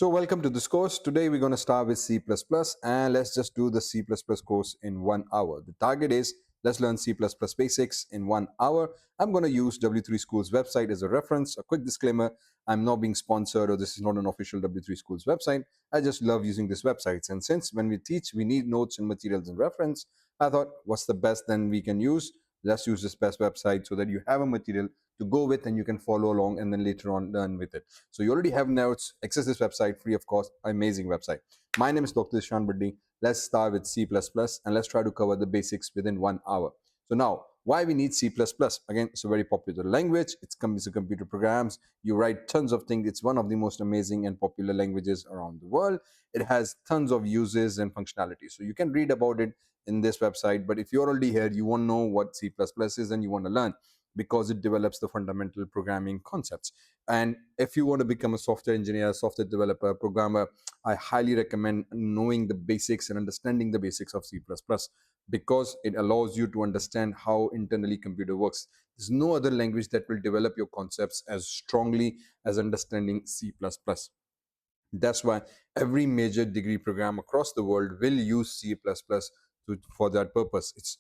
So welcome to this course. Today we're going to start with C++ and let's just do the C++ course in 1 hour. The target is let's learn C++ basics in 1 hour. I'm going to use W3Schools website as a reference. A quick disclaimer, I'm not being sponsored or this is not an official W3Schools website. I just love using this website. And since when we teach, we need notes and materials and reference, I thought what's the best then we can use? Let's use this best website so that you have a material to go with and you can follow along and then later on learn with it. So you already have notes. Access this website free of cost. Amazing website. My name is W3Schools. Let's start with C++ and let's try to cover the basics within 1 hour. So now, why we need C++? Again, it's a very popular language. It's a computer programs. You write tons of things. It's one of the most amazing and popular languages around the world. It has tons of uses and functionality. So you can read about it in this website. But if you're already here, you won't know what C++ is and you want to learn because it develops the fundamental programming concepts. And if you want to become a software engineer, software developer, programmer, I highly recommend knowing the basics and understanding the basics of C++ because it allows you to understand how internally computer works. There's no other language that will develop your concepts as strongly as understanding C++. That's why every major degree program across the world will use C++ for that purpose. It's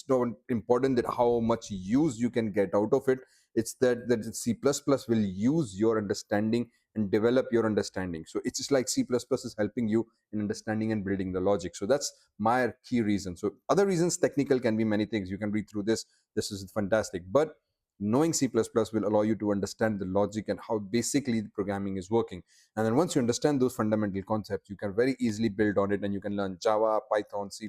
not important that how much use you can get out of it. It's that C++ will use your understanding and develop your understanding. So it's just like C++ is helping you in understanding and building the logic. So that's my key reason. So other reasons, technical, can be many things. You can read through this. This is fantastic. But knowing C++ will allow you to understand the logic and how basically the programming is working. And then once you understand those fundamental concepts, you can very easily build on it and you can learn Java, Python, C++,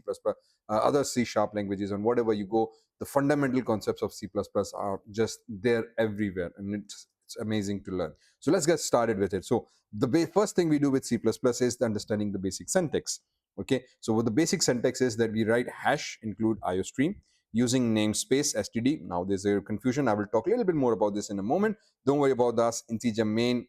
other C# languages, and whatever you go, the fundamental concepts of C++ are just there everywhere, and it's amazing to learn. So let's get started with it. So the first thing we do with C++ is the understanding the basic syntax. Okay, so what the basic syntax is that we write hash include iostream using namespace std. Now there's a confusion. I will talk a little bit more about this in a moment. Don't worry about that. Integer main,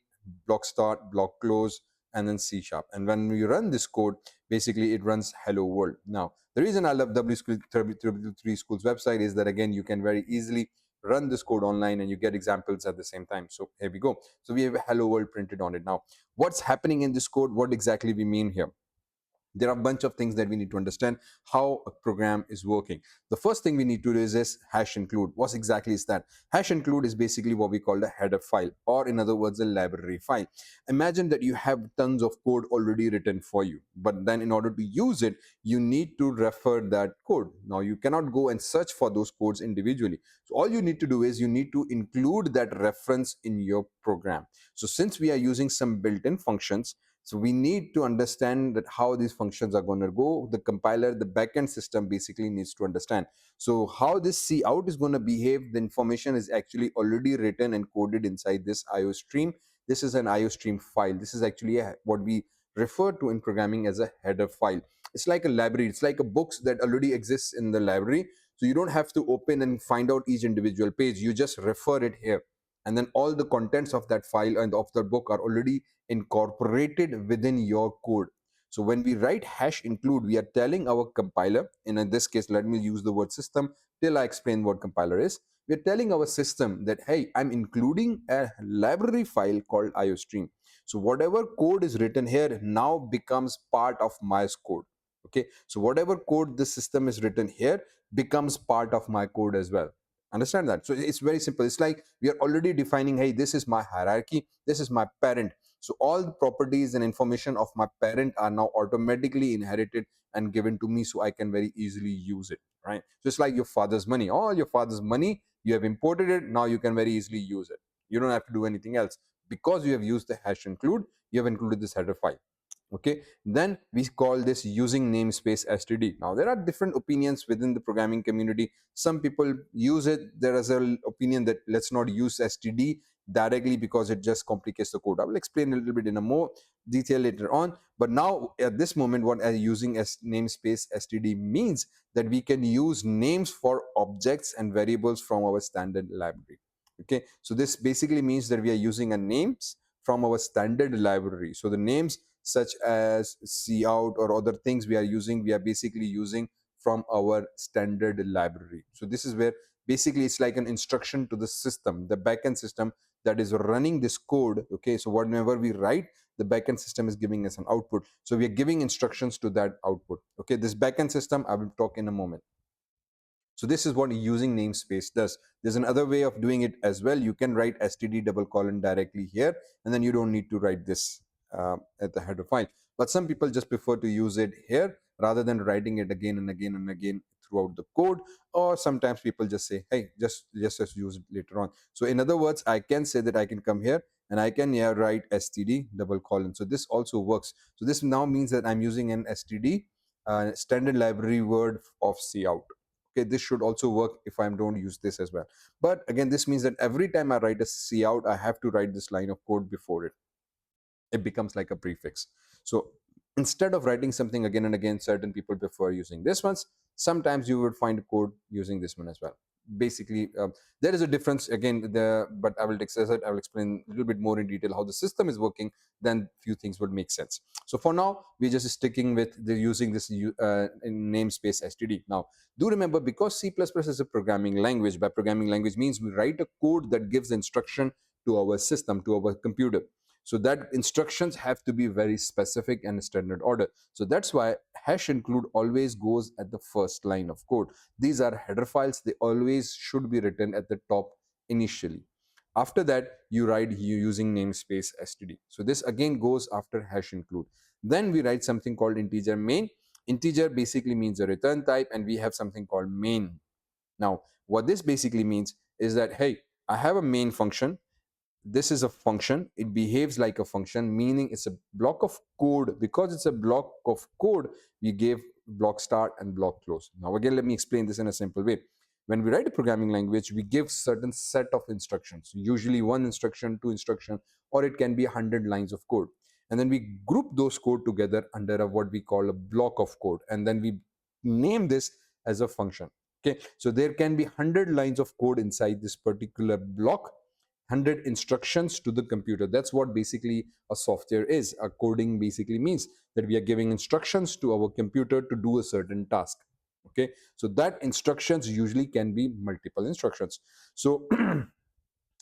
block start, block close, and then C#. And when we run this code, basically it runs hello world. Now, the reason I love W3Schools website is that, again, you can very easily run this code online and you get examples at the same time. So here we go. So we have hello world printed on it. Now, what's happening in this code? What exactly we mean here? There are a bunch of things that we need to understand how a program is working. The first thing we need to do is this hash include. What exactly is that? Hash include is basically what we call the header file, or in other words, a library file. Imagine that you have tons of code already written for you, but then in order to use it, you need to refer that code. Now you cannot go and search for those codes individually. So all you need to do is you need to include that reference in your program. So since we are using some built-in functions, so we need to understand that how these functions are going to go. The compiler, the backend system basically needs to understand. So how this cout is going to behave, the information is actually already written and coded inside this iostream. This is an iostream file. This is actually what we refer to in programming as a header file. It's like a library. It's like a books that already exists in the library. So you don't have to open and find out each individual page. You just refer it here. And then all the contents of that file and of the book are already incorporated within your code. So when we write hash include, we are telling our compiler, and in this case, let me use the word system till I explain what compiler is. We're telling our system that, hey, I'm including a library file called iostream. So whatever code is written here now becomes part of my code. Okay, so whatever code the system is written here becomes part of my code as well. Understand that? So it's very simple. It's like we are already defining, hey, this is my hierarchy, this is my parent. So all the properties and information of my parent are now automatically inherited and given to me, so I can very easily use it, right? Just like your father's money. All your father's money, you have imported it, now you can very easily use it. You don't have to do anything else. Because you have used the hash include, you have included this header file. Okay, then we call this using namespace std. Now there are different opinions within the programming community. Some people use it. There is an opinion that let's not use std directly because it just complicates the code. I will explain a little bit in a more detail later on, but now at this moment what using as namespace std means that we can use names for objects and variables from our standard library. Okay, so this basically means that we are using a names from our standard library. So the names such as cout or other things we are basically using from our standard library. So this is where basically it's like an instruction to the system, the backend system that is running this code. Okay, so whenever we write the backend system is giving us an output. So we are giving instructions to that output. Okay, this backend system I will talk in a moment. So this is what using namespace does. There's another way of doing it as well. You can write std double colon directly here, and then you don't need to write this at the header file. But some people just prefer to use it here rather than writing it again and again and again throughout the code. Or sometimes people just say, hey, just use it later on. So in other words, I can say that I can come here and I can write std double colon. So this also works. So this now means that I'm using an std standard library word of cout. Okay, this should also work if I don't use this as well. But again, this means that every time I write a cout, I have to write this line of code before it. It becomes like a prefix. So instead of writing something again and again, certain people prefer using this ones. Sometimes you would find code using this one as well. Basically, there is a difference again, but I will discuss it. I will explain a little bit more in detail how the system is working. Then few things would make sense. So for now, we're just sticking with the using this namespace std. Now, do remember, because C++ is a programming language. By programming language means we write a code that gives instruction to our system, to our computer. So that instructions have to be very specific and standard order. So that's why hash include always goes at the first line of code. These are header files. They always should be written at the top initially. After that, you write using namespace std. So this again goes after hash include. Then we write something called integer main. Integer basically means a return type, and we have something called main. Now, what this basically means is that, hey, I have a main function. This is a function. It behaves like a function, meaning it's a block of code. Because it's a block of code, we gave block start and block close. Now again, let me explain this in a simple way. When we write a programming language, we give certain set of instructions, usually one instruction, two instruction, or it can be 100 lines of code. And then we group those code together under what we call a block of code, and then we name this as a function. Okay, so there can be 100 lines of code inside this particular block, 100 instructions to the computer. That's what basically a software is. A coding basically means that we are giving instructions to our computer to do a certain task. Okay, so that instructions usually can be multiple instructions. So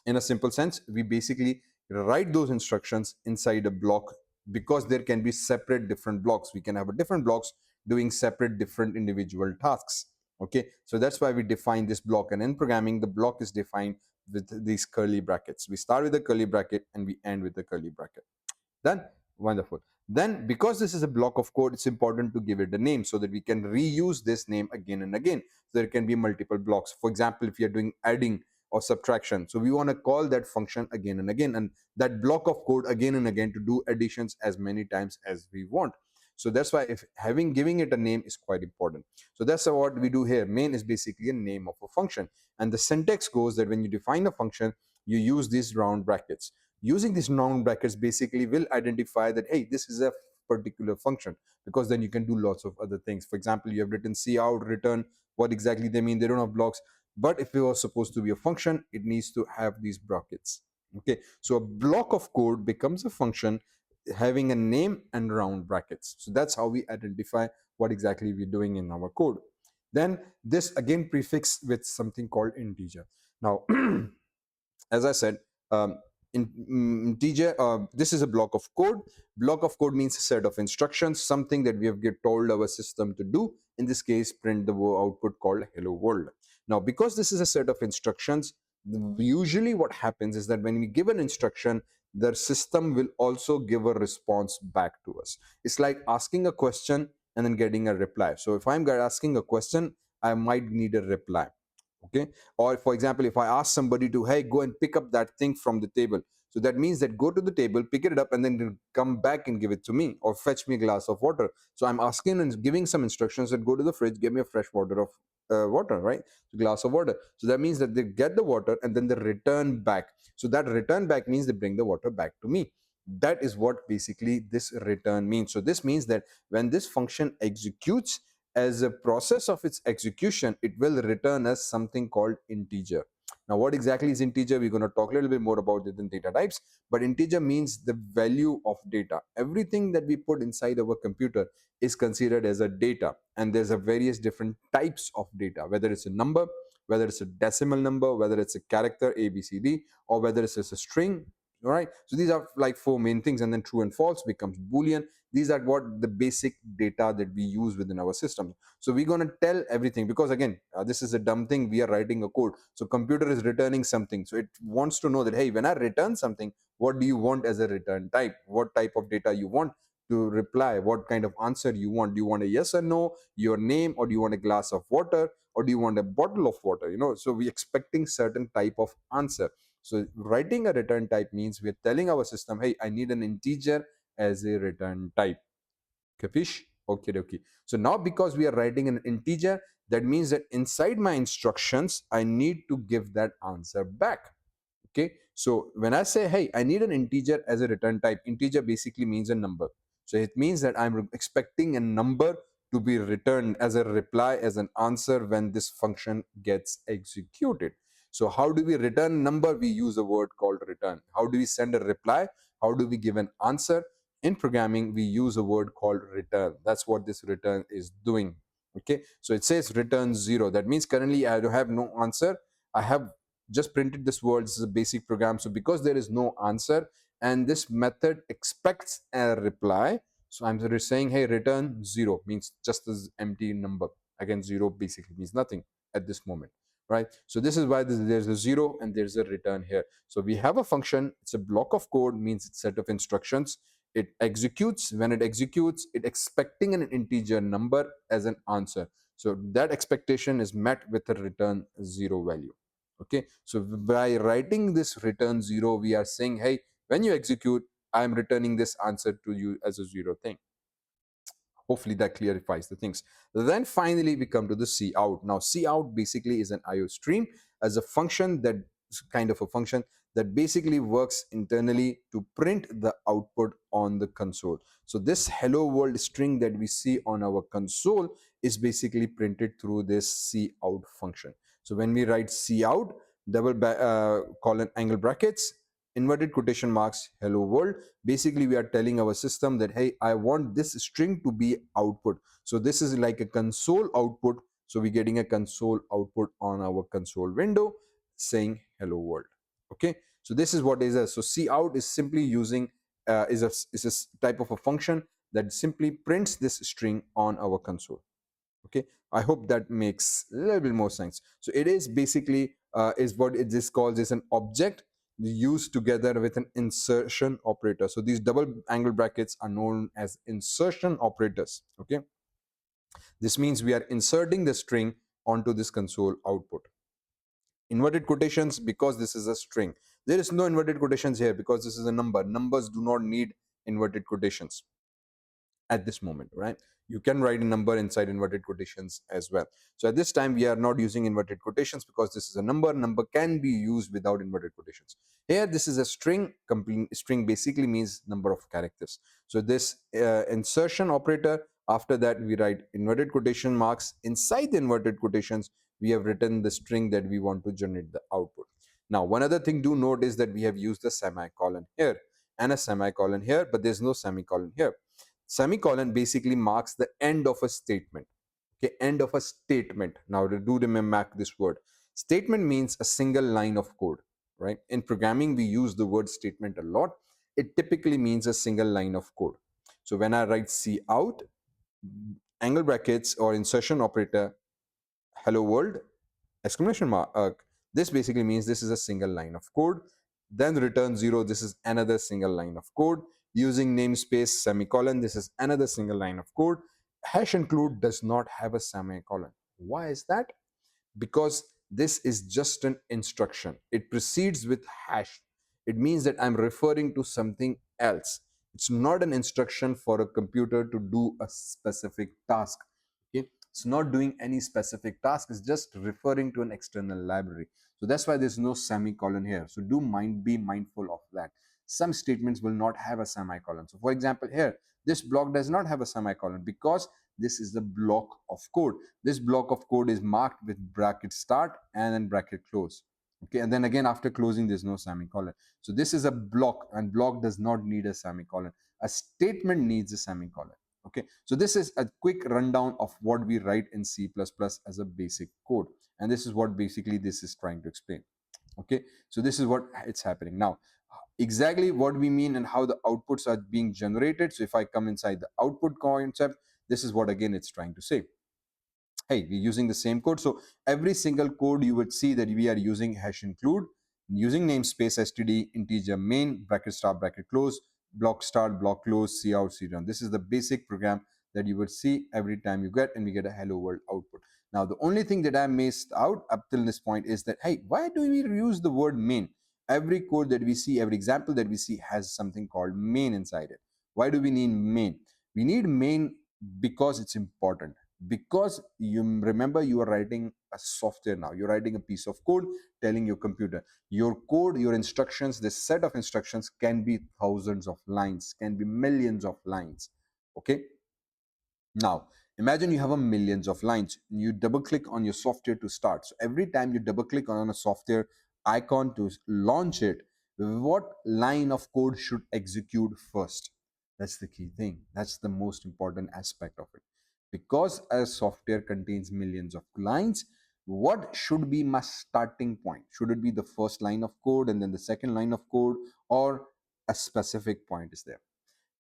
in a simple sense, we basically write those instructions inside a block, because there can be separate different blocks. We can have a different blocks doing separate different individual tasks. Okay, so that's why we define this block. And in programming, the block is defined with these curly brackets. We start with a curly bracket and we end with the curly bracket. Done? Wonderful. Then, because this is a block of code, it's important to give it a name so that we can reuse this name again and again. So there can be multiple blocks. For example, if you're doing adding or subtraction, so we want to call that function again and again, and that block of code again and again to do additions as many times as we want. So that's why if giving it a name is quite important. So that's what we do here. Main is basically a name of a function. And the syntax goes that when you define a function, you use these round brackets. Using these round brackets basically will identify that, hey, this is a particular function, because then you can do lots of other things. For example, you have written cout, return, what exactly they mean. They don't have blocks. But if it was supposed to be a function, it needs to have these brackets. Okay, so a block of code becomes a function having a name and round brackets. So that's how we identify what exactly we're doing in our code. Then this again prefix with something called integer. Now, as I said, integer, this is a block of code. Block of code means a set of instructions, something that we have told our system to do. In this case, print the output called hello world. Now, because this is a set of instructions, usually what happens is that when we give an instruction, the system will also give a response back to us. It's like asking a question and then getting a reply. So if I'm asking a question, I might need a reply. Okay, or for example, if I ask somebody to, hey, go and pick up that thing from the table, so that means that go to the table, pick it up, and then come back and give it to me, or fetch me a glass of water. So I'm asking and giving some instructions that go to the fridge, give me a fresh water of water, right? So glass of water. So that means that they get the water and then they return back. So that return back means they bring the water back to me. That is what basically this return means. So this means that when this function executes, as a process of its execution, it will return us something called integer. Now, what exactly is integer? We're going to talk a little bit more about it in data types, but integer means the value of data. Everything that we put inside our computer is considered as a data, and there's a various different types of data, whether it's a number, whether it's a decimal number, whether it's a character A, B, C, D, or whether it's a string. All right, so these are like four main things, and then true and false becomes boolean. These are what the basic data that we use within our system. So we're going to tell everything, because again, this is a dumb thing. We are writing a code, so computer is returning something, so it wants to know that, hey, when I return something, what do you want as a return type? What type of data you want to reply? What kind of answer you want? Do you want a yes or no, your name, or do you want a glass of water, or do you want a bottle of water? So we're expecting certain type of answer. So writing a return type means we're telling our system, hey, I need an integer as a return type. Capish? Okay, okay. So now, because we are writing an integer, that means that inside my instructions, I need to give that answer back. Okay, so when I say, hey, I need an integer as a return type, integer basically means a number. So it means that I'm expecting a number to be returned as a reply, as an answer when this function gets executed. So how do we return number? We use a word called return. How do we send a reply? How do we give an answer? In programming, we use a word called return. That's what this return is doing. Okay, so it says return 0. That means currently I have no answer. I have just printed this word. This is a basic program. So because there is no answer and this method expects a reply, so I'm saying, hey, return 0, means just this empty number. Again, 0 basically means nothing at this moment, right? So this is why there's a 0 and there's a return here. So we have a function. It's a block of code, means it's a set of instructions. It executes. When it executes, it expecting an integer number as an answer. So that expectation is met with a return 0 value. Okay, so by writing this return 0, we are saying, hey, when you execute, I am returning this answer to you as a 0 thing. Hopefully that clarifies the things. Then finally we come to the cout. Now cout basically is an IO stream, as a function, that kind of a function that basically works internally to print the output on the console. So this hello world string that we see on our console is basically printed through this cout function. So when we write cout, colon angle brackets, inverted quotation marks, hello world, basically we are telling our system that, hey, I want this string to be output. So this is like a console output. So we're getting a console output on our console window saying hello world. Okay, so this is what is a, so cout is simply using is a type of a function that simply prints this string on our console. Okay, I hope that makes a little bit more sense. So it is basically is what it is called is an object used together with an insertion operator. So these double angle brackets are known as insertion operators. Okay, this means we are inserting the string onto this console output. Inverted quotations, because this is a string. There is no inverted quotations here because this is a number. Numbers do not need inverted quotations at this moment, right? You can write a number inside inverted quotations as well. So at this time, we are not using inverted quotations because this is a number. Number can be used without inverted quotations. Here, this is a string. String basically means number of characters. So this insertion operator, after that, we write inverted quotation marks. Inside the inverted quotations, we have written the string that we want to generate the output. Now, one other thing do note is that we have used the semicolon here and a semicolon here, but there's no semicolon here. Semicolon basically marks the end of a statement. Okay, end of a statement. Now do remember this word. Statement means a single line of code, right? In programming, we use the word statement a lot. It typically means a single line of code. So when I write cout, angle brackets or insertion operator, hello world, exclamation mark, this basically means this is a single line of code. Then return 0, this is another single line of code. Using namespace semicolon, this is another single line of code. Hash include does not have a semicolon. Why is that? Because this is just an instruction. It precedes with hash. It means that I'm referring to something else. It's not an instruction for a computer to do a specific task. Okay, it's not doing any specific task. It's just referring to an external library. So that's why there's no semicolon here. So be mindful of that. Some statements will not have a semicolon. So for example, here, this block does not have a semicolon because this is the block of code. This block of code is marked with bracket start and then bracket close. Okay, and then again after closing, there's no semicolon. So this is a block, and block does not need a semicolon. A statement needs a semicolon. Okay, so this is a quick rundown of what we write in C++ as a basic code, and this is what basically this is trying to explain. Okay, so this is what it's happening now. exactly what we mean and how the outputs are being generated. So if I come inside the output concept, this is what again it's trying to say. Hey, we're using the same code. So every single code you would see that we are using hash include, using namespace std, integer main, bracket start, bracket close, block start, block close, cout, crun. This is the basic program that you would see every time you get, and we get a hello world output. Now, the only thing that I missed out up till this point is that, hey, why do we use the word main? Every code that we see, every example that we see has something called main inside it. Why do we need main? We need main because it's important, because you remember you are writing a software. Now you're writing a piece of code telling your computer your code, your instructions, this set of instructions can be thousands of lines, can be millions of lines. Okay, now imagine you have a millions of lines. You double click on your software to start. So every time you double click on a software icon to launch it, what line of code should execute first? That's the key thing. That's the most important aspect of it. Because a software contains millions of lines, what should be my starting point? Should it be the first line of code and then the second line of code, or a specific point is there?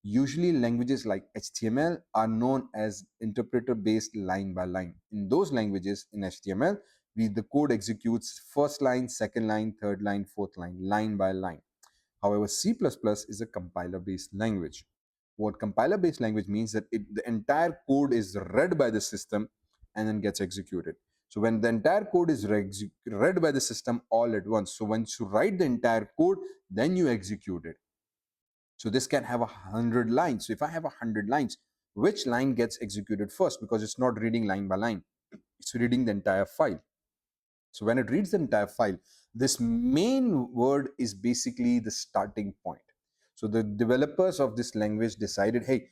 Usually languages like HTML are known as interpreter based line by line. In those languages, in HTML, the code executes first line, second line, third line, fourth line by line. However, C++ is a compiler based language. What compiler based language means that the entire code is read by the system and then gets executed. So when the entire code is read by the system all at once, so once you write the entire code, then you execute it. So this can have 100 lines. So if I have 100 lines, which line gets executed first? Because it's not reading line by line, it's reading the entire file. So when it reads the entire file, this main word is basically the starting point. So the developers of this language decided, hey,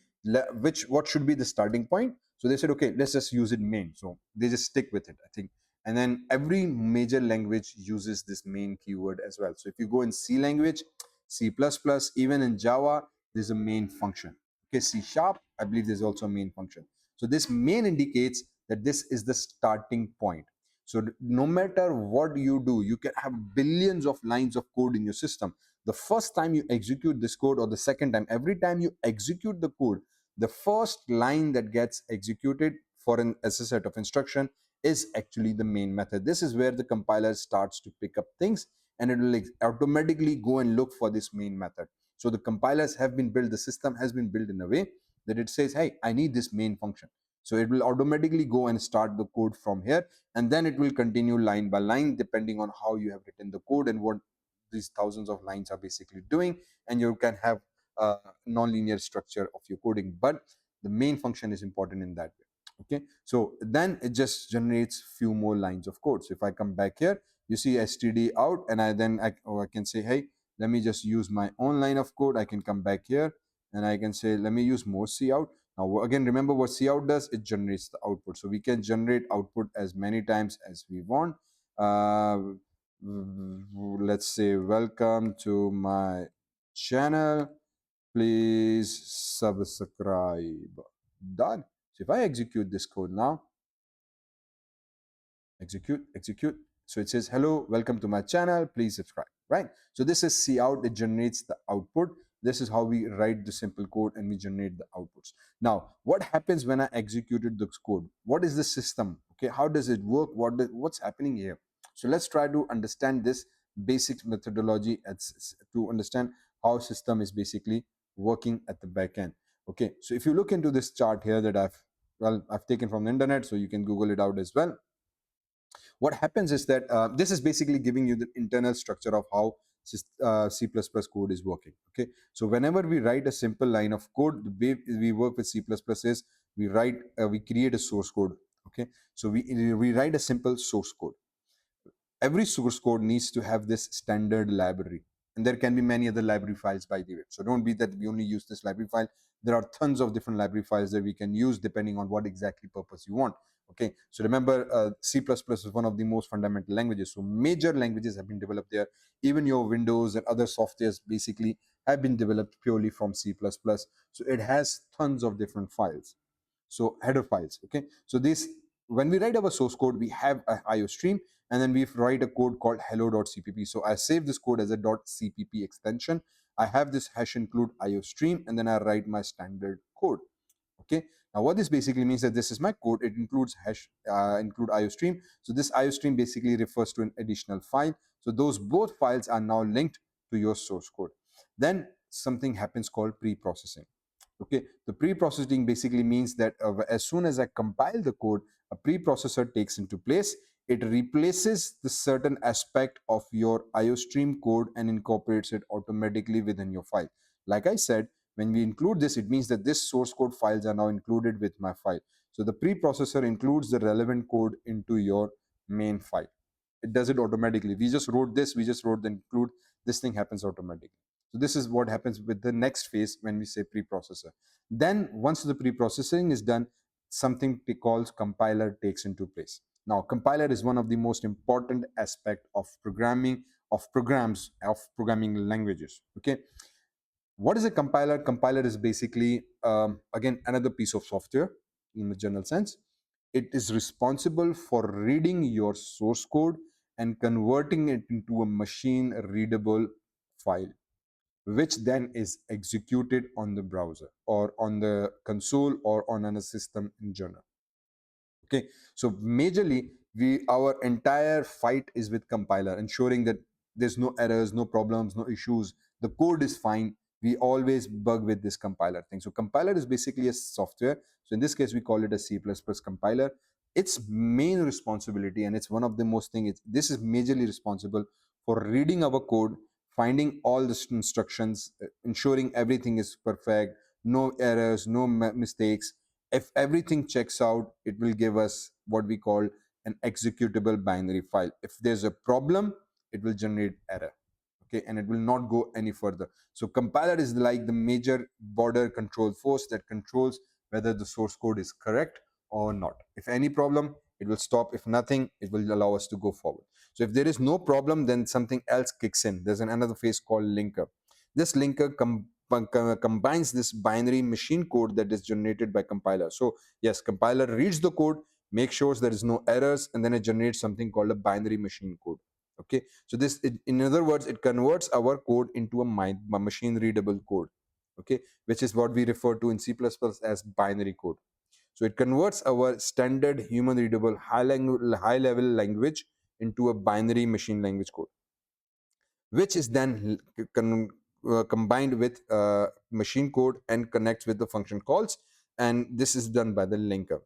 what should be the starting point? So they said, okay, let's just use it main. So they just stick with it, I think. And then every major language uses this main keyword as well. So if you go in C language, C++, even in Java, there's a main function. Okay, C sharp, I believe there's also a main function. So this main indicates that this is the starting point. So no matter what you do, you can have billions of lines of code in your system. The first time you execute this code, or the second time, every time you execute the code, the first line that gets executed for a set of instruction is actually the main method. This is where the compiler starts to pick up things, and it will automatically go and look for this main method. So the compilers have been built, the system has been built in a way that it says, hey, I need this main function. So it will automatically go and start the code from here, and then it will continue line by line depending on how you have written the code and what these thousands of lines are basically doing. And you can have a non-linear structure of your coding, but the main function is important in that way. Okay, so then it just generates few more lines of code. So if I come back here, you see std out, and I can say, hey, let me just use my own line of code. I can come back here and I can say, let me use more cout. Now, again, remember what cout does? It generates the output. So we can generate output as many times as we want. Let's say, welcome to my channel. Please subscribe. Done. So if I execute this code now, execute. So it says, hello, welcome to my channel, please subscribe, right? So this is cout, it generates the output. This is how we write the simple code and we generate the outputs. Now, what happens when I executed this code? What is the system? Okay, how does it work? What's happening here? So let's try to understand this basic methodology to understand how system is basically working at the back end. Okay, so if you look into this chart here that I've taken from the internet, so you can Google it out as well. What happens is that this is basically giving you the internal structure of how C++ code is working. Okay, so whenever we write a simple line of code, the way we work with C++ is we create a source code. Okay, so we write a simple source code. Every source code needs to have this standard library, and there can be many other library files, by the way. So don't be that we only use this library file. There are tons of different library files that we can use depending on what exactly purpose you want. Okay, so remember, C++ is one of the most fundamental languages. So major languages have been developed there. Even your Windows and other softwares basically have been developed purely from C++. So it has tons of different files, so header files. Okay, so this when we write our source code, we have a IO stream, and then we write a code called hello.cpp. So I save this code as a .cpp extension. I have this hash include IO stream, and then I write my standard code. Okay, now what this basically means that this is my code. It includes hash include IO stream. So this IO stream basically refers to an additional file. So those both files are now linked to your source code. Then something happens called pre-processing. Okay, the pre-processing basically means that as soon as I compile the code, a preprocessor takes into place. It replaces the certain aspect of your IO stream code and incorporates it automatically within your file. Like I said, when we include this, it means that this source code files are now included with my file. So the preprocessor includes the relevant code into your main file. It does it automatically. We just wrote this, we just wrote the include, this thing happens automatically. So this is what happens with the next phase when we say preprocessor. Then once the preprocessing is done, something called compiler takes into place. Now compiler is one of the most important aspect of programming, of programs, of programming languages. Okay, what is a compiler? Compiler is basically again another piece of software in the general sense. It is responsible for reading your source code and converting it into a machine readable file, which then is executed on the browser or on the console or on a system in general. Okay, so majorly we our entire fight is with compiler, ensuring that there's no errors, no problems, no issues, the code is fine. We always bug with this compiler thing. So compiler is basically a software. So in this case we call it a C++ compiler. Its main responsibility, and it's one of the most things, this is majorly responsible for reading our code, finding all the instructions, ensuring everything is perfect, no errors, no mistakes. If everything checks out, it will give us what we call an executable binary file. If there's a problem, it will generate error. Okay, and it will not go any further. So compiler is like the major border control force that controls whether the source code is correct or not. If any problem, it will stop. If nothing, it will allow us to go forward. So if there is no problem, then something else kicks in. There's another phase called linker. This linker combines this binary machine code that is generated by compiler. So yes, compiler reads the code, makes sure there is no errors, and then it generates something called a binary machine code. Okay, so this, in other words, it converts our code into a machine readable code. Okay, which is what we refer to in C++ as binary code. So it converts our standard human readable high level language into a binary machine language code, which is then combined with machine code and connects with the function calls, and this is done by the linker.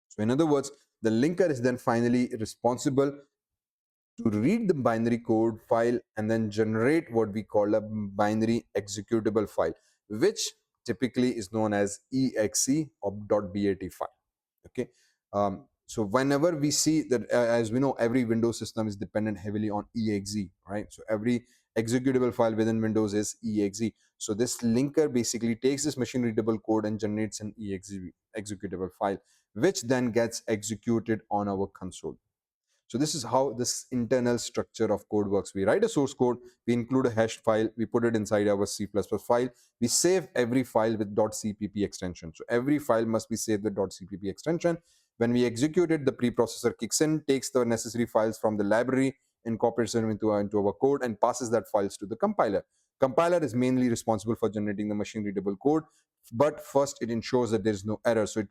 So in other words, the linker is then finally responsible to read the binary code file and then generate what we call a binary executable file, which typically is known as exe or .bat file. Okay, so whenever we see that, as we know, every Windows system is dependent heavily on exe, right? So every executable file within Windows is exe. So this linker basically takes this machine readable code and generates an exe executable file, which then gets executed on our console. So this is how this internal structure of code works. We write a source code, we include a hash file, we put it inside our C++ file, we save every file with .cpp extension. So every file must be saved with .cpp extension. When we execute it, the preprocessor kicks in, takes the necessary files from the library, incorporates them into our code, and passes that files to the compiler. Compiler is mainly responsible for generating the machine readable code, but first it ensures that there is no error. So it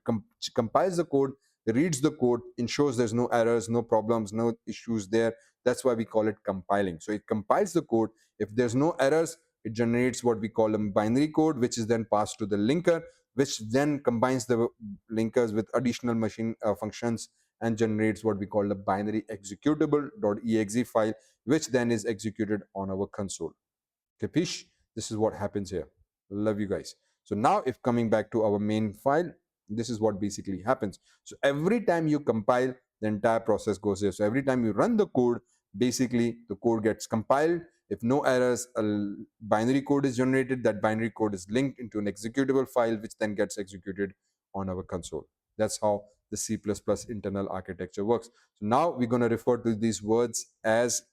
compiles the code, reads the code, ensures there's no errors, no problems, no issues there. That's why we call it compiling. So it compiles the code. If there's no errors, it generates what we call a binary code, which is then passed to the linker, which then combines the linkers with additional machine functions and generates what we call a binary executable.exe file, which then is executed on our console. Capish? This is what happens here. Love you guys. So now if coming back to our main file, this is what basically happens. So every time you compile, the entire process goes here. So every time you run the code, basically the code gets compiled. If no errors, a binary code is generated. That binary code is linked into an executable file, which then gets executed on our console. That's how the C++ internal architecture works. So now we're going to refer to these words as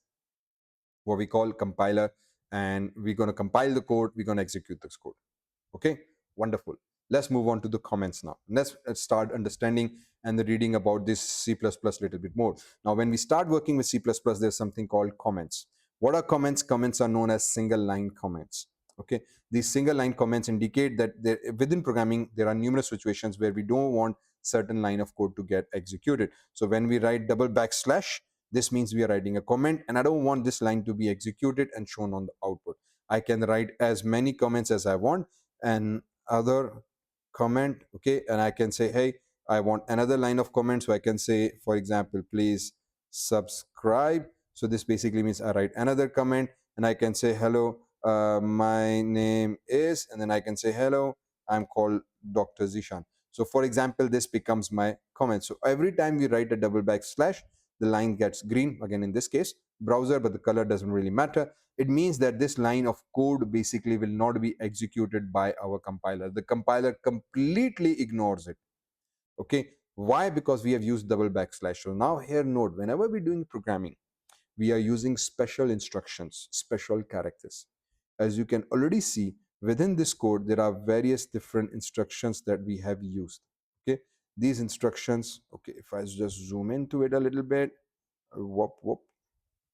what we call compiler, and we're going to compile the code, we're going to execute this code. Okay, wonderful. Let's move on to the comments now. Let's start understanding and the reading about this C++ a little bit more. Now, when we start working with C++, there's something called comments. What are comments? Comments are known as single line comments. Okay, these single line comments indicate that within programming there are numerous situations where we don't want certain line of code to get executed. So when we write double backslash, this means we are writing a comment, and I don't want this line to be executed and shown on the output. I can write as many comments as I want, and other comment, okay, and I can say, hey, I want another line of comment. So I can say, for example, please subscribe. So this basically means I write another comment, and I can say, hello, my name is, and then I can say, hello, I'm called Dr. Zishan. So for example, this becomes my comment. So every time we write a double backslash, the line gets green, again in this case browser, but the color doesn't really matter. It means that this line of code basically will not be executed by our compiler. The compiler completely ignores it. Okay, why? Because we have used double backslash. So now here, note, whenever we're doing programming, we are using special instructions, special characters. As you can already see, within this code there are various different instructions that we have used. Okay, these instructions, okay, if I just zoom into it a little bit, whoop whoop,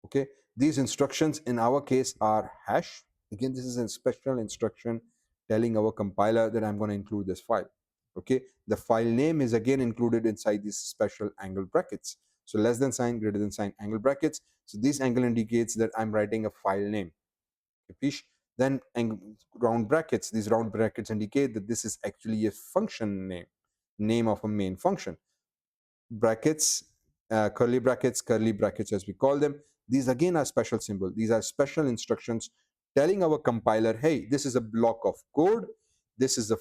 okay, these instructions in our case are hash. Again, this is a special instruction telling our compiler that I'm going to include this file. Okay, the file name is again included inside these special angle brackets. So less than sign, greater than sign, angle brackets. So this angle indicates that I'm writing a file name. Capish? Then round brackets, these round brackets indicate that this is actually a function name of a main function. Brackets, curly brackets as we call them, these again are special symbol. These are special instructions telling our compiler, hey, this is a block of code, this is a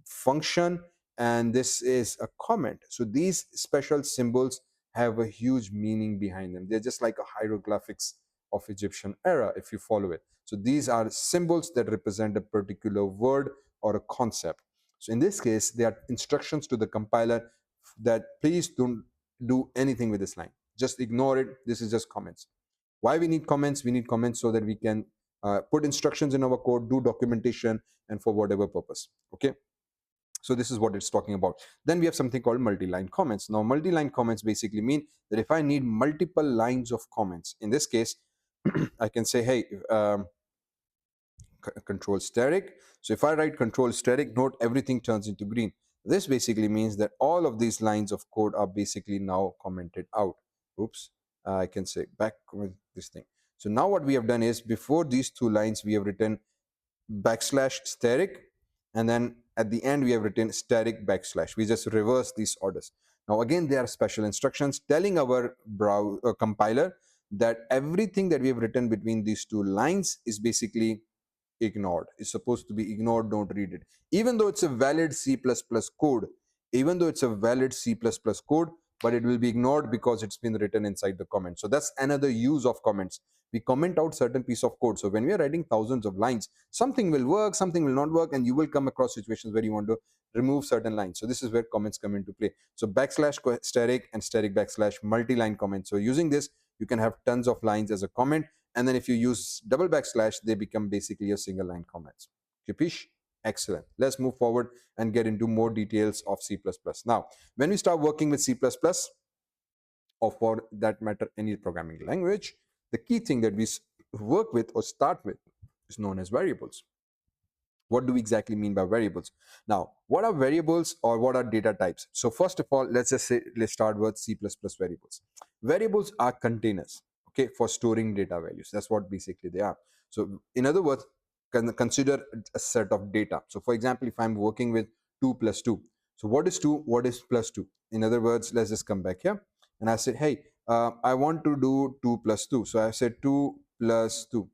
function, and this is a comment. So these special symbols have a huge meaning behind them. They're just like a hieroglyphics of Egyptian era, if you follow it. So these are symbols that represent a particular word or a concept. So in this case, they are instructions to the compiler that please don't do anything with this line. Just ignore it. This is just comments. Why we need comments? We need comments so that we can put instructions in our code, do documentation, and for whatever purpose. Okay. So this is what it's talking about. Then we have something called multi-line comments. Now, multi-line comments basically mean that if I need multiple lines of comments, in this case, I can say, hey, control static. So if I write control static, note everything turns into green. This basically means that all of these lines of code are basically now commented out. Oops, I can say back with this thing. So now what we have done is, before these two lines, we have written backslash static, and then at the end we have written static backslash. We just reverse these orders. Now again, there are special instructions telling our compiler that everything that we have written between these two lines is basically ignored. It's supposed to be ignored. Don't read it. Even though it's a valid C++ code, but it will be ignored because it's been written inside the comment. So that's another use of comments. We comment out certain piece of code. So when we are writing thousands of lines, something will work, something will not work, and you will come across situations where you want to remove certain lines. So this is where comments come into play. So backslash static and static backslash multi-line comments. So using this, you can have tons of lines as a comment, and then if you use double backslash, they become basically a single line comments. Capish? Excellent. Let's move forward and get into more details of C++. Now, when we start working with C++, or for that matter any programming language, the key thing that we work with or start with is known as variables. What do we exactly mean by variables? Now, what are variables or what are data types? So first of all, let's start with C++ variables. Variables are containers, okay, for storing data values. That's what basically they are. So in other words, consider a set of data. So for example, if I'm working with 2 plus 2, so what is 2? What is plus 2? In other words, let's just come back here, and I said, hey, I want to do 2 plus 2. So I said 2 plus 2.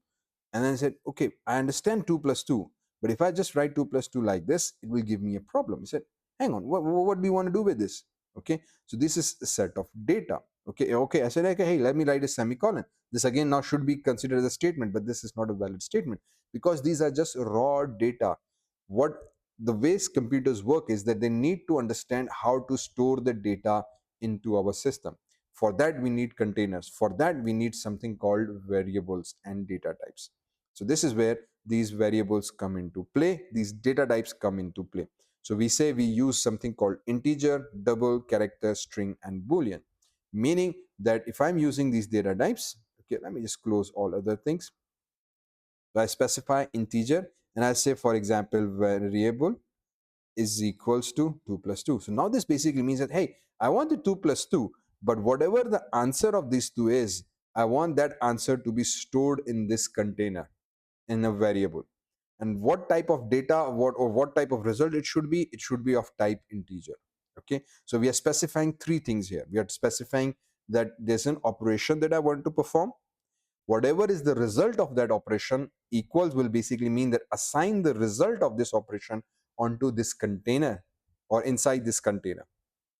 And then I said, okay, I understand 2 plus 2, but if I just write 2 plus 2 like this, it will give me a problem. He said, hang on, what do you want to do with this? Okay, so this is a set of data. Okay, I said, okay, hey, let me write a semicolon. This again now should be considered as a statement, but this is not a valid statement because these are just raw data. What the ways computers work is that they need to understand how to store the data into our system. For that, we need containers. For that, we need something called variables and data types. So this is where these variables come into play, these data types come into play. So we say we use something called integer, double, character, string, and boolean, meaning that if I'm using these data types, okay, let me just close all other things. So I specify integer and I say, for example, variable is equals to 2 plus 2. So now this basically means that, hey, I want the 2 plus 2, but whatever the answer of these two is, I want that answer to be stored in this container in a variable. And what type of data, what type of result it should be? It should be of type integer. Okay, so we are specifying three things here. We are specifying that there's an operation that I want to perform. Whatever is the result of that operation, equals will basically mean that assign the result of this operation onto this container or inside this container.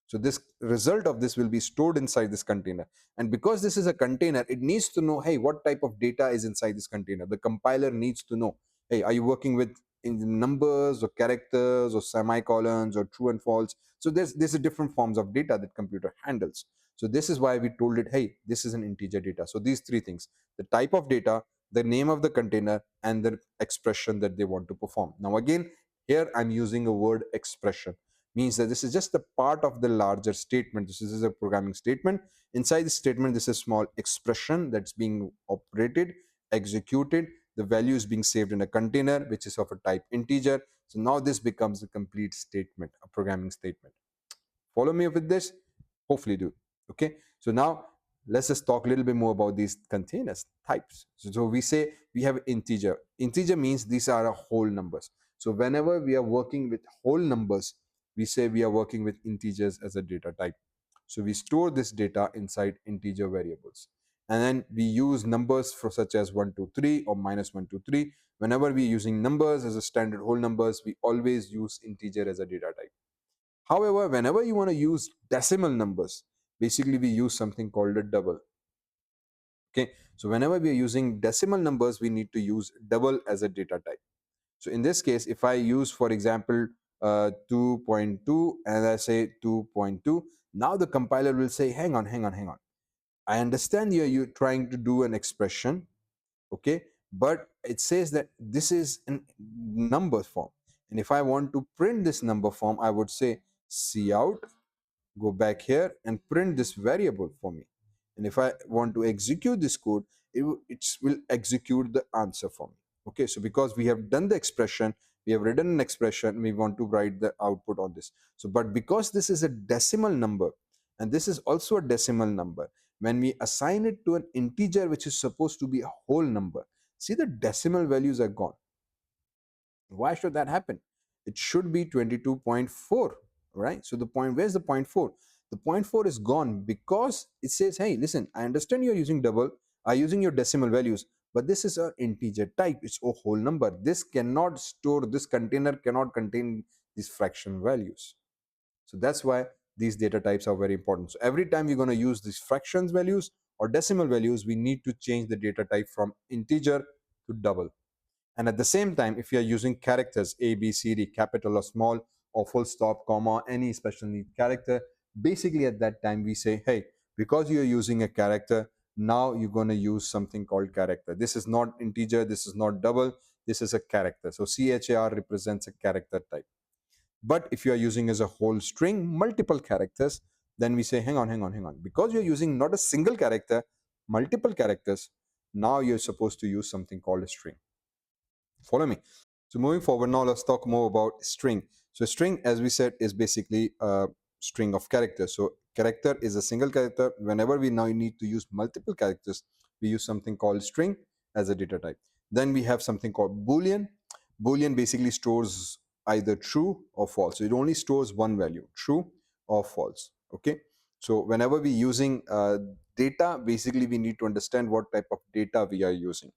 So this result of this will be stored inside this container. And because this is a container, it needs to know, hey, what type of data is inside this container? The compiler needs to know, hey, are you working with in numbers or characters or semicolons or true and false? So there's a different forms of data that computer handles. So this is why we told it, hey, this is an integer data. So these three things: the type of data, the name of the container, and the expression that they want to perform. Now again, here I'm using a word expression, means that this is just a part of the larger statement. This is a programming statement. Inside the statement, this is a small expression that's being operated, executed. The value is being saved in a container, which is of a type integer. So now this becomes a complete statement, a programming statement. Follow me with this? Hopefully do. Okay. So now let's just talk a little bit more about these containers types. So we say we have integer. Integer means these are whole numbers. So whenever we are working with whole numbers, we say we are working with integers as a data type. So we store this data inside integer variables. And then we use numbers for such as 1, 2, 3 or minus 1, 2, 3. Whenever we're using numbers as a standard whole numbers, we always use integer as a data type. However, whenever you want to use decimal numbers, basically we use something called a double. Okay, so whenever we are using decimal numbers, we need to use double as a data type. So in this case, if I use, for example, 2.2 and I say 2.2, now the compiler will say, hang on, hang on, hang on. I understand you're trying to do an expression, okay, but it says that this is a number form. And if I want to print this number form, I would say cout, go back here and print this variable for me. And if I want to execute this code, it will execute the answer for me. Okay, so because we have done the expression, we have written an expression, we want to write the output on this. So, but because this is a decimal number and this is also a decimal number, when we assign it to an integer which is supposed to be a whole number, see the decimal values are gone. Why should that happen? It should be 22.4, right? So the point, where's the point 4? The point 4 is gone because it says, hey, listen, I understand you're using double, are using your decimal values, but this is an integer type, it's a whole number. This cannot store, this container cannot contain these fraction values. So that's why these data types are very important. So every time you're going to use these fractions values or decimal values, we need to change the data type from integer to double. And at the same time, if you are using characters A, B, C, D, capital or small or full stop, comma, any special need character, basically at that time we say, hey, because you're using a character, now you're going to use something called character. This is not integer, this is not double, this is a character. So char represents a character type. But if you are using as a whole string, multiple characters, then we say, hang on, hang on, hang on. Because you're using not a single character, multiple characters, now you're supposed to use something called a string. Follow me. So moving forward, now let's talk more about string. So string, as we said, is basically a string of characters. So character is a single character. Whenever we now need to use multiple characters, we use something called string as a data type. Then we have something called boolean. Boolean basically stores either true or false. So it only stores one value, true or false. Okay. So whenever we're using data, basically we need to understand what type of data we are using.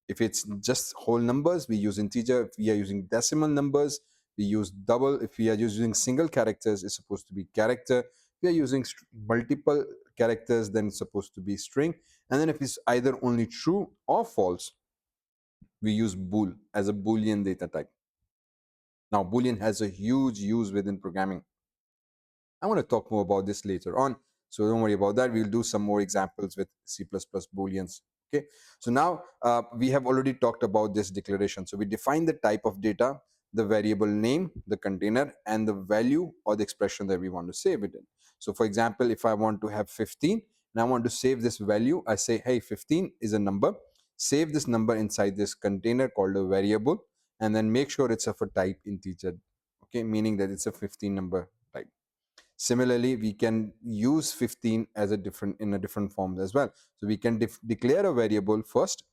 If it's just whole numbers, we use integer. If we are using decimal numbers, we use double. If we are using single characters, it's supposed to be character. If we are using multiple characters, then it's supposed to be string. And then if it's either only true or false, we use bool as a boolean data type. Now, boolean has a huge use within programming. I want to talk more about this later on, so don't worry about that. We'll do some more examples with C++ booleans. Okay, so now we have already talked about this declaration. So we define the type of data, the variable name, the container, and the value or the expression that we want to save it in. So for example, if I want to have 15 and I want to save this value, I say, hey, 15 is a number. Save this number inside this container called a variable, and then make sure it's of a type integer. Okay, meaning that it's a 15 number type. Similarly, we can use 15 as a different in a different form as well. So we can declare a variable first.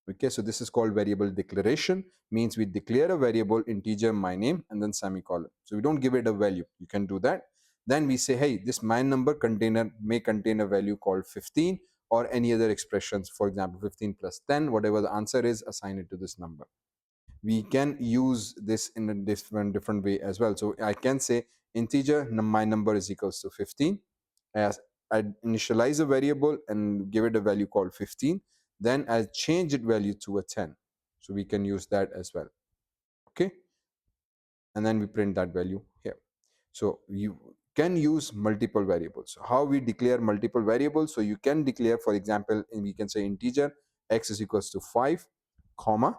Okay, so this is called variable declaration. Means we declare a variable integer my name and then semicolon. So we don't give it a value. You can do that. Then we say, hey, this my number container may contain a value called 15 or any other expressions. For example, 15 plus 10, whatever the answer is, assign it to this number. We can use this in a different way as well. So I can say integer my number is equals to 15. As I initialize a variable and give it a value called 15, then I change it value to a 10. So we can use that as well. Okay, and then we print that value here. So you can use multiple variables. So how we declare multiple variables? So you can declare, for example, and we can say integer x is equals to 5, comma,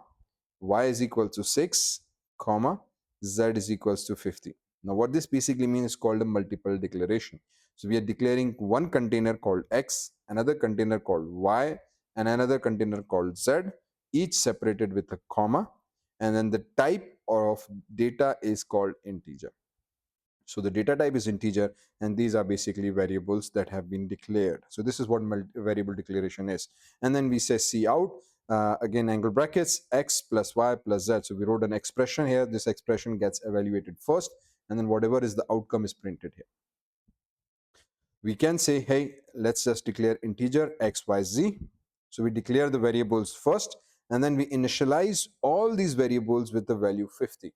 y is equal to 6, comma, z is equals to 50. Now what this basically means is called a multiple declaration. So we are declaring one container called x, another container called y, and another container called z, each separated with a comma, and then the type of data is called integer. So the data type is integer, and these are basically variables that have been declared. So this is what variable declaration is. And then we say cout, again angle brackets, x plus y plus z. So we wrote an expression here. This expression gets evaluated first, and then whatever is the outcome is printed here. We can say, hey, let's just declare integer x, y, z. So we declare the variables first, and then we initialize all these variables with the value 50.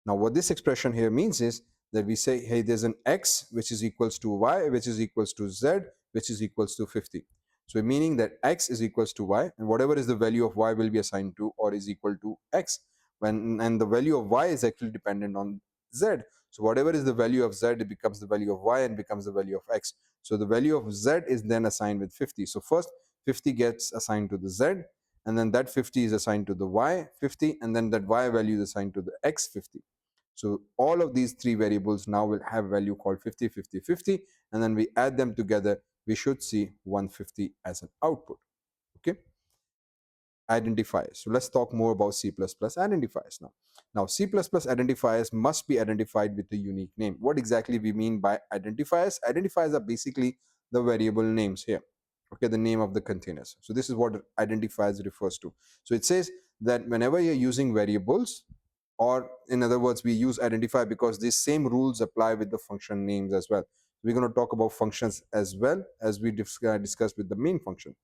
Now what this expression here means is that we say, hey, there's an x which is equals to y, which is equals to z, which is equals to 50. So meaning that x is equals to y, and whatever is the value of y will be assigned to or is equal to x. And the value of y is actually dependent on z. So whatever is the value of z, it becomes the value of y and becomes the value of x. So the value of z is then assigned with 50. So first 50 gets assigned to the z, and then that 50 is assigned to the y 50, and then that y value is assigned to the x 50. So all of these three variables now will have value called 50, 50, 50, and then we add them together. We should see 150 as an output. Okay. Identifiers. So let's talk more about C++ identifiers now. Now C++ identifiers must be identified with a unique name. What exactly we mean by identifiers? Identifiers are basically the variable names here. Okay, the name of the containers. So this is what identifiers refers to. So it says that whenever you're using variables, or in other words, we use identifier because these same rules apply with the function names as well. We're going to talk about functions as well as we discussed with the main function.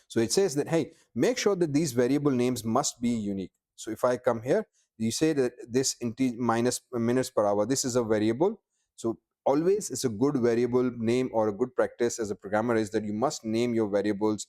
So it says that, hey, make sure that these variable names must be unique. So if I come here, you say that this minus minutes per hour, this is a variable. So always it's a good variable name, or a good practice as a programmer is that you must name your variables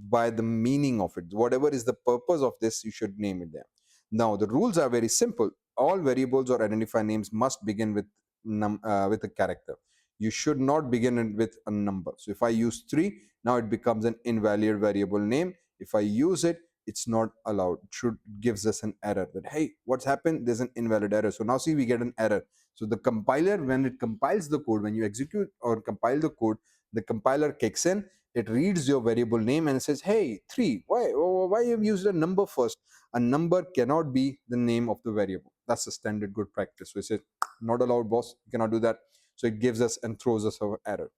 by the meaning of it. Whatever is the purpose of this, you should name it there. Now the rules are very simple. All variables or identifier names must begin with with a character. You should not begin it with a number. So if I use 3, now it becomes an invalid variable name. If I use it, it's not allowed. It should gives us an error that, hey, what's happened? There's an invalid error. So now see, we get an error. So the compiler, when it compiles the code, when you execute or compile the code, the compiler kicks in, it reads your variable name and it says, hey, 3, why you have used a number first? A number cannot be the name of the variable. That's a standard good practice. So it says, not allowed, boss. You cannot do that. So it gives us and throws us an error.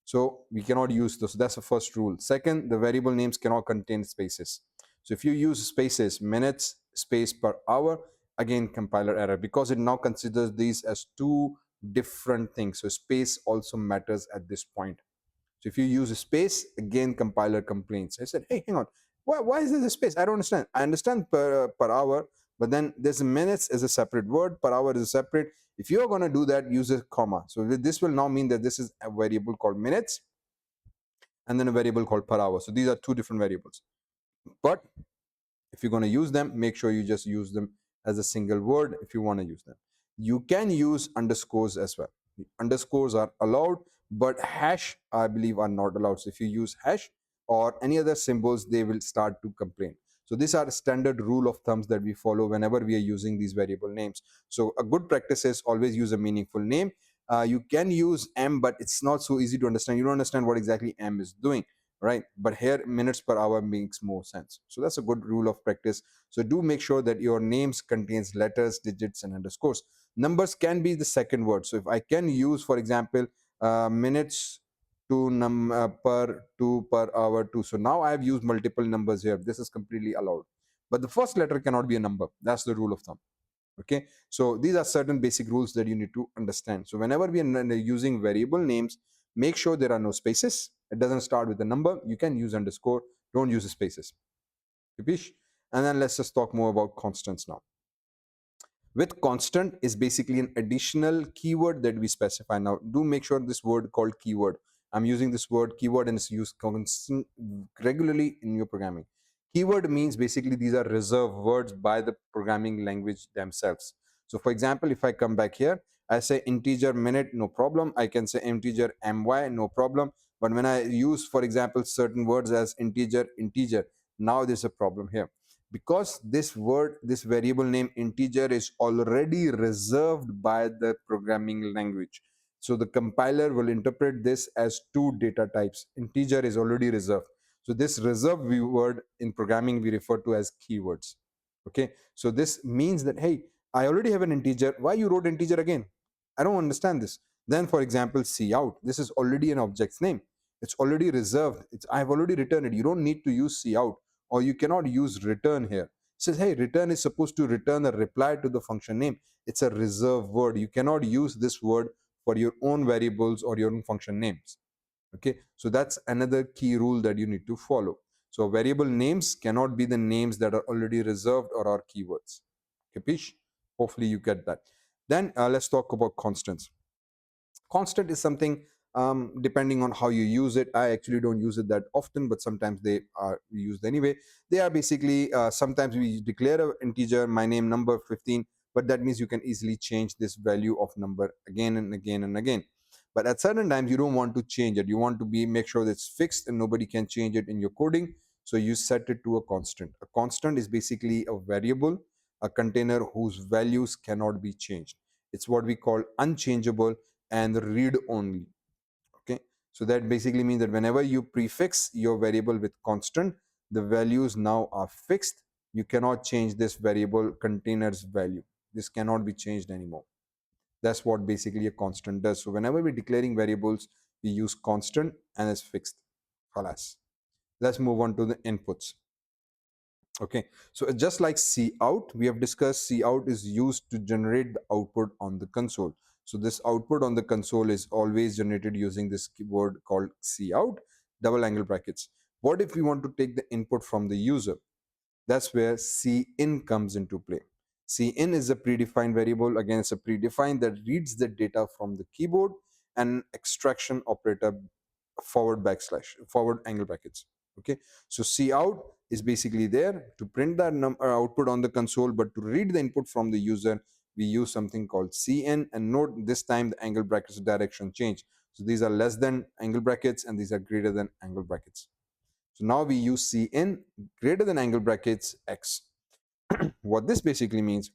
So we cannot use those. So that's the first rule. Second, the variable names cannot contain spaces. So if you use spaces, minutes, space per hour, again, compiler error, because it now considers these as two different things. So space also matters at this point. So if you use a space, again, compiler complains. I said, hey, hang on. Why is there a space? I don't understand. I understand per hour, but then there's a minutes as a separate word, per hour is a separate. If you're going to do that, use a comma. So this will now mean that this is a variable called minutes and then a variable called per hour. So these are two different variables. But if you're going to use them, make sure you just use them as a single word if you want to use them. You can use underscores as well. Underscores are allowed, but hash, I believe, are not allowed. So if you use hash or any other symbols, they will start to complain. So these are standard rule of thumbs that we follow whenever we are using these variable names. So a good practice is always use a meaningful name. You can use m, but it's not so easy to understand. You don't understand what exactly m is doing, right? But here minutes per hour makes more sense. So that's a good rule of practice. So do make sure that your names contains letters, digits, and underscores. Numbers can be the second word. So if I can use, for example, minutes to per 2 per hour 2, so now I have used multiple numbers here. This is completely allowed, but the first letter cannot be a number. That's the rule of thumb. Okay, so these are certain basic rules that you need to understand. So whenever we are using variable names, make sure there are no spaces. It doesn't start with a number. You can use underscore, don't use spaces. Capish? And then let's just talk more about constants now. With constant is basically an additional keyword that we specify. Now do make sure this word called keyword, I'm using this word keyword and it's used constant regularly in your programming. Keyword means basically these are reserved words by the programming language themselves. So for example, if I come back here, I say integer minute, no problem. I can say integer my, no problem. But when I use, for example, certain words as integer, now there's a problem here, because this word, this variable name integer is already reserved by the programming language. So the compiler will interpret this as two data types. Integer is already reserved. So this reserved word in programming we refer to as keywords. Okay, so this means that, hey, I already have an integer. Why you wrote integer again? I don't understand this. Then for example, cout, this is already an object's name. It's already reserved. I've already returned it. You don't need to use cout, or you cannot use return here. It says, hey, return is supposed to return a reply to the function name. It's a reserved word. You cannot use this word for your own variables or your own function names. Okay, so that's another key rule that you need to follow. So variable names cannot be the names that are already reserved or are keywords. Capish? Hopefully you get that. Then let's talk about constants. Constant is something, depending on how you use it. I actually don't use it that often, but sometimes they are used anyway. They are basically, sometimes we declare an integer, my name number 15, but that means you can easily change this value of number again and again and again. But at certain times you don't want to change it. You want to make sure that it's fixed and nobody can change it in your coding. So you set it to a constant. A constant is basically a variable, a container whose values cannot be changed. It's what we call unchangeable and read only. Okay, so that basically means that whenever you prefix your variable with constant, the values now are fixed. You cannot change this variable container's value. This cannot be changed anymore. That's what basically a constant does. So whenever we're declaring variables, we use constant and it's fixed. Khalas. Let's move on to the inputs. Okay, so just like cout, we have discussed, cout is used to generate the output on the console. So this output on the console is always generated using this keyword called cout, double angle brackets. What if we want to take the input from the user? That's where cin comes into play. Cin is a predefined variable. Again, it's a predefined that reads the data from the keyboard, and extraction operator forward angle brackets. Okay, so cout is basically there to print that output on the console, but to read the input from the user, we use something called cin. And note this time the angle brackets direction change. So these are less than angle brackets and these are greater than angle brackets. So now we use cin greater than angle brackets x. What this basically means,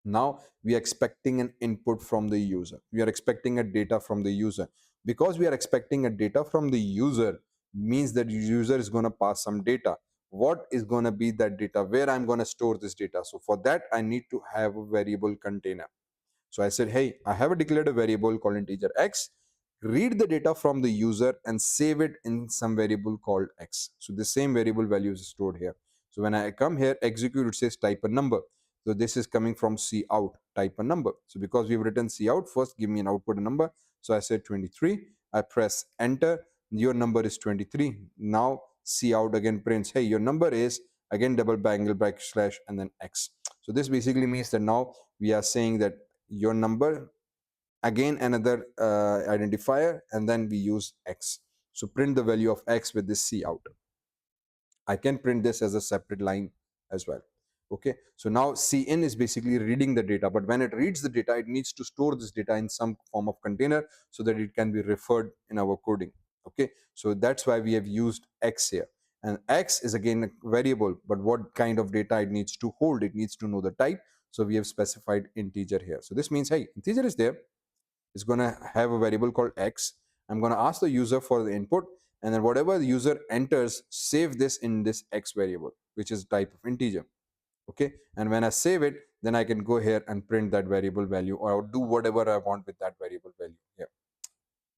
now we are expecting an input from the user. We are expecting a data from the user. Because we are expecting a data from the user means that the user is going to pass some data. What is going to be that data? Where I'm going to store this data? So for that, I need to have a variable container. So I said, hey, I have declared a variable called integer x. Read the data from the user and save it in some variable called x. So the same variable value is stored here. So when I come here, execute, it says type a number. So this is coming from cout, type a number. So because we've written cout, first give me an output number. So I said 23. I press enter. Your number is 23. Now cout again prints, hey, your number is, again double angle bracket slash and then x. So this basically means that now we are saying that your number, again another identifier, and then we use x. So print the value of x with this cout. I can print this as a separate line as well. Okay, so now cin is basically reading the data, but when it reads the data, it needs to store this data in some form of container so that it can be referred in our coding. Okay, so that's why we have used x here. And x is again a variable, but what kind of data it needs to hold? It needs to know the type. So we have specified integer here. So this means, hey, integer is there. It's going to have a variable called x. I'm going to ask the user for the input, and then whatever the user enters, save this in this x variable, which is type of integer. Okay, and when I save it, then I can go here and print that variable value or do whatever I want with that variable value here.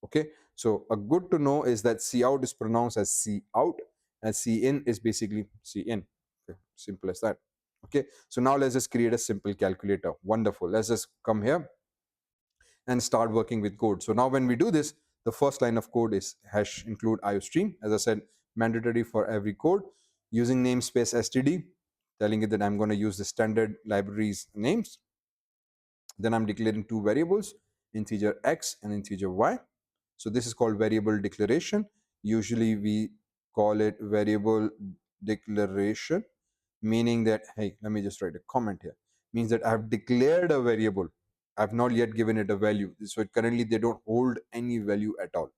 Okay, so a good to know is that cout is pronounced as cout, and cin is basically cin. Okay, simple as that. Okay, so now let's just create a simple calculator. Wonderful. Let's just come here and start working with code. So now when we do this, the first line of code is hash include iostream. As I said, mandatory for every code. Using namespace std, telling it that I'm going to use the standard libraries names. Then I'm declaring two variables, integer x and integer y. So this is called variable declaration. Usually we call it variable declaration, meaning that, hey, let me just write a comment here, means that I've declared a variable. I've not yet given it a value. So currently they don't hold any value at all.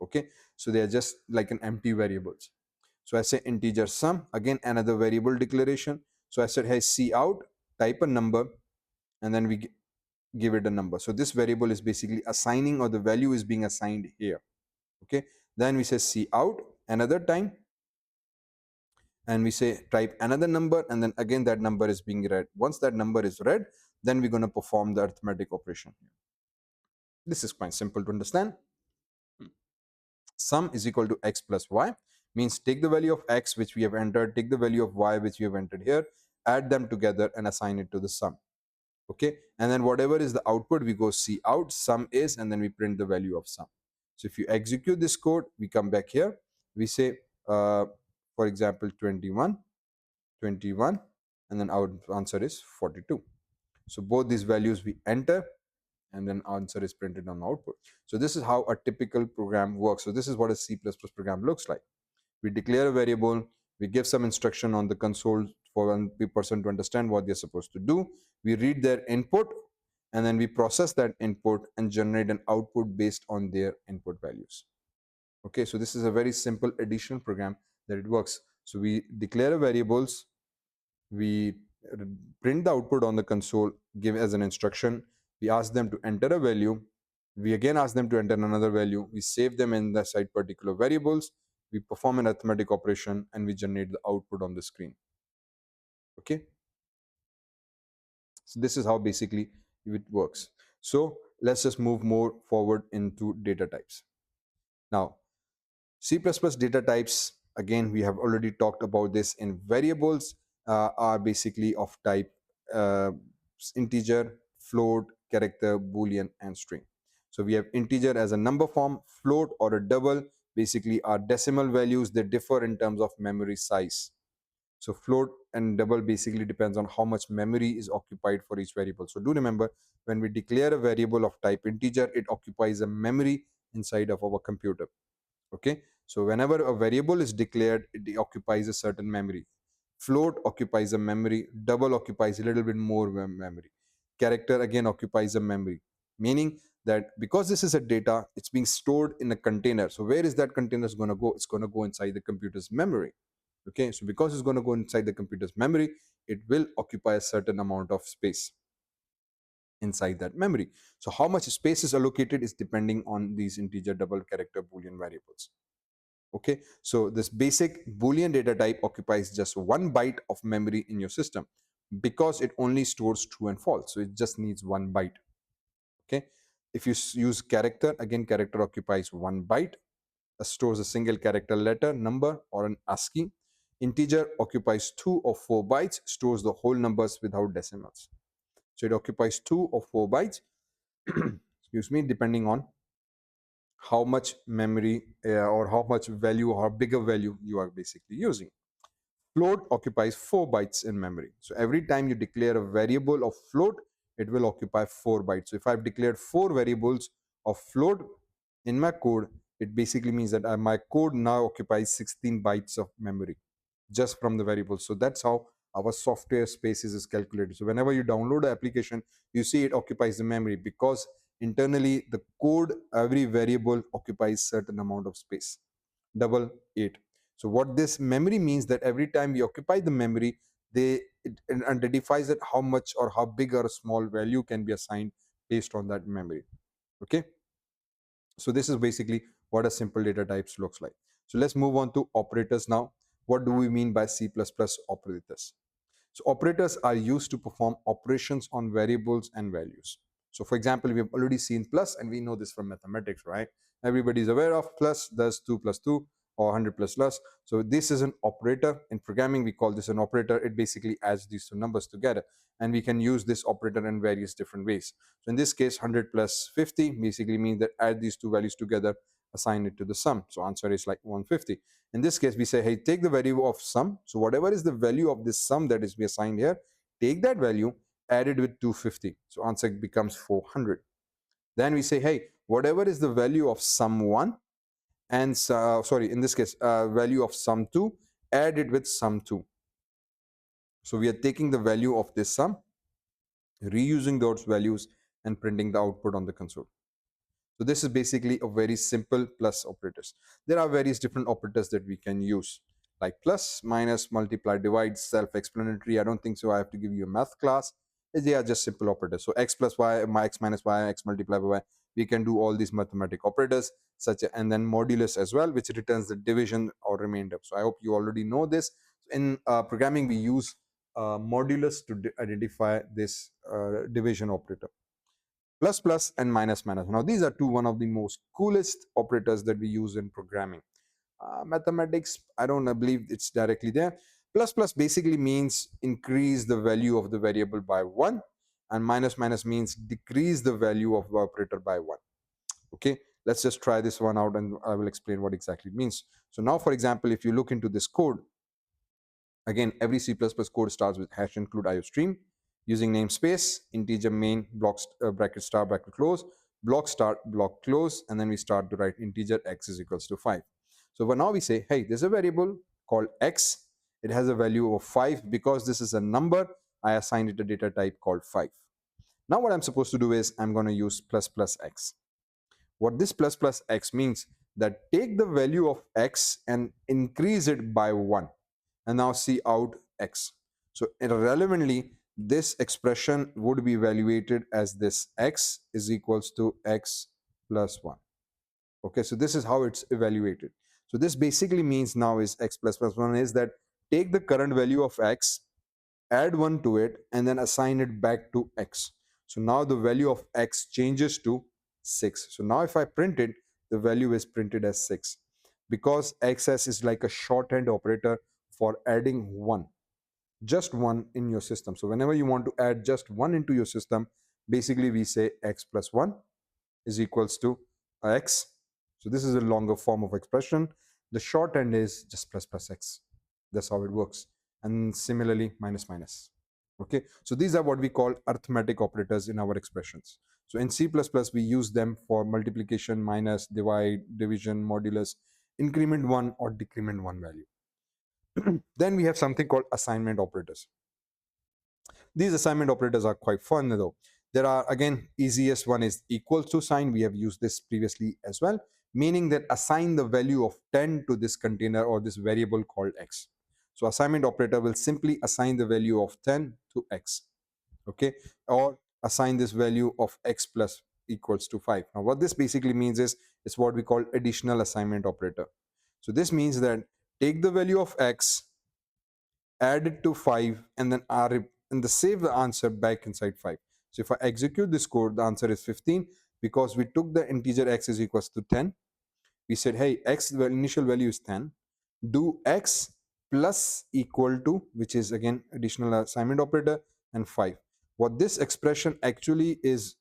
Okay, so they are just like an empty variables. So I say integer sum, again another variable declaration. So I said, hey, cout, type a number, and then we give it a number. So this variable is basically assigning, or the value is being assigned here. Okay, then we say cout another time, and we say type another number, and then again that number is being read. Once that number is read, then we're going to perform the arithmetic operation. This is quite simple to understand. Sum is equal to x plus y, means take the value of x which we have entered, take the value of y which we have entered here, add them together and assign it to the sum. Okay, and then whatever is the output, we go cout sum is, and then we print the value of sum. So if you execute this code, we come back here, we say for example 21, and then our answer is 42. So both these values we enter, and then answer is printed on output. So this is how a typical program works. So this is what a C++ program looks like. We declare a variable, we give some instruction on the console for one person to understand what they're supposed to do. We read their input, and then we process that input and generate an output based on their input values. Okay, so this is a very simple addition program that it works. So we declare variables, we print the output on the console, give as an instruction, we ask them to enter a value, we again ask them to enter another value, we save them in the side particular variables, we perform an arithmetic operation, and we generate the output on the screen. Okay, so this is how basically it works. So let's just move more forward into data types. Now C++ data types, again, we have already talked about this. In variables are basically of type integer, float, character, boolean, and string. So we have integer as a number form, float or a double basically are decimal values. They differ in terms of memory size. So float and double basically depends on how much memory is occupied for each variable. So do remember, when we declare a variable of type integer, it occupies a memory inside of our computer. Okay, so whenever a variable is declared, it occupies a certain memory. Float occupies a memory, double occupies a little bit more memory, character again occupies a memory, meaning that because this is a data, it's being stored in a container. So where is that container is going to go? It's going to go inside the computer's memory. Okay, so because it's going to go inside the computer's memory, it will occupy a certain amount of space inside that memory. So how much space is allocated is depending on these integer, double, character, boolean variables. Okay, so this basic boolean data type occupies just 1 byte of memory in your system because it only stores true and false. So it just needs 1 byte. Okay, if you use character, again character occupies 1 byte, stores a single character, letter, number, or an ASCII. Integer occupies 2 or 4 bytes, stores the whole numbers without decimals. So it occupies 2 or 4 bytes excuse me, depending on how much memory or how much value or bigger value you are basically using. Float occupies 4 bytes in memory. So every time you declare a variable of float, it will occupy 4 bytes. So if I've declared 4 variables of float in my code, it basically means that my code now occupies 16 bytes of memory just from the variables. So that's how our software spaces is calculated. So whenever you download the application, you see it occupies the memory because internally the code, every variable occupies certain amount of space. Double 8. So what this memory means, that every time we occupy the memory, it identifies that how much or how big or small value can be assigned based on that memory. Okay, so this is basically what a simple data types looks like. So let's move on to operators now. What do we mean by C++ operators? So operators are used to perform operations on variables and values. So for example, we have already seen plus, and we know this from mathematics, right? Everybody is aware of plus does 2 plus 2 or 100 plus plus. So this is an operator. In programming, we call this an operator. It basically adds these two numbers together, and we can use this operator in various different ways. So in this case, 100 plus 50 basically means that add these two values together, assign it to the sum. So answer is like 150. In this case, we say, hey, take the value of sum. So whatever is the value of this sum that is be assigned here, take that value, add it with 250. So answer becomes 400. Then we say, hey, whatever is the value of sum 1, and sorry, in this case, value of sum 2, add it with sum 2. So we are taking the value of this sum, reusing those values, and printing the output on the console. So this is basically a very simple plus operators. There are various different operators that we can use, like plus, minus, multiply, divide, self-explanatory. I don't think so I have to give you a math class. They are just simple operators. So x plus y, x minus y, x multiplied by y. We can do all these mathematic operators, and then modulus as well, which returns the division or remainder. So I hope you already know this. In programming, we use modulus to identify this division operator. Plus plus and minus minus. Now these are one of the most coolest operators that we use in programming. Mathematics, I don't believe it's directly there. Plus plus basically means increase the value of the variable by 1, and minus minus means decrease the value of the operator by 1. Okay, let's just try this one out and I will explain what exactly it means. So now, for example, if you look into this code, again, every C++ code starts with hash include IOStream, using namespace, integer main, blocks, bracket start, bracket close, block start, block close, and then we start to write integer x is equals to 5. So now we say, hey, there's a variable called x. It has a value of 5. Because this is a number, I assigned it a data type called 5. Now what I'm supposed to do is I'm going to use plus plus x. What this plus plus x means, that take the value of x and increase it by 1, and now see out x. So relevantly, this expression would be evaluated as this x is equals to x plus 1. Okay, so this is how it's evaluated. So this basically means now is x plus 1 is that take the current value of x, add 1 to it, and then assign it back to x. So now the value of x changes to 6. So now if I print it, the value is printed as 6. Because xs is like a shorthand operator for adding 1, just 1 in your system. So whenever you want to add just 1 into your system, basically we say x plus 1 is equals to x. So this is a longer form of expression. The shorthand is just plus plus x. That's how it works. And similarly, minus minus. Okay, so these are what we call arithmetic operators in our expressions. So in C++, we use them for multiplication, minus, divide, division, modulus, increment 1 or decrement 1 value. Then we have something called assignment operators. These assignment operators are quite fun though. There are, again, easiest one is equals to sign. We have used this previously as well, meaning that assign the value of 10 to this container or this variable called x. So assignment operator will simply assign the value of 10 to x. Okay, or assign this value of x plus equals to 5. Now what this basically means is it's what we call additional assignment operator. So this means that take the value of x, add it to 5, and then save the answer back inside 5. So if I execute this code, the answer is 15 because we took the integer x is equals to 10. We said, hey, x, the initial value is 10. Do x plus equal to, which is again additional assignment operator, and 5. What this expression actually is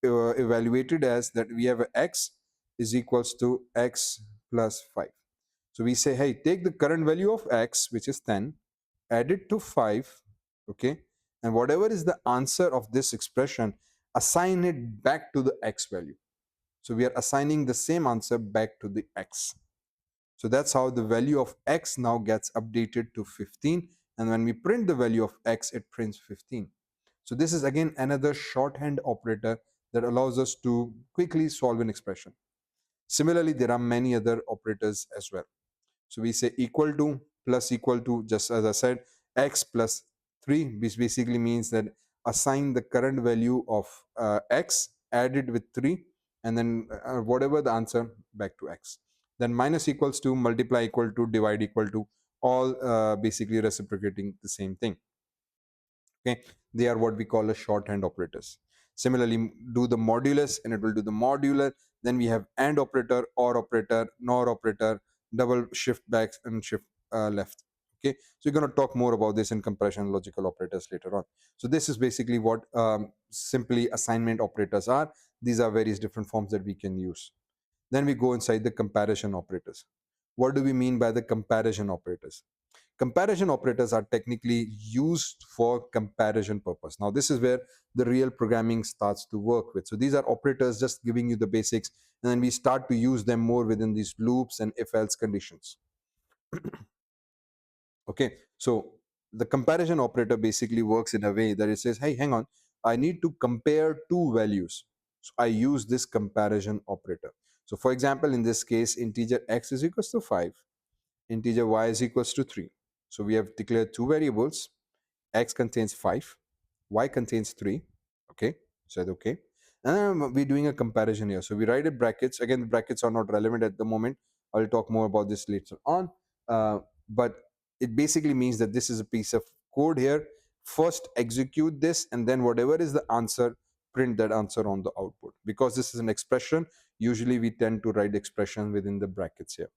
evaluated as, that we have a x is equals to x plus 5. So we say, hey, take the current value of x, which is 10, add it to 5, okay, and whatever is the answer of this expression, assign it back to the x value. So we are assigning the same answer back to the x. So that's how the value of x now gets updated to 15, and when we print the value of x, it prints 15. So this is again another shorthand operator that allows us to quickly solve an expression. Similarly, there are many other operators as well. So we say equal to plus equal to, just as I said, x plus 3, which basically means that assign the current value of x, add it with 3, and then whatever the answer, back to x. Then minus equals to, multiply equal to, divide equal to, all basically reciprocating the same thing. Okay, they are what we call as shorthand operators. Similarly, do the modulus and it will do the modular. Then we have and operator, or operator, nor operator, double shift back and shift left. Okay, so we're going to talk more about this in comparison logical operators later on. So this is basically what simply assignment operators are. These are various different forms that we can use. Then we go inside the comparison operators. What do we mean by the comparison operators? Comparison operators are technically used for comparison purpose. Now this is where the real programming starts to work with. So these are operators just giving you the basics, and then we start to use them more within these loops and if else conditions. Okay, so the comparison operator basically works in a way that it says, hey, hang on, I need to compare two values, so I use this comparison operator. So for example, in this case, integer x is equals to 5, integer y is equals to 3. So we have declared two variables. X contains 5, y contains 3. Okay, said okay. And we're doing a comparison here. So we write it brackets. Again, the brackets are not relevant at the moment. I'll talk more about this later on. But it basically means that this is a piece of code here. First execute this, and then whatever is the answer, print that answer on the output. Because this is an expression, usually we tend to write expression within the brackets here.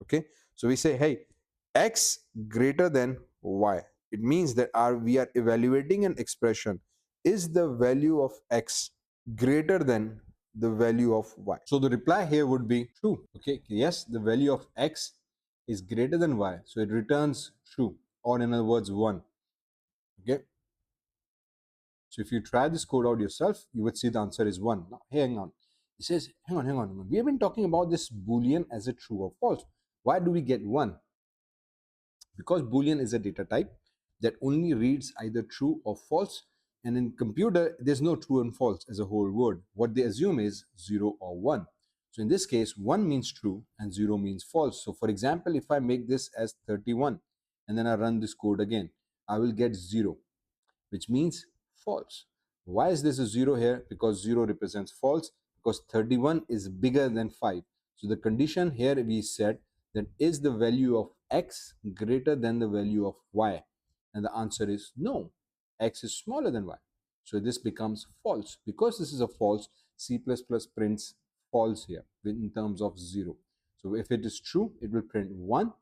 Okay, so we say, hey, x greater than y. It means that we are evaluating an expression. Is the value of x greater than the value of y? So the reply here would be true. Okay, yes, the value of x is greater than y, so it returns true, or in other words 1. Okay, so if you try this code out yourself, you would see the answer is 1. Now hang on, it says hang on, we have been talking about this boolean as a true or false. Why do we get 1? Because boolean is a data type that only reads either true or false, and in computer there's no true and false as a whole word. What they assume is 0 or 1. So in this case, 1 means true and 0 means false. So for example, if I make this as 31 and then I run this code again, I will get 0, which means false. Why is this a 0 here? Because 0 represents false, because 31 is bigger than 5. So the condition here we said that is the value of x greater than the value of y? And the answer is no, x is smaller than y. So this becomes false. Because this is a false, C++ prints false here in terms of 0. So if it is true, it will print 1,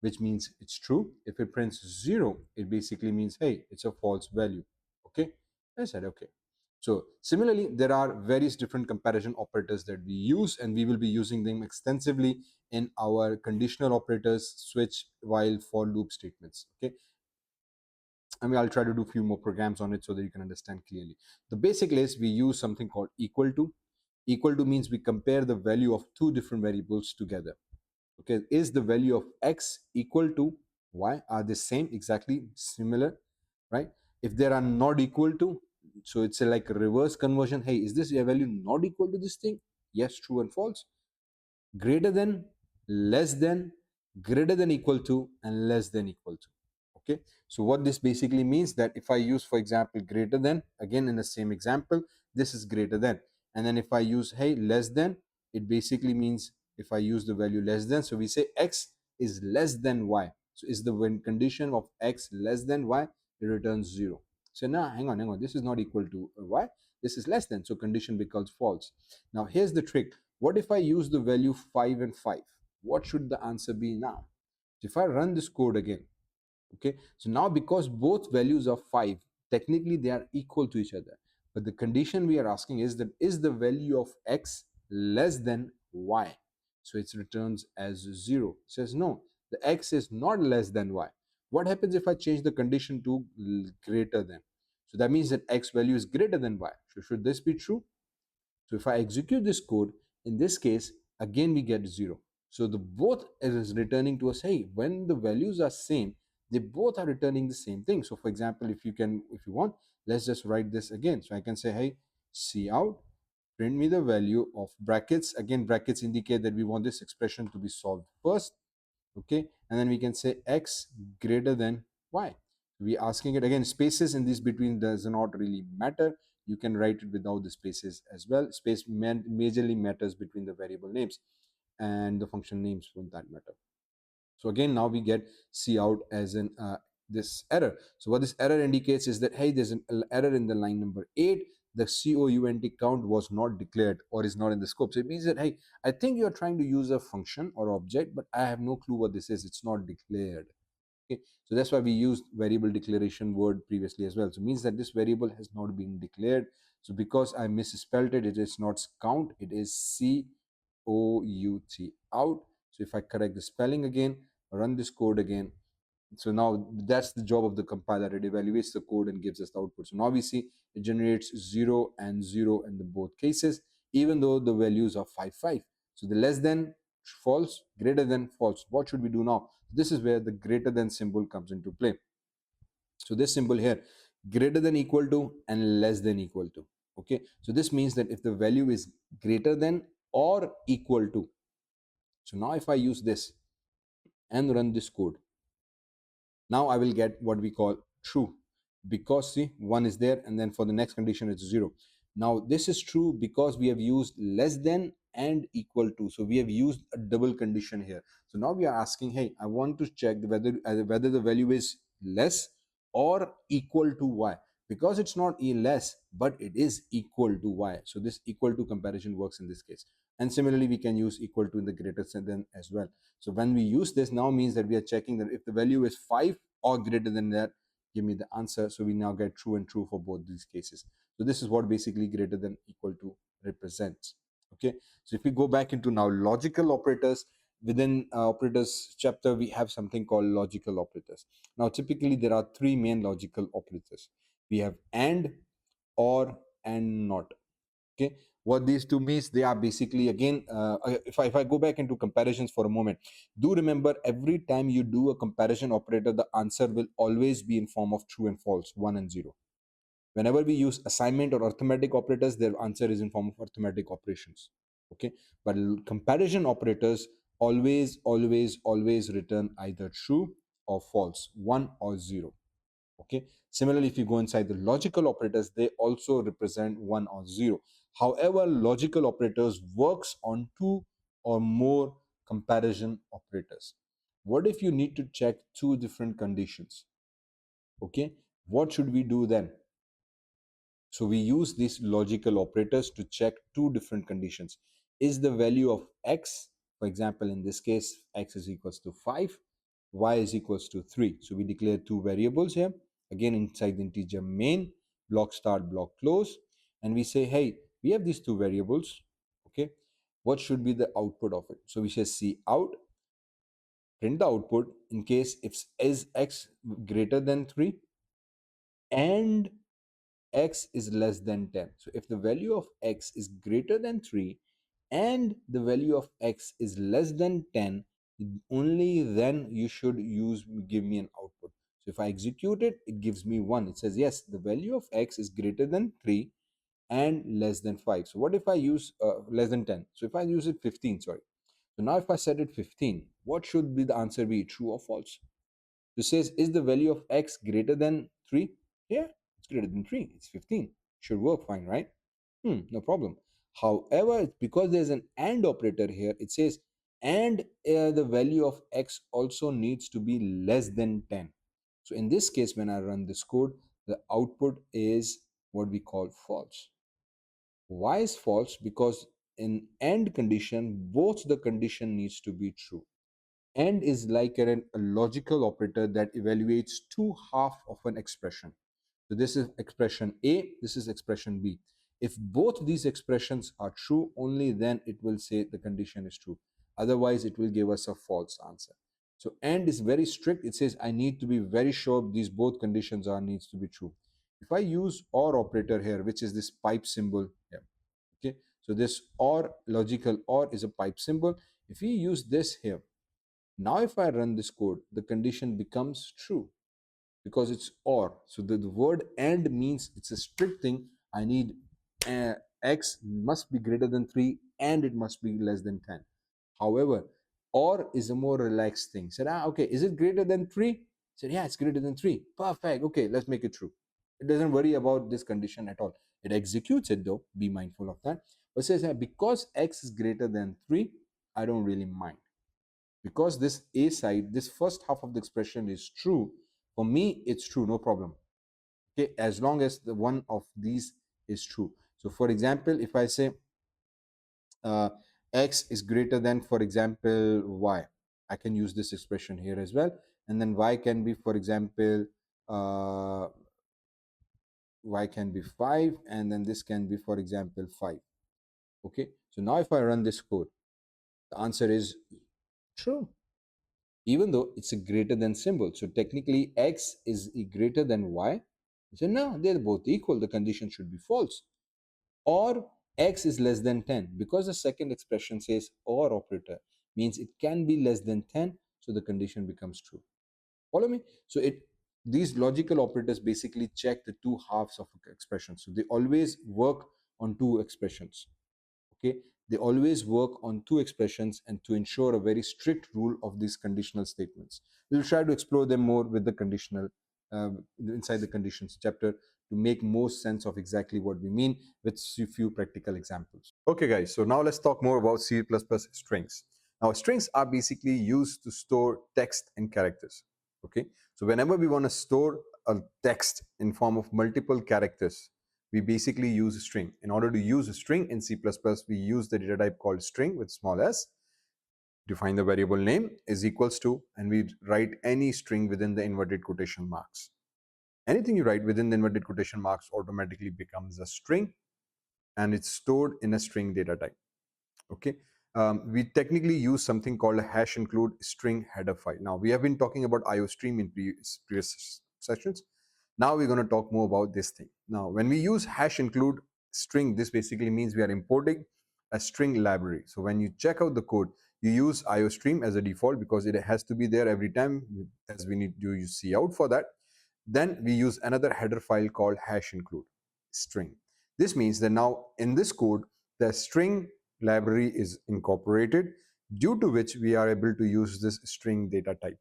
which means it's true. If it prints 0, it basically means, hey, it's a false value. Okay, I said okay. So similarly, there are various different comparison operators that we use, and we will be using them extensively in our conditional operators, switch, while, for, loop statements. Okay, I mean, I'll try to do a few more programs on it so that you can understand clearly. The basic is we use something called equal to. Equal to means we compare the value of two different variables together. Okay, is the value of x equal to y? Are they same, exactly similar, right? If they are not equal to, so it's a like a reverse conversion. Hey, is this value not equal to this thing? Yes, true and false. Greater than, less than, greater than equal to, and less than equal to. Okay, so what this basically means, that if I use, for example, greater than, again in the same example, this is greater than, and then if I use, hey, less than, it basically means if I use the value less than, so we say x is less than y. So is the when condition of x less than y, it returns 0. So now hang on, this is not equal to y, this is less than, so condition becomes false. Now here's the trick. What if I use the value 5 and 5? What should the answer be now? If I run this code again, okay, so now because both values are 5, technically they are equal to each other, but the condition we are asking is that is the value of x less than y? So it returns as 0. It says no, the x is not less than y. What happens if I change the condition to greater than? So that means that x value is greater than y. So should this be true? So if I execute this code, in this case, again we get 0. So the both is returning to us, hey, when the values are same, they both are returning the same thing. So for example, if you want, let's just write this again. So I can say, hey, cout, print me the value of brackets. Again, brackets indicate that we want this expression to be solved first. Okay, and then we can say x greater than y. We asking it again, spaces in this between does not really matter. You can write it without the spaces as well. Space majorly matters between the variable names and the function names for that matter. So again, now we get C out as in this error. So what this error indicates is that, hey, there's an error in the line number 8. The count was not declared or is not in the scope. So it means that, hey, I think you're trying to use a function or object, but I have no clue what this is. It's not declared. Okay, so that's why we used variable declaration word previously as well. So it means that this variable has not been declared. So because I misspelled it, it is not count, it is COUT, out. So if I correct the spelling again, run this code again, so now that's the job of the compiler. It evaluates the code and gives us the output. So now we see it generates 0 and 0 in the both cases, even though the values are 5 5. So the less than false, greater than false. What should we do now? This is where the greater than symbol comes into play. So this symbol here, greater than equal to and less than equal to. Okay, so this means that if the value is greater than or equal to, so now if I use this and run this code, now I will get what we call true, because see, 1 is there, and then for the next condition it's 0. Now this is true because we have used less than and equal to, so we have used a double condition here. So now we are asking, hey, I want to check whether the value is less or equal to y, because it's not less but it is equal to y. So this equal to comparison works in this case, and similarly we can use equal to in the greater than as well. So when we use this, now means that we are checking that if the value is 5 or greater than that, give me the answer. So we now get true and true for both these cases. So this is what basically greater than equal to represents. Okay, so if we go back into now logical operators, within operators chapter we have something called logical operators. Now typically there are three main logical operators. We have and, or, and not. Okay, what these two means, they are basically again if I go back into comparisons for a moment, do remember every time you do a comparison operator, the answer will always be in form of true and false, 1 and 0. Whenever we use assignment or arithmetic operators, their answer is in form of arithmetic operations. Okay, but comparison operators always return either true or false, 1 or 0. Okay, similarly if you go inside the logical operators, they also represent 1 or 0. However, logical operators works on two or more comparison operators. What if you need to check two different conditions? Okay, what should we do then? So we use these logical operators to check two different conditions. Is the value of x, for example, in this case, x is equals to 5, y is equals to 3. So we declare two variables here. Again, inside the integer main, block start, block close. And we say, hey, we have these two variables. Okay, what should be the output of it? So we say C out, print the output in case if is x greater than 3 and x is less than 10. So if the value of x is greater than 3 and the value of x is less than 10, only then you should give me an output. So if I execute it, it gives me 1. It says, yes, the value of x is greater than 3 and less than 5. So what if I use less than 10? So if I use it 15, sorry. So now if I set it 15, what should be the answer be, true or false? This says, is the value of x greater than 3? Yeah, it's greater than 3. It's 15. Should work fine, right? No problem. However, because there's an AND operator here, it says, and the value of x also needs to be less than 10. So in this case, when I run this code, the output is what we call false. Why is false? Because in AND condition, both the condition needs to be true. AND is like a logical operator that evaluates two half of an expression. So this is expression A, this is expression B. If both these expressions are true, only then it will say the condition is true. Otherwise, it will give us a false answer. So AND is very strict. It says I need to be very sure these both conditions are needs to be true. If I use OR operator here, which is this pipe symbol here, okay, so this OR, logical OR, is a pipe symbol. If we use this here, now if I run this code, the condition becomes true because it's OR. So the word AND means it's a strict thing. I need x must be greater than 3 and it must be less than 10. However, Or is a more relaxed thing. Said, okay, is it greater than 3? Said, yeah, it's greater than 3. Perfect. Okay, let's make it true. It doesn't worry about this condition at all. It executes it though. Be mindful of that. But says, because x is greater than 3, I don't really mind. Because this a side, this first half of the expression is true, for me, it's true, no problem. Okay, as long as the one of these is true. So for example, if I say uh, x is greater than, for example, y, I can use this expression here as well. And then y can be, for example, y can be 5, and then this can be, for example, 5. Okay, so now if I run this code, the answer is true, even though it's a greater than symbol. So technically x is greater than y. So no, they're both equal. The condition should be false. Or x is less than 10, because the second expression says or operator, means it can be less than 10, so the condition becomes true. Follow me? So these logical operators basically check the two halves of an expression. So they always work on two expressions. Okay, they always work on two expressions, and to ensure a very strict rule of these conditional statements. We'll try to explore them more with the conditional inside the conditions chapter to make more sense of exactly what we mean with a few practical examples. Okay guys, so now let's talk more about C++ strings. Now strings are basically used to store text and characters. Okay, so whenever we want to store a text in form of multiple characters, we basically use a string. In order to use a string in C++, we use the data type called string with small s, define the variable name is equals to, and we write any string within the inverted quotation marks. Anything you write within the inverted quotation marks automatically becomes a string, and it's stored in a string data type. Okay, we technically use something called a hash include string header file. Now we have been talking about IOStream in previous sessions. Now we're going to talk more about this thing. Now when we use hash include string, this basically means we are importing a string library. So when you check out the code, you use IOStream as a default because it has to be there every time, as we need to use cout for that. Then we use another header file called hash include string. This means that now in this code, the string library is incorporated, due to which we are able to use this string data type.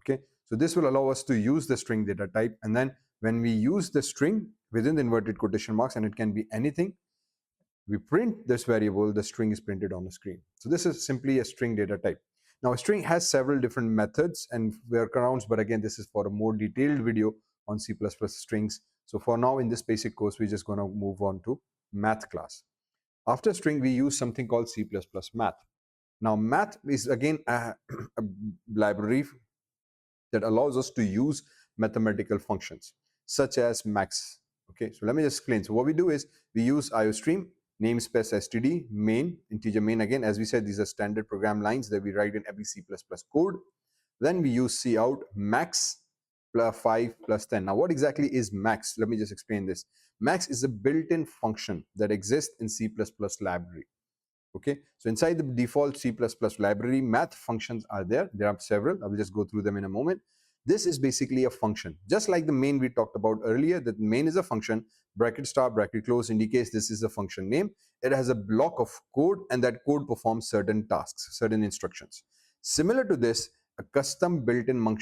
Okay, so this will allow us to use the string data type, and then when we use the string within the inverted quotation marks, and it can be anything, we print this variable, the string is printed on the screen. So this is simply a string data type. Now a string has several different methods and workarounds, but again, this is for a more detailed video on C++ strings. So for now, in this basic course, we're just going to move on to math class. After string, we use something called C++ math. Now math is again a library that allows us to use mathematical functions such as max. Okay, so let me just explain. So what we do is we use IOStream, namespace std, main, integer main. Again, as we said, these are standard program lines that we write in every C++ code. Then we use cout max plus 5 plus 10. Now what exactly is max? Let me just explain this. Max is a built-in function that exists in C++ library. Okay, so inside the default C++ library, math functions are there. There are several. I will just go through them in a moment. This is basically a function, just like the main we talked about earlier. That main is a function, bracket start, bracket close indicates this is a function name. It has a block of code, and that code performs certain tasks, certain instructions. Similar to this, a custom built-in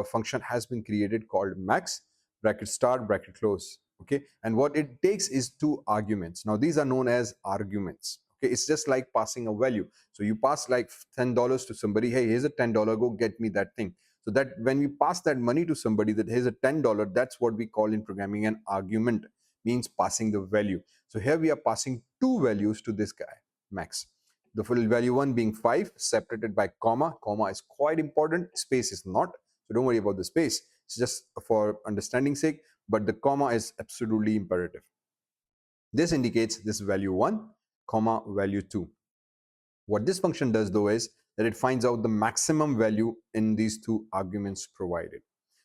function has been created called max, bracket start, bracket close. Okay, and what it takes is two arguments. Now these are known as arguments. Okay, it's just like passing a value. So you pass like $10 to somebody. Hey, here's a $10. Go get me that thing. So that when we pass that money to somebody, that here's a $10, that's what we call in programming an argument, means passing the value. So here we are passing two values to this guy, max. The full value one being 5, separated by comma. Comma is quite important. Space is not. So don't worry about the space. It's just for understanding sake, but the comma is absolutely imperative. This indicates this value 1, comma value 2. What this function does though is that it finds out the maximum value in these two arguments provided.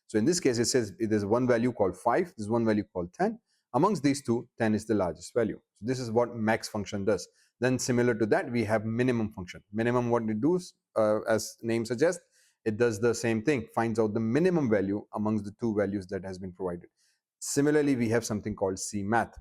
So in this case, it says there's one value called 5, there's one value called 10. Amongst these two, 10 is the largest value. So this is what max function does. Then similar to that, we have minimum function. Minimum, what it does, as name suggests, it does the same thing, finds out the minimum value amongst the two values that has been provided. Similarly, we have something called cmath.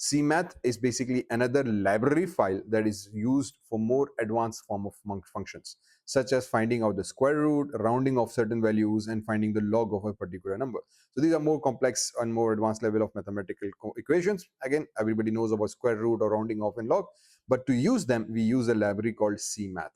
CMath is basically another library file that is used for more advanced form of functions, such as finding out the square root, rounding of certain values, and finding the log of a particular number. So these are more complex and more advanced level of mathematical equations. Again, everybody knows about square root or rounding off and log, but to use them, we use a library called CMath.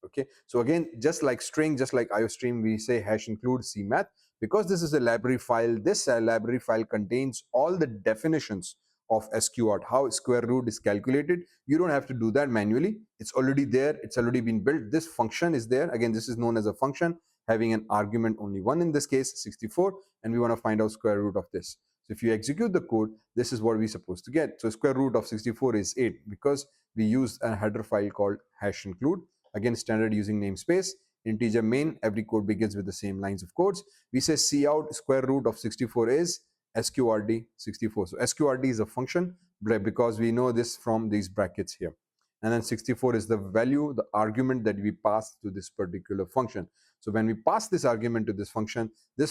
Okay, so again, just like string, just like iostream, we say hash include CMath. Because this is a library file, this library file contains all the definitions of sqrt, how square root is calculated. You don't have to do that manually. It's already there. It's already been built. This function is there. Again, this is known as a function having an argument only one, in this case 64, and we want to find out square root of this. So if you execute the code, this is what we're supposed to get. So square root of 64 is 8, because we use a header file called hash include. Again, standard using namespace, integer main, every code begins with the same lines of codes. We say cout square root of 64 is sqrt 64. So sqrt is a function because we know this from these brackets here. And then 64 is the value, the argument that we pass to this particular function. So when we pass this argument to this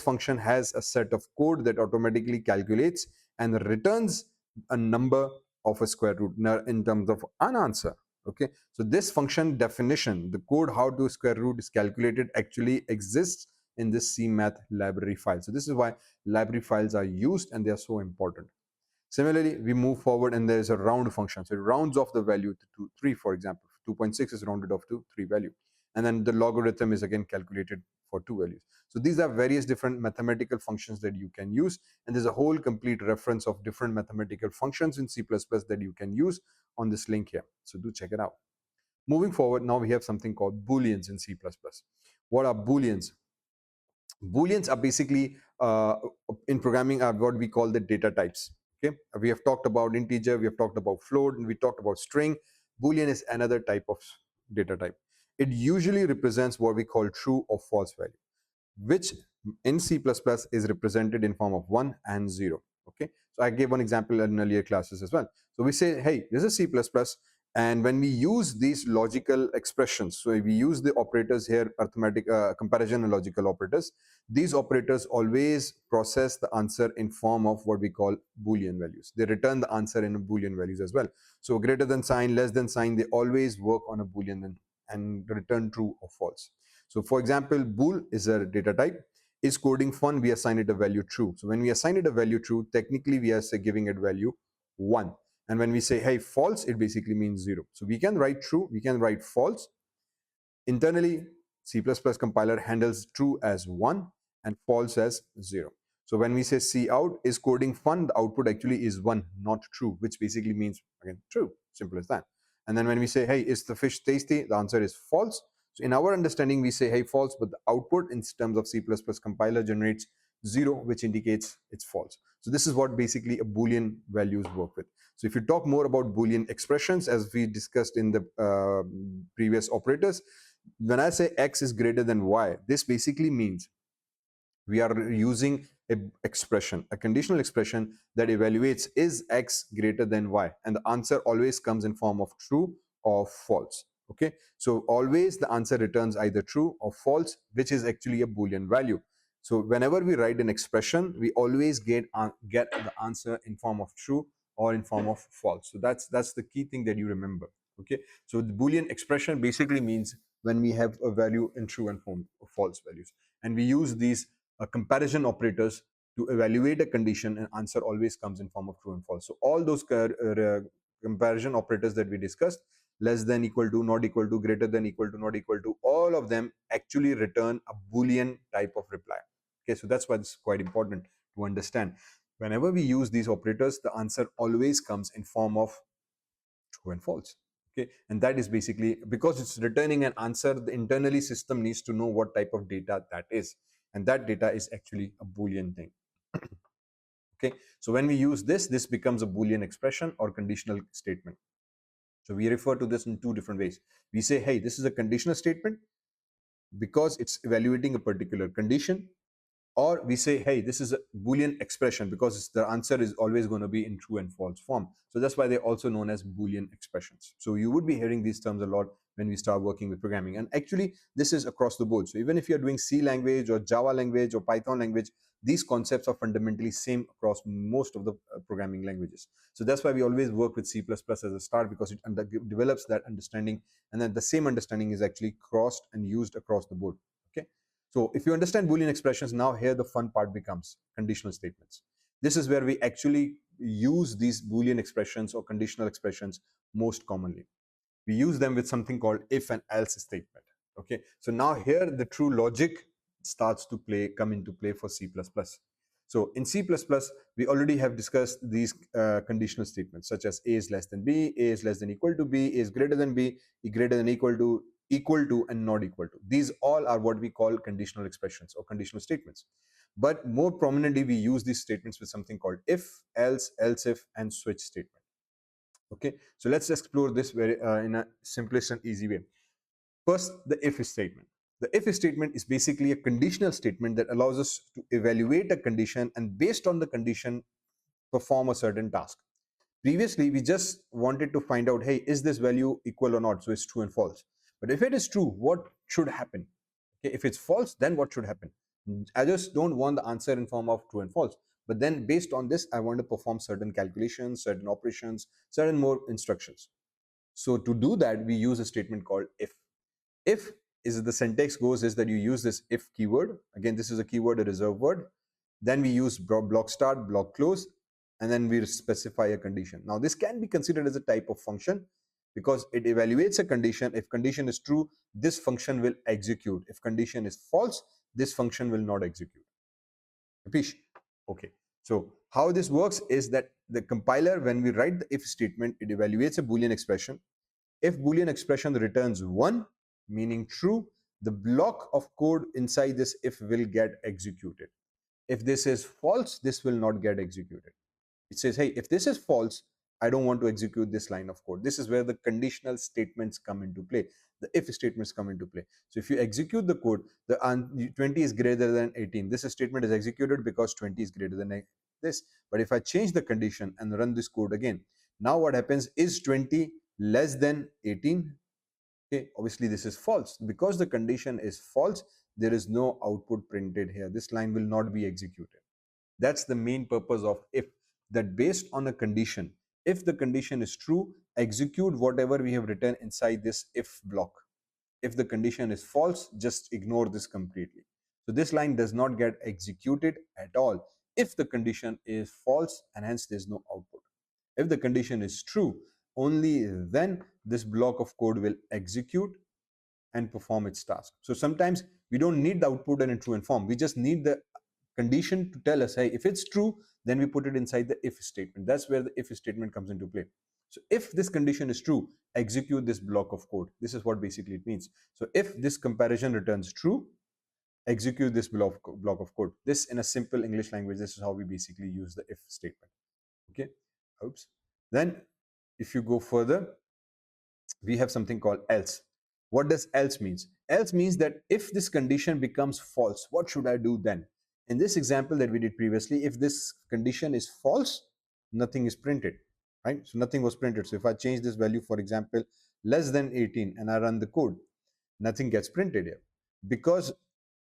function has a set of code that automatically calculates and returns a number of a square root in terms of an answer. Okay, so this function definition, the code how to square root is calculated, actually exists in this CMath library file. So this is why library files are used and they are so important. Similarly, we move forward and there is a round function. So it rounds off the value to 3, for example. 2.6 is rounded off to 3 value. And then the logarithm is again calculated for 2 values. So these are various different mathematical functions that you can use. And there's a whole complete reference of different mathematical functions in C++ that you can use on this link here. So do check it out. Moving forward, now we have something called Booleans in C++. What are Booleans? Booleans are basically in programming are what we call the data types. Okay, we have talked about integer, we have talked about float, and we talked about string. Boolean is another type of data type. It usually represents what we call true or false value, which in C++ is represented in form of 1 and 0. Okay, so I gave one example in earlier classes as well. So we say, hey, this is C++, and when we use these logical expressions, so we use the operators here, arithmetic, comparison and logical operators, these operators always process the answer in form of what we call Boolean values. They return the answer in Boolean values as well. So greater than sign, less than sign, they always work on a Boolean and return true or false. So for example, bool is a data type. Is coding fun? We assign it a value true. So when we assign it a value true, technically we are giving it value 1. And when we say, hey, false, it basically means 0. So we can write true, we can write false. Internally, C++ compiler handles true as 1 and false as 0. So when we say cout is coding fun, the output actually is 1, not true, which basically means, again, true. Simple as that. And then when we say, hey, is the fish tasty? The answer is false. So in our understanding, we say, hey, false, but the output in terms of C++ compiler generates 0, which indicates it's false. So this is what basically a Boolean values work with. So if you talk more about Boolean expressions, as we discussed in the previous operators, when I say x is greater than y, this basically means we are using an expression, a conditional expression that evaluates is x greater than y, and the answer always comes in form of true or false. Okay, so always the answer returns either true or false, which is actually a Boolean value. So whenever we write an expression, we always get the answer in form of true or in form of false. So that's the key thing that you remember. Okay, so the Boolean expression basically means when we have a value in true and false values, and we use these comparison operators to evaluate a condition, and answer always comes in form of true and false. So all those comparison operators that we discussed, less than, equal to, not equal to, greater than, equal to, not equal to, all of them actually return a Boolean type of reply. Okay, so that's why it's quite important to understand. Whenever we use these operators, the answer always comes in form of true and false. Okay, and that is basically because it's returning an answer, the internally system needs to know what type of data that is, and that data is actually a Boolean thing. Okay, so when we use this becomes a Boolean expression or conditional statement. So we refer to this in two different ways. We say, hey, this is a conditional statement because it's evaluating a particular condition, Or we say, hey, this is a Boolean expression because the answer is always going to be in true and false form. So that's why they're also known as Boolean expressions. So you would be hearing these terms a lot when we start working with programming. And actually, this is across the board. So even if you're doing C language or Java language or Python language, these concepts are fundamentally same across most of the programming languages. So that's why we always work with C++ as a start, because it develops that understanding, and then the same understanding is actually crossed and used across the board. Okay. So if you understand Boolean expressions, now here the fun part becomes conditional statements. This is where we actually use these Boolean expressions or conditional expressions most commonly. We use them with something called if and else statement. Okay, so now here the true logic starts to come into play for C++. So in C++, we already have discussed these conditional statements such as a is less than b, a is less than equal to b, a is greater than b, e greater than equal to, and not equal to. These all are what we call conditional expressions or conditional statements. But more prominently, we use these statements with something called if, else if, and switch statement. Okay, so let's explore this very in a simplest and easy way. First, the if statement. The if statement is basically a conditional statement that allows us to evaluate a condition and based on the condition perform a certain task. Previously, we just wanted to find out, hey, is this value equal or not? So it's true and false. But if it is true, what should happen? Okay, if it's false, then what should happen? I just don't want the answer in form of true and false. But then based on this, I want to perform certain calculations, certain operations, certain more instructions. So to do that, we use a statement called if. If is the syntax goes is that you use this if keyword. Again, this is a keyword, a reserved word. Then we use block start, block close, and then we specify a condition. Now this can be considered as a type of function because it evaluates a condition. If condition is true, this function will execute. If condition is false, this function will not execute. Capish? Okay. So how this works is that the compiler, when we write the if statement, it evaluates a Boolean expression. If Boolean expression returns 1, meaning true, the block of code inside this if will get executed. If this is false, this will not get executed. It says, hey, if this is false, I don't want to execute this line of code. This is where the conditional statements come into play. The if statements come into play. So if you execute the code, the 20 is greater than 18. This statement is executed because 20 is greater than this. But if I change the condition and run this code again, now what happens is 20 less than 18. Okay, obviously this is false. Because the condition is false, there is no output printed here. This line will not be executed. That's the main purpose of if, that based on a condition, if the condition is true, execute whatever we have written inside this if block. If the condition is false, just ignore this completely. So this line does not get executed at all if the condition is false, and hence there's no output. If the condition is true, only then this block of code will execute and perform its task. So sometimes we don't need the output in a true and form. We just need the condition to tell us, hey, if it's true, then we put it inside the if statement. That's where the if statement comes into play. So if this condition is true, execute this block of code. This is what basically it means. So if this comparison returns true, execute this block of code. This, in a simple English language, this is how we basically use the if statement. Okay. Oops. Then if you go further, we have something called else. What does else means? Else means that if this condition becomes false, what should I do then? In this example that we did previously, if this condition is false, nothing is printed, right? So nothing was printed. So if I change this value, for example, less than 18, and I run the code, nothing gets printed here because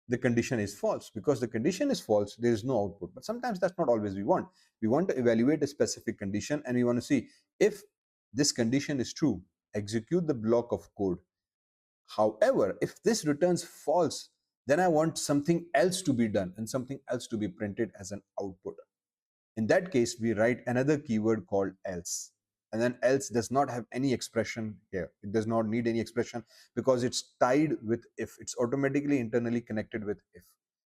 the condition is false. Because the condition is false, there is no output. But sometimes that's not always we want. We want to evaluate a specific condition and we want to see if this condition is true, execute the block of code. However, if this returns false, then I want something else to be done and something else to be printed as an output. In that case, we write another keyword called else. And then else does not have any expression here. It does not need any expression because it's tied with if. It's automatically internally connected with if.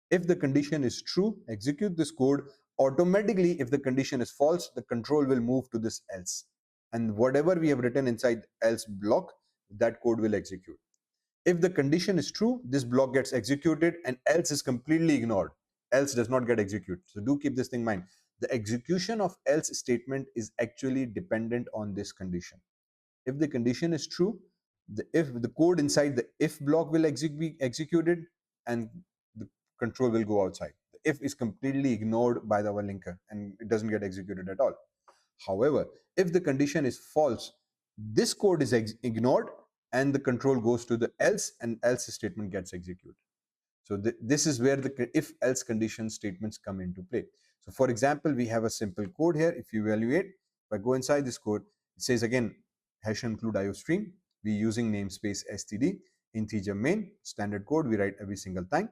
If the condition is true, execute this code. Automatically, if the condition is false, the control will move to this else. And whatever we have written inside else block, that code will execute. If the condition is true, this block gets executed and else is completely ignored. Else does not get executed. So do keep this thing in mind. The execution of else statement is actually dependent on this condition. If the condition is true, if the code inside the if block will be executed and the control will go outside. if is completely ignored by our linker and it doesn't get executed at all. However, if the condition is false, this code is ignored and the control goes to the else, and else statement gets executed. So this is where the if else condition statements come into play. So for example, we have a simple code here. If you evaluate, if I go inside this code, it says again hash include iostream. We using namespace std, integer main, standard code we write every single time.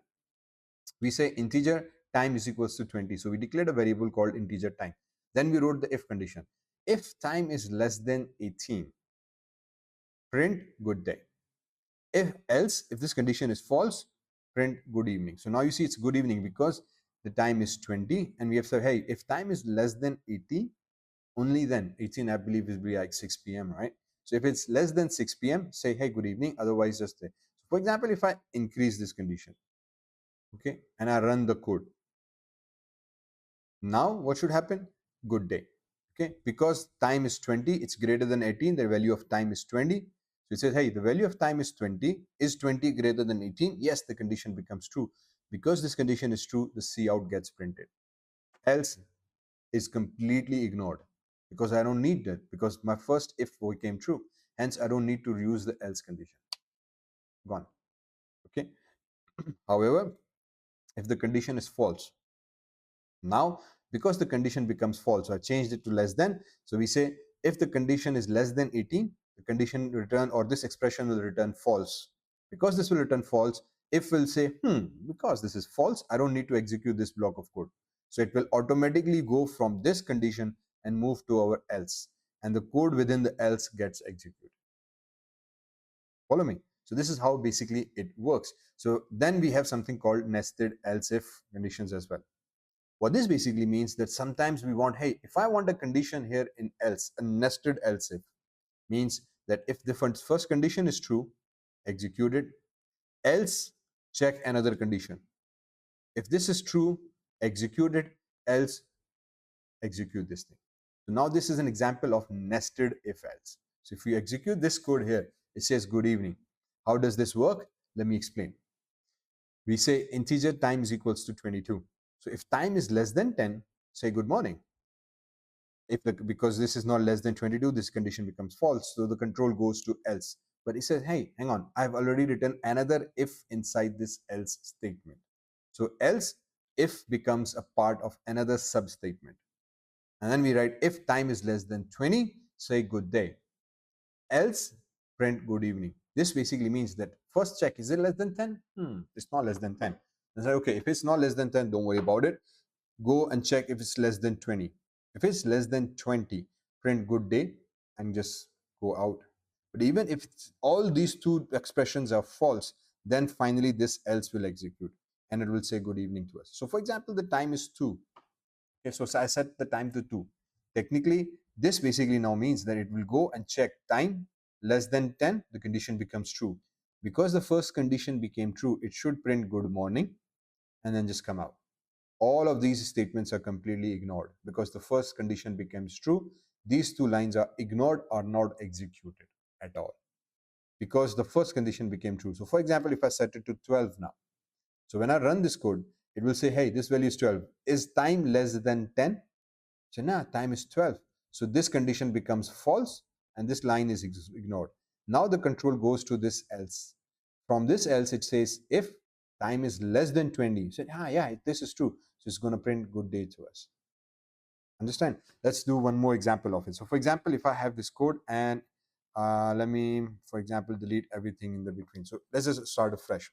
We say integer time is equals to 20. So we declared a variable called integer time. Then we wrote the if condition. If time is less than 18, print good day. If else, if this condition is false, print good evening. So now you see it's good evening because the time is 20 and we have said, hey, if time is less than 18, only then 18 I believe is be like 6 p.m. right? So if it's less than 6 p.m., say hey good evening, otherwise just say. So for example, if I increase this condition, okay, and I run the code, now what should happen? Good day. Okay, because time is 20, it's greater than 18, the value of time is 20. So it says, hey, the value of time is 20. Is 20 greater than 18? Yes, the condition becomes true. Because this condition is true, the cout gets printed. Else is completely ignored because I don't need that, because my first if became true. Hence, I don't need to use the else condition. Gone. Okay. However, if the condition is false, now, because the condition becomes false, so I changed it to less than. So we say if the condition is less than 18, the condition return or this expression will return false. Because this will return false, if will say, because this is false, I don't need to execute this block of code. So it will automatically go from this condition and move to our else. And the code within the else gets executed. Follow me? So this is how basically it works. So then we have something called nested else if conditions as well. What this basically means that sometimes we want, hey, if I want a condition here in else, a nested else if, means that if the first condition is true, execute it, else check another condition. If this is true, execute it, else execute this thing. So now this is an example of nested if else. So if we execute this code here, it says good evening. How does this work? Let me explain. We say integer time is equals to 22. So if time is less than 10, say good morning. If because this is not less than 22, this condition becomes false, so the control goes to else. But it says, hey, hang on, I've already written another if inside this else statement. So else if becomes a part of another sub statement, and then we write if time is less than 20, say good day, else print good evening. This basically means that first check, is it less than 10? It's not less than 10. And say, okay, if it's not less than 10, don't worry about it, go and check if it's less than 20. If it's less than 20, print good day and just go out. But even if all these two expressions are false, then finally this else will execute and it will say good evening to us. So for example, the time is 2. Okay, so I set the time to 2. Technically, this basically now means that it will go and check time less than 10, the condition becomes true. Because the first condition became true, it should print good morning and then just come out. All of these statements are completely ignored because the first condition becomes true. These two lines are ignored or not executed at all because the first condition became true. So for example, if I set it to 12 now, so when I run this code, it will say, hey, this value is 12. Is time less than 10? So now time is 12. So this condition becomes false and this line is ignored. Now the control goes to this else. From this else, it says if time is less than 20, said, yeah, this is true. So it's going to print good day to us. Understand? Let's do one more example of it. So for example, if I have this code and let me, for example, delete everything in the between. So let's just start afresh.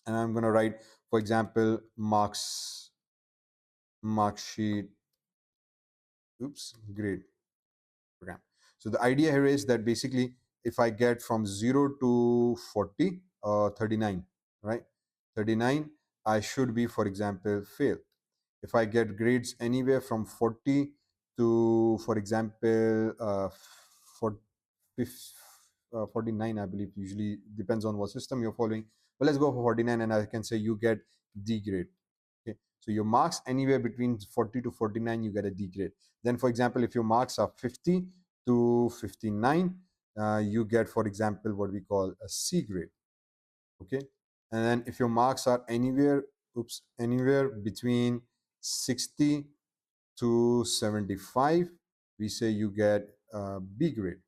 And I'm going to write, for example, mark sheet, grade program. So the idea here is that basically if I get from 0 to 40, 39, right? 39, I should be, for example, fail. If I get grades anywhere from 40 to, for example, 49, I believe, usually depends on what system you're following. But let's go for 49 and I can say you get D grade. Okay, so your marks anywhere between 40 to 49, you get a D grade. Then, for example, if your marks are 50 to 59, you get, for example, what we call a C grade. Okay, and then if your marks are anywhere anywhere between 60 to 75, we say you get B grade.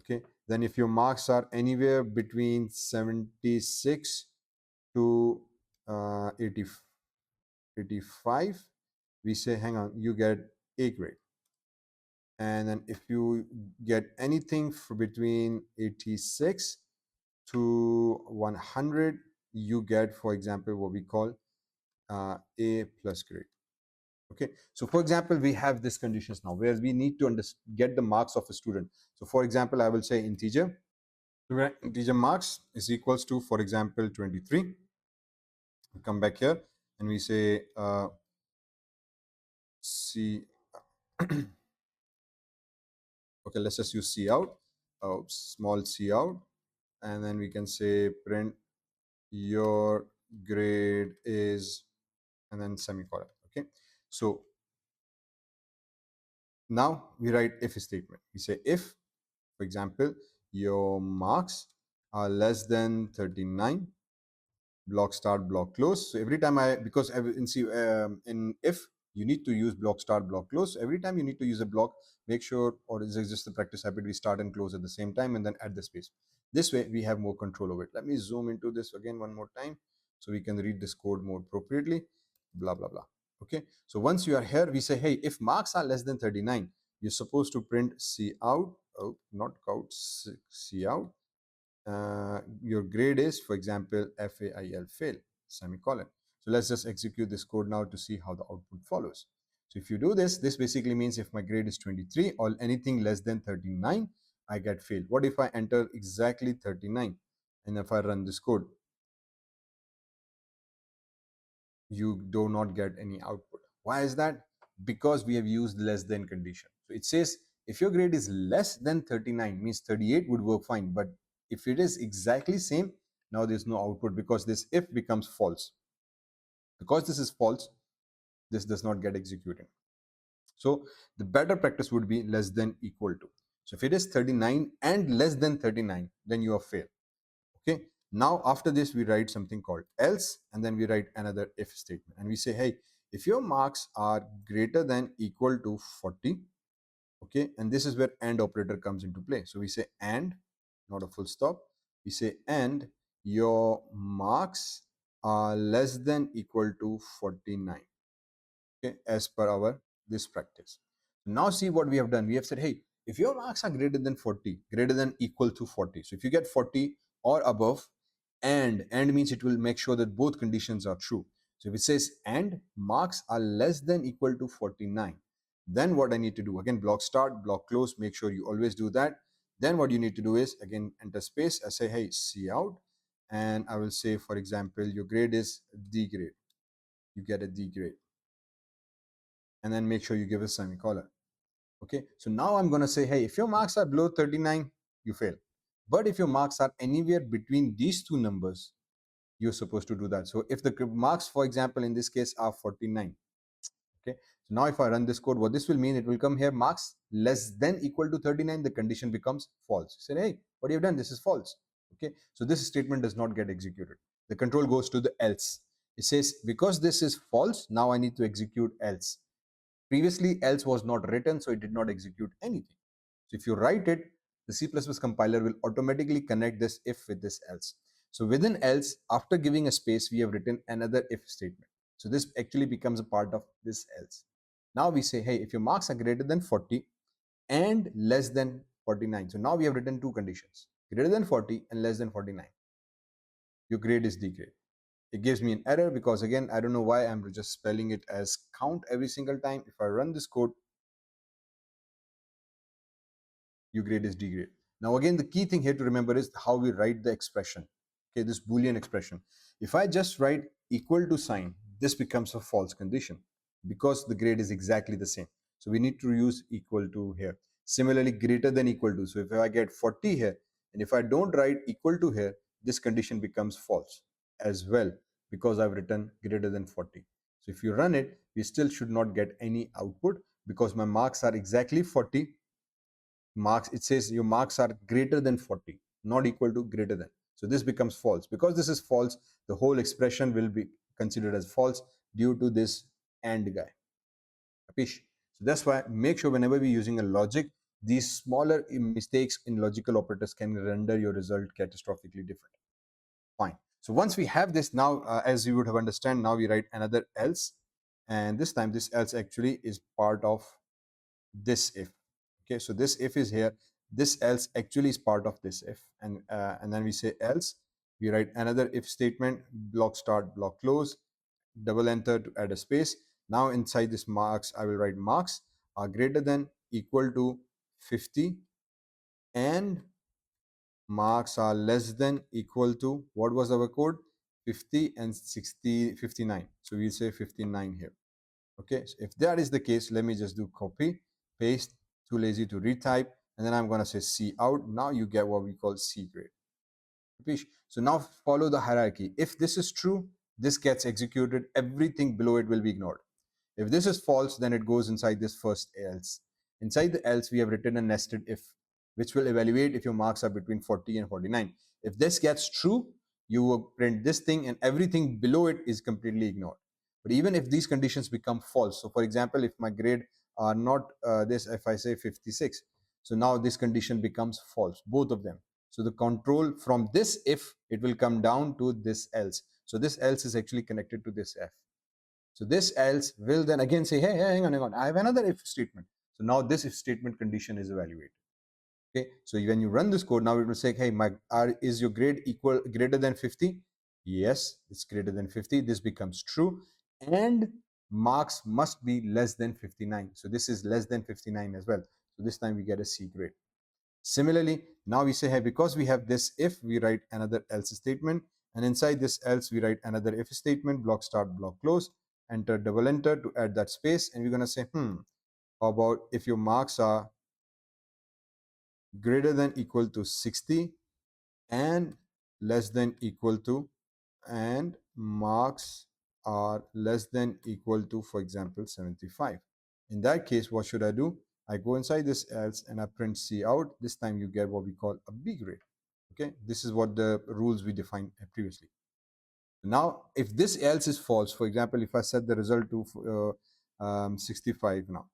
Okay, then if your marks are anywhere between 76 to 80, 85, we say hang on, you get A grade. And then if you get anything between 86 to 100, you get, for example, what we call A plus grade. Okay, so for example, we have this conditions now where we need to get the marks of a student. So for example, I will say integer. Integer marks is equals to, for example, 23. We come back here and we say C. Okay, let's just use C out, small C out, and then we can say print your grade is, and then semicolon. Okay, so now we write if statement. We say if, for example, your marks are less than 39, block start, block close. So every time because in if, you need to use block start, block close. Every time you need to use a block, make sure, or is it just the practice habit, we start and close at the same time and then add the space. This way we have more control over it. Let me zoom into this again one more time so we can read this code more appropriately. Blah blah blah. Okay, so once you are here, we say, hey, if marks are less than 39, you're supposed to print C out. Oh, not out, C out. Your grade is, for example, fail, fail, semicolon. So let's just execute this code now to see how the output follows. So if you do this, this basically means if my grade is 23 or anything less than 39, I get failed. What if I enter exactly 39? And if I run this code, you do not get any output. Why is that? Because we have used less than condition. So it says if your grade is less than 39, means 38 would work fine. But if it is exactly same, now there's no output because this if becomes false. Because this is false, this does not get executed. So the better practice would be less than equal to. So if it is 39 and less than 39, then you are failed. Okay, now after this we write something called else, and then we write another if statement, and we say, hey, if your marks are greater than equal to 40, okay, and this is where and operator comes into play. So we say and, not a full stop. We say and your marks are less than equal to 49, okay, as per our this practice. Now see what we have done. We have said, hey, if your marks are greater than 40, greater than equal to 40, so if you get 40 or above, and means it will make sure that both conditions are true. So if it says and marks are less than equal to 49, then what I need to do, again, block start, block close, make sure you always do that. Then what you need to do is, again, enter space. I say, hey, C out, and I will say, for example, your grade is D grade. You get a D grade. And then make sure you give a semicolon. Okay, so now I'm going to say, hey, if your marks are below 39, you fail. But if your marks are anywhere between these two numbers, you're supposed to do that. So if the marks, for example, in this case are 49, okay, so now if I run this code, what this will mean, it will come here, marks less than equal to 39, the condition becomes false. Say, hey, what have you done? This is false. Okay, so this statement does not get executed. The control goes to the else. It says, because this is false, now I need to execute else. Previously, else was not written, so it did not execute anything. So if you write it, the C++ compiler will automatically connect this if with this else. So within else, after giving a space, we have written another if statement. So this actually becomes a part of this else. Now we say, hey, if your marks are greater than 40 and less than 49. So now we have written two conditions, greater than 40 and less than 49. Your grade is D grade. It gives me an error because, again, I don't know why I'm just spelling it as count every single time. If I run this code, U grade is D grade. Now, again, the key thing here to remember is how we write the expression. Okay, this Boolean expression. If I just write equal to sign, this becomes a false condition because the grade is exactly the same. So we need to use equal to here. Similarly, greater than equal to. So if I get 40 here, and if I don't write equal to here, this condition becomes false as well because I've written greater than 40. So if you run it, we still should not get any output because my marks are exactly 40. Marks, it says your marks are greater than 40, not equal to, greater than. So this becomes false. Because this is false, the whole expression will be considered as false due to this AND guy. Capish? So that's why make sure whenever we're using a logic, these smaller mistakes in logical operators can render your result catastrophically different. Fine. So once we have this, now as you would have understand, now we write another else, and this time this else actually is part of this if. Okay, so this if is here, this else actually is part of this if, and then we say else, we write another if statement, block start, block close, double enter to add a space. Now inside this marks, I will write marks are greater than equal to 50 and marks are less than equal to, what was our code? 50 and 60, 59. So we'll say 59 here. Okay, so if that is the case, let me just do copy, paste, too lazy to retype, and then I'm going to say C out. Now you get what we call C grade. So now follow the hierarchy. If this is true, this gets executed, everything below it will be ignored. If this is false, then it goes inside this first else. Inside the else, we have written a nested if, which will evaluate if your marks are between 40 and 49. If this gets true, you will print this thing and everything below it is completely ignored. But even if these conditions become false, so for example, if my grade are not this, if I say 56, so now this condition becomes false, both of them. So the control from this if, it will come down to this else. So this else is actually connected to this f. So this else will then again say, hey, hang on, I have another if statement. So now this if statement condition is evaluated. Okay, so when you run this code, now it will say, hey, is your grade equal greater than 50? Yes, it's greater than 50. This becomes true, and marks must be less than 59. So this is less than 59 as well. So this time we get a C grade. Similarly, now we say, hey, because we have this if, we write another else statement, and inside this else we write another if statement, block start, block close, enter, double enter to add that space, and we're going to say, how about if your marks are greater than equal to 60 and less than equal to, and marks are less than equal to, for example, 75. In that case, what should I do? I go inside this else and I print C out. This time you get what we call a B grade. Okay, this is what the rules we defined previously. Now, if this else is false, for example, if I set the result to 65 now,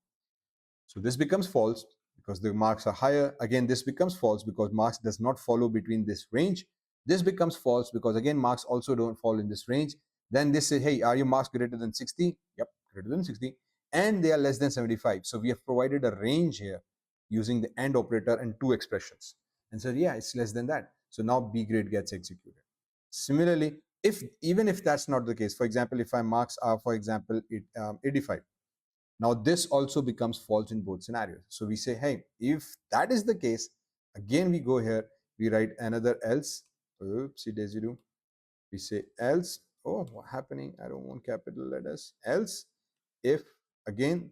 so this becomes false because the marks are higher. Again, this becomes false because marks does not follow between this range. This becomes false because again, marks also don't fall in this range. Then this says, hey, are your marks greater than 60? Yep, greater than 60. And they are less than 75. So we have provided a range here using the AND operator and two expressions. And so, yeah, it's less than that. So now B grade gets executed. Similarly, even if that's not the case, for example, if my marks are, for example, 85, now this also becomes false in both scenarios. So we say, hey, if that is the case, again we go here, we write another else. Oopsie daisy do. We say else. Oh, what happening? I don't want capital letters. Else, if, again,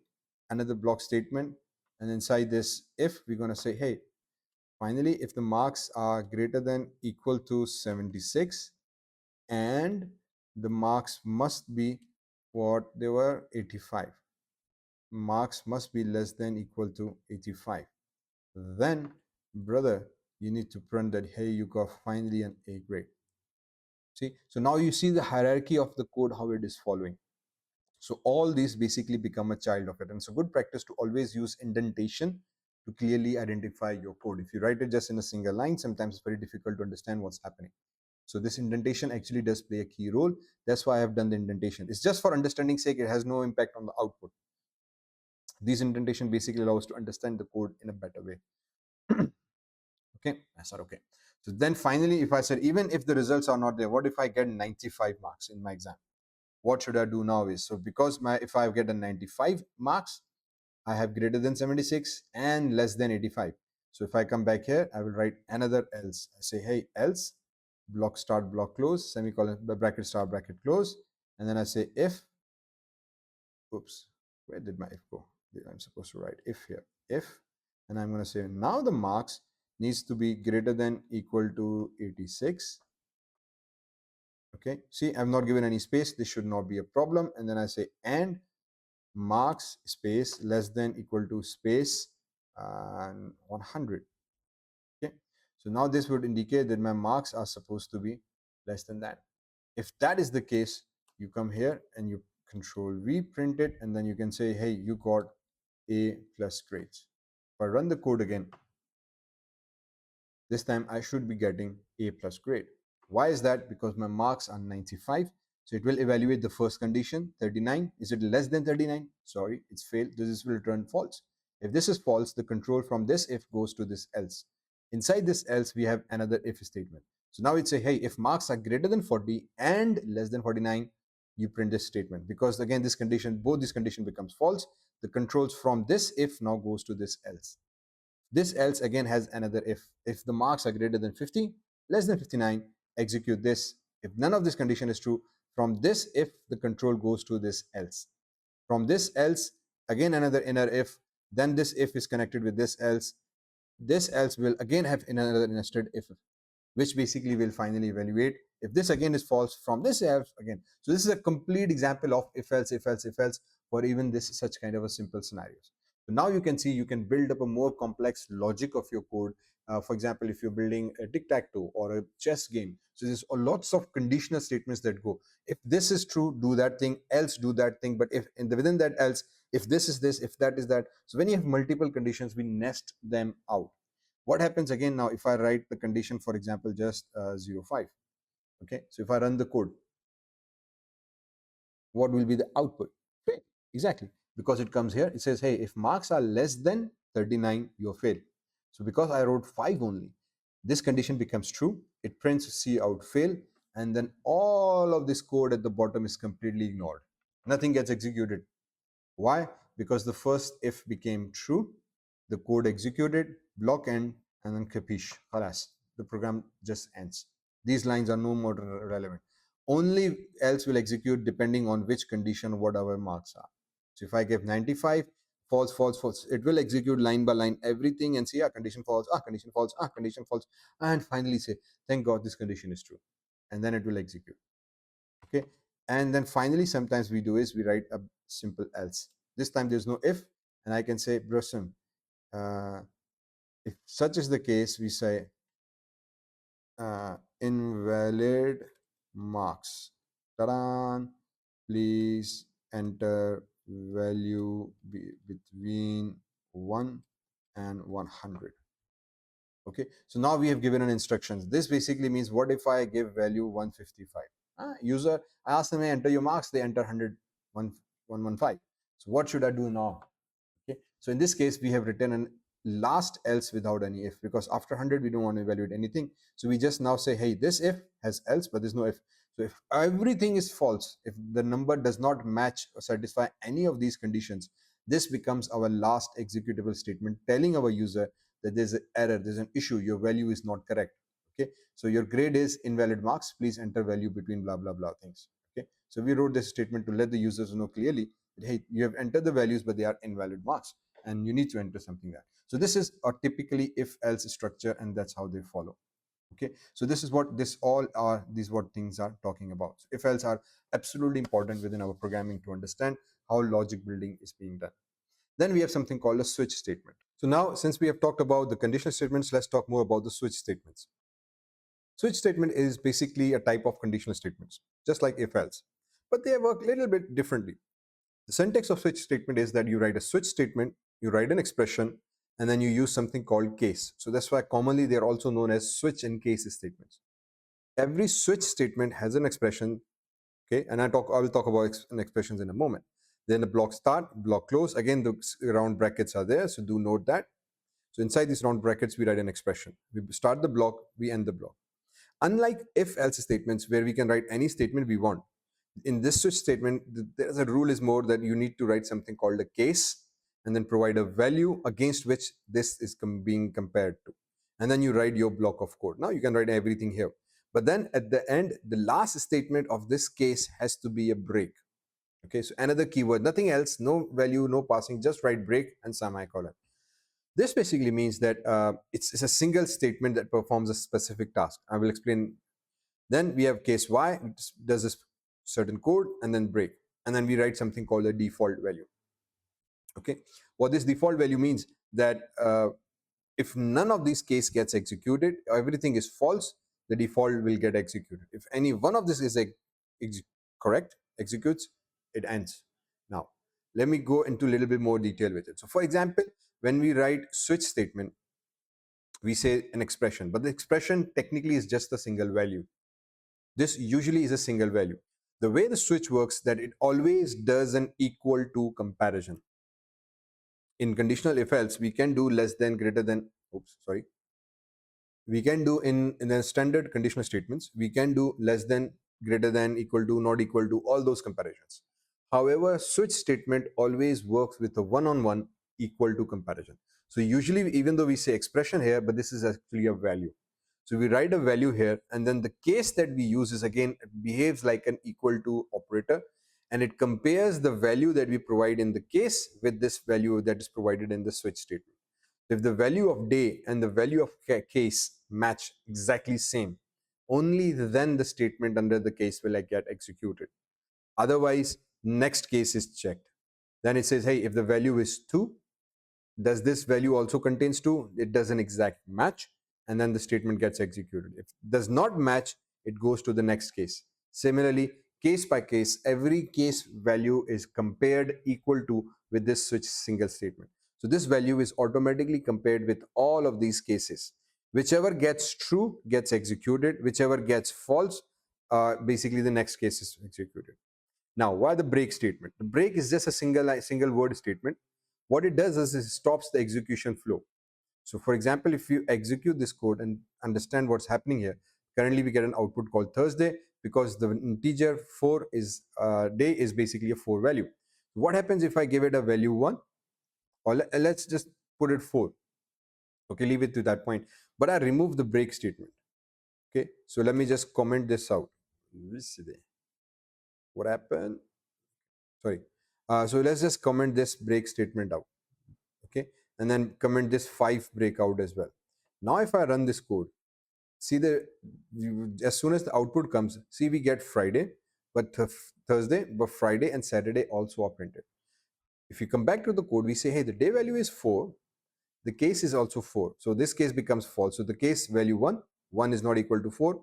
another block statement. And inside this if, we're going to say, hey, finally, if the marks are greater than equal to 76 and the marks must be what they were, 85, marks must be less than equal to 85, then brother, you need to print that, hey, you got finally an A grade. See, so now you see the hierarchy of the code, how it is following. So all these basically become a child of it, and it's a good practice to always use indentation to clearly identify your code. If you write it just in a single line, sometimes it's very difficult to understand what's happening. So this indentation actually does play a key role. That's why I have done the indentation. It's just for understanding sake. It has no impact on the output. These indentation basically allow us to understand the code in a better way. Okay, that's not okay. So then finally, if I said, even if the results are not there, what if I get 95 marks in my exam? What should I do now is, so because if I get a 95 marks, I have greater than 76 and less than 85. So if I come back here, I will write another else. I say, hey, else, block start, block close, semicolon, bracket start, bracket close. And then I say if, oops, where did my if go? I'm supposed to write if here, if, and I'm going to say now the marks needs to be greater than equal to 86. Okay, see, I've not given any space. This should not be a problem. And then I say and marks space less than equal to space 100. Okay, So now this would indicate that my marks are supposed to be less than that. If that is the case, you come here and you control V, print it, and then you can say, hey, you got A plus grades. If I run the code again, this time I should be getting A plus grade. Why is that? Because my marks are 95. So it will evaluate the first condition, 39. Is it less than 39? Sorry, it's failed. This will return false. If this is false, the control from this if goes to this else. Inside this else, we have another if statement. So now it say, hey, if marks are greater than 40 and less than 49, you print this statement. Because again, this condition, both this condition becomes false. The controls from this if now goes to this else. This else again has another if. If the marks are greater than 50, less than 59, execute this. If none of this condition is true, from this if the control goes to this else. From this else, again another inner if, then this if is connected with this else. This else will again have another nested if, which basically will finally evaluate if this again is false from this else again. So this is a complete example of if else, if else, if else for even this such kind of a simple scenarios. So now you can see you can build up a more complex logic of your code. For example, if you're building a tic-tac-toe or a chess game, so there's lots of conditional statements that go, if this is true, do that thing, else do that thing, but if within that else, if this is this, if that is that. So when you have multiple conditions, we nest them out. What happens again now if I write the condition, for example, just 0, 5? Okay, so if I run the code, what will be the output? Fail. Exactly, because it comes here, it says, hey, if marks are less than 39, you're failed. So because I wrote 5 only, this condition becomes true. It prints C out fail, and then all of this code at the bottom is completely ignored. Nothing gets executed. Why? Because the first if became true, the code executed, block end, and then capiche. Khalas, the program just ends. These lines are no more relevant. Only else will execute depending on which condition, what our marks are. So if I give 95, false, false, false, it will execute line by line everything and say, condition false, condition false, condition false, and finally say, thank God this condition is true. And then it will execute. Okay, and then finally sometimes we do is we write a simple else. This time there's no if, and I can say, Brosum, if such is the case, we say invalid marks. Ta-da! Please enter value between 1 and 100. Okay, so now we have given an instructions. This basically means, what if I give value 155? User, I ask them, enter your marks, they enter 100, 115. So what should I do now? Okay, so in this case we have written an last else without any if, because after 100 we don't want to evaluate anything. So we just now say, hey, this if has else, but there's no if. So if everything is false, if the number does not match or satisfy any of these conditions, this becomes our last executable statement telling our user that there's an error, there's an issue, your value is not correct. Okay, so your grade is invalid marks, please enter value between blah blah blah things. Okay, so we wrote this statement to let the users know clearly that, hey, you have entered the values but they are invalid marks and you need to enter something there. So this is a typically if else structure, and that's how they follow. Okay, so this is what this all are, these what things are talking about. So if else are absolutely important within our programming to understand how logic building is being done. Then we have something called a switch statement. So now, since we have talked about the conditional statements, let's talk more about the switch statements. Switch statement is basically a type of conditional statements, just like if else, but they work a little bit differently. The syntax of switch statement is that you write a switch statement, you write an expression, and then you use something called case. So that's why commonly they're also known as switch and case statements. Every switch statement has an expression, okay, and I will talk about expressions in a moment. Then the block start, block close. Again, the round brackets are there, so do note that. So inside these round brackets, we write an expression. We start the block, we end the block. Unlike if-else statements where we can write any statement we want, in this switch statement, there's a rule is more that you need to write something called a case and then provide a value against which this is being compared to. And then you write your block of code. Now you can write everything here. But then at the end, the last statement of this case has to be a break. Okay, so another keyword, nothing else, no value, no passing, just write break and semicolon. This basically means that it's a single statement that performs a specific task. I will explain. Then we have case Y, which does this certain code and then break. And then we write something called a default value. Okay, what this default value means that If none of these case gets executed, everything is false, the default will get executed. If any one of this is correct, executes, it ends. Now let me go into a little bit more detail with it. So for example, when we write switch statement, we say an expression, but the expression technically is just a single value. This usually is a single value. The way the switch works, that it always does an equal to comparison. In conditional if else, we can do less than, greater than, oops, sorry. We can do in the standard conditional statements, we can do less than, greater than, equal to, not equal to, all those comparisons. However, switch statement always works with a one-on-one equal to comparison. So usually, even though we say expression here, but this is actually a value. So we write a value here, and then the case that we use is, again, it behaves like an equal to operator, and it compares the value that we provide in the case with this value that is provided in the switch statement. If the value of day and the value of case match exactly same, only then the statement under the case will get executed. Otherwise, next case is checked. Then it says, hey, if the value is 2, does this value also contains 2? It does an exact match, and then the statement gets executed. If it does not match, it goes to the next case. Similarly, case by case, every case value is compared equal to with this switch single statement. So this value is automatically compared with all of these cases. Whichever gets true gets executed, whichever gets false, basically the next case is executed. Now, why the break statement? The break is just a single word statement. What it does is it stops the execution flow. So for example, if you execute this code and understand what's happening here, currently we get an output called Thursday because the integer 4 is day is basically a 4 value. What happens if I give it a value 1, or let's just put it 4? Okay, leave it to that point. But I remove the break statement. Okay, so let me just comment this out. What happened? Sorry. So let's just comment this break statement out. Okay, and then comment this 5 break out as well. Now if I run this code, see as soon as the output comes, see we get Friday, but Thursday, but Friday and Saturday also are printed. If you come back to the code, we say, hey, the day value is 4, the case is also 4, so this case becomes false. So the case value 1 is not equal to 4,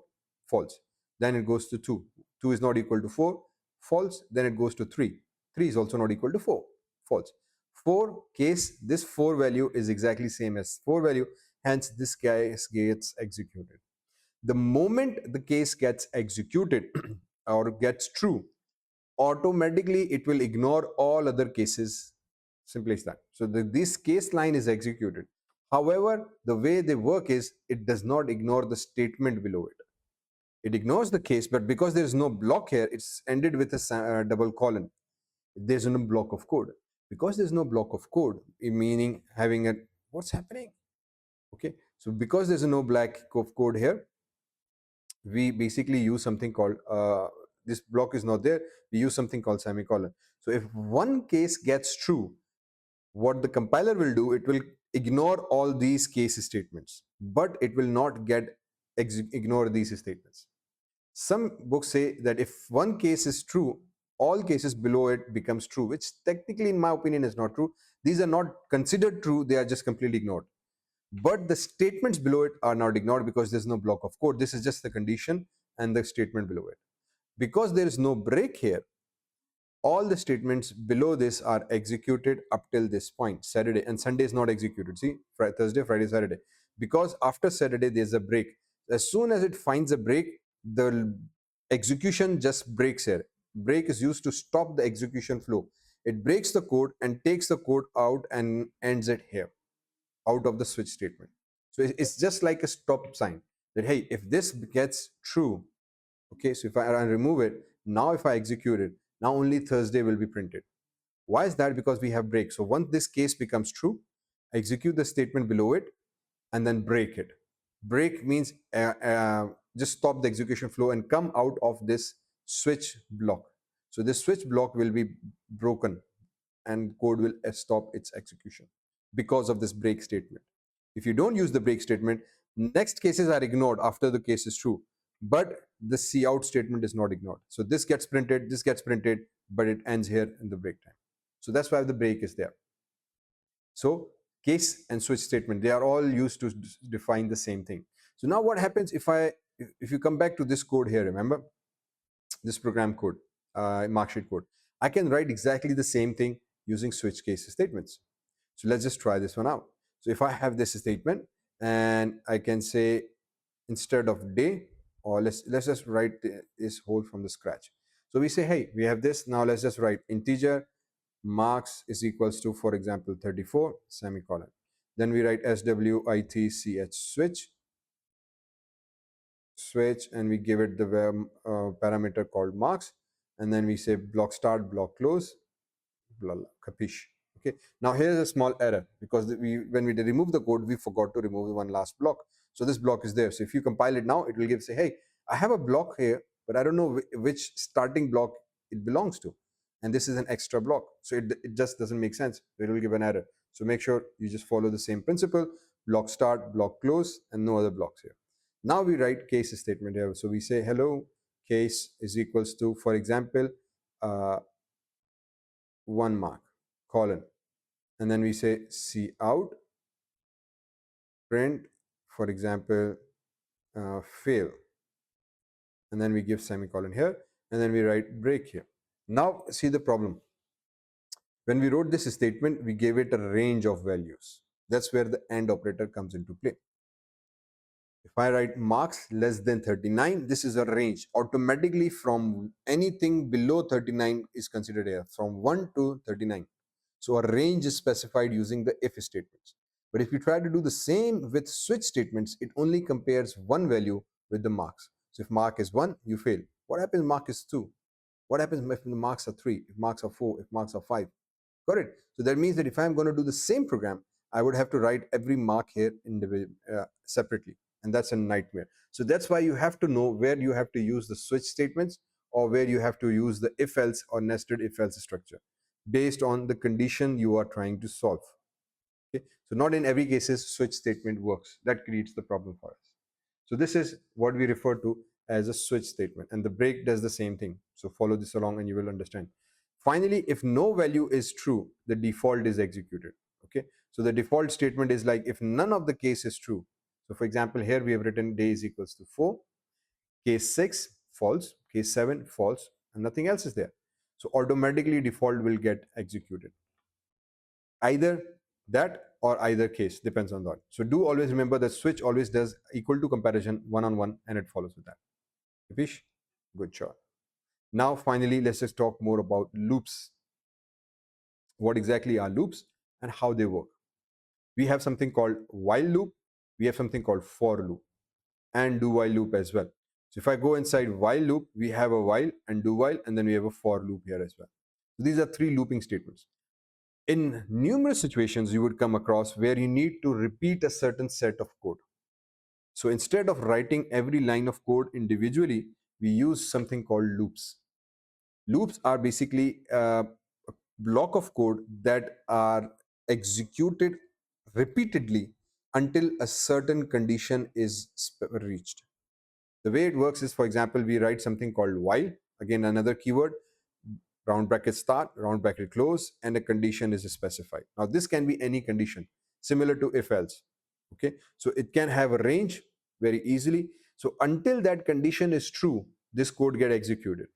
false. Then it goes to 2 is not equal to 4, false. Then it goes to 3 is also not equal to 4, false. 4 case, this 4 value is exactly same as 4 value, hence this case gets executed. The moment the case gets executed or gets true, automatically it will ignore all other cases. Simply as that. So this case line is executed. However, the way they work is it does not ignore the statement below it. It ignores the case, but because there is no block here, it's ended with a double colon. There's no block of code. Because there's no block of code, meaning having a, what's happening? Okay, so because there's no block of code here, we basically use something called this block is not there, we use something called semicolon. So if one case gets true, what the compiler will do, it will ignore all these case statements, but it will not get ignore these statements. Some books say that if one case is true, all cases below it becomes true, which technically in my opinion is not true. These are not considered true, they are just completely ignored. But the statements below it are not ignored because there's no block of code. This is just the condition and the statement below it. Because there is no break here, all the statements below this are executed up till this point. Saturday and Sunday is not executed. See, Thursday, Friday, Saturday. Because after Saturday, there's a break. As soon as it finds a break, the execution just breaks here. Break is used to stop the execution flow. It breaks the code and takes the code out and ends it here, out of the switch statement. So it's just like a stop sign that, hey, if this gets true, okay, so if I remove it, now if I execute it, now only Thursday will be printed. Why is that? Because we have break. So once this case becomes true, execute the statement below it and then break it. Break means just stop the execution flow and come out of this switch block. So this switch block will be broken and code will stop its execution because of this break statement. If you don't use the break statement, next cases are ignored after the case is true, but the cout statement is not ignored. So this gets printed, but it ends here in the break time. So that's why the break is there. So Case and switch statement, they are all used to define the same thing. So now what happens if you come back to this code here, remember this program code, mark sheet code, I can write exactly the same thing using switch case statements. So let's just try this one out. So if I have this statement and I can say instead of day, or let's just write this whole from the scratch. So we say, hey, we have this. Now let's just write integer marks is equals to, for example, 34 semicolon. Then we write switch switch, and we give it the parameter called marks, and then we say block start, block close, blah, blah, capiche. Okay, now here's a small error because when we remove the code, we forgot to remove the one last block. So this block is there. So if you compile it now, it will give, say, hey, I have a block here, but I don't know which starting block it belongs to, and this is an extra block, so it just doesn't make sense. It will give an error. So make sure you just follow the same principle: block start, block close, and no other blocks here. Now we write case statement here. So we say hello case is equals to, for example, 1 mark colon, and then we say cout print, for example, fail, and then we give semicolon here, and then we write break here. Now see the problem. When we wrote this statement, we gave it a range of values. That's where the AND operator comes into play. If I write marks less than 39, this is a range. Automatically from anything below 39 is considered here, from 1 to 39. So a range is specified using the if statements. But if you try to do the same with switch statements, it only compares one value with the marks. So if mark is 1, you fail. What happens if mark is 2? What happens if the marks are 3, if marks are 4, if marks are 5? Got it? So that means that if I'm going to do the same program, I would have to write every mark here separately, and that's a nightmare. So that's why you have to know where you have to use the switch statements or where you have to use the if else or nested if else structure based on the condition you are trying to solve. Okay? So not in every cases switch statement works. That creates the problem for us. So this is what we refer to as a switch statement, and the break does the same thing. So follow this along and you will understand. Finally, if no value is true, the default is executed. Okay, so the default statement is like if none of the case is true. So for example, here we have written day is equals to 4, case 6 false, case 7 false, and nothing else is there. So automatically default will get executed. Either that or either case, depends on that. So do always remember that switch always does equal to comparison one-on-one, and it follows with that. Vish, good job. Now finally, let's just talk more about loops. What exactly are loops and how they work? We have something called while loop, we have something called for loop, and do while loop as well. So if I go inside while loop, we have a while and do while, and then we have a for loop here as well. So these are 3 looping statements. In numerous situations, you would come across where you need to repeat a certain set of code. So instead of writing every line of code individually, we use something called loops. Loops are basically a block of code that are executed repeatedly until a certain condition is reached. The way it works is, for example, we write something called while, again another keyword, round bracket start, round bracket close, and a condition is specified. Now this can be any condition, similar to if else. Okay, so it can have a range very easily. So until that condition is true, this code get executed,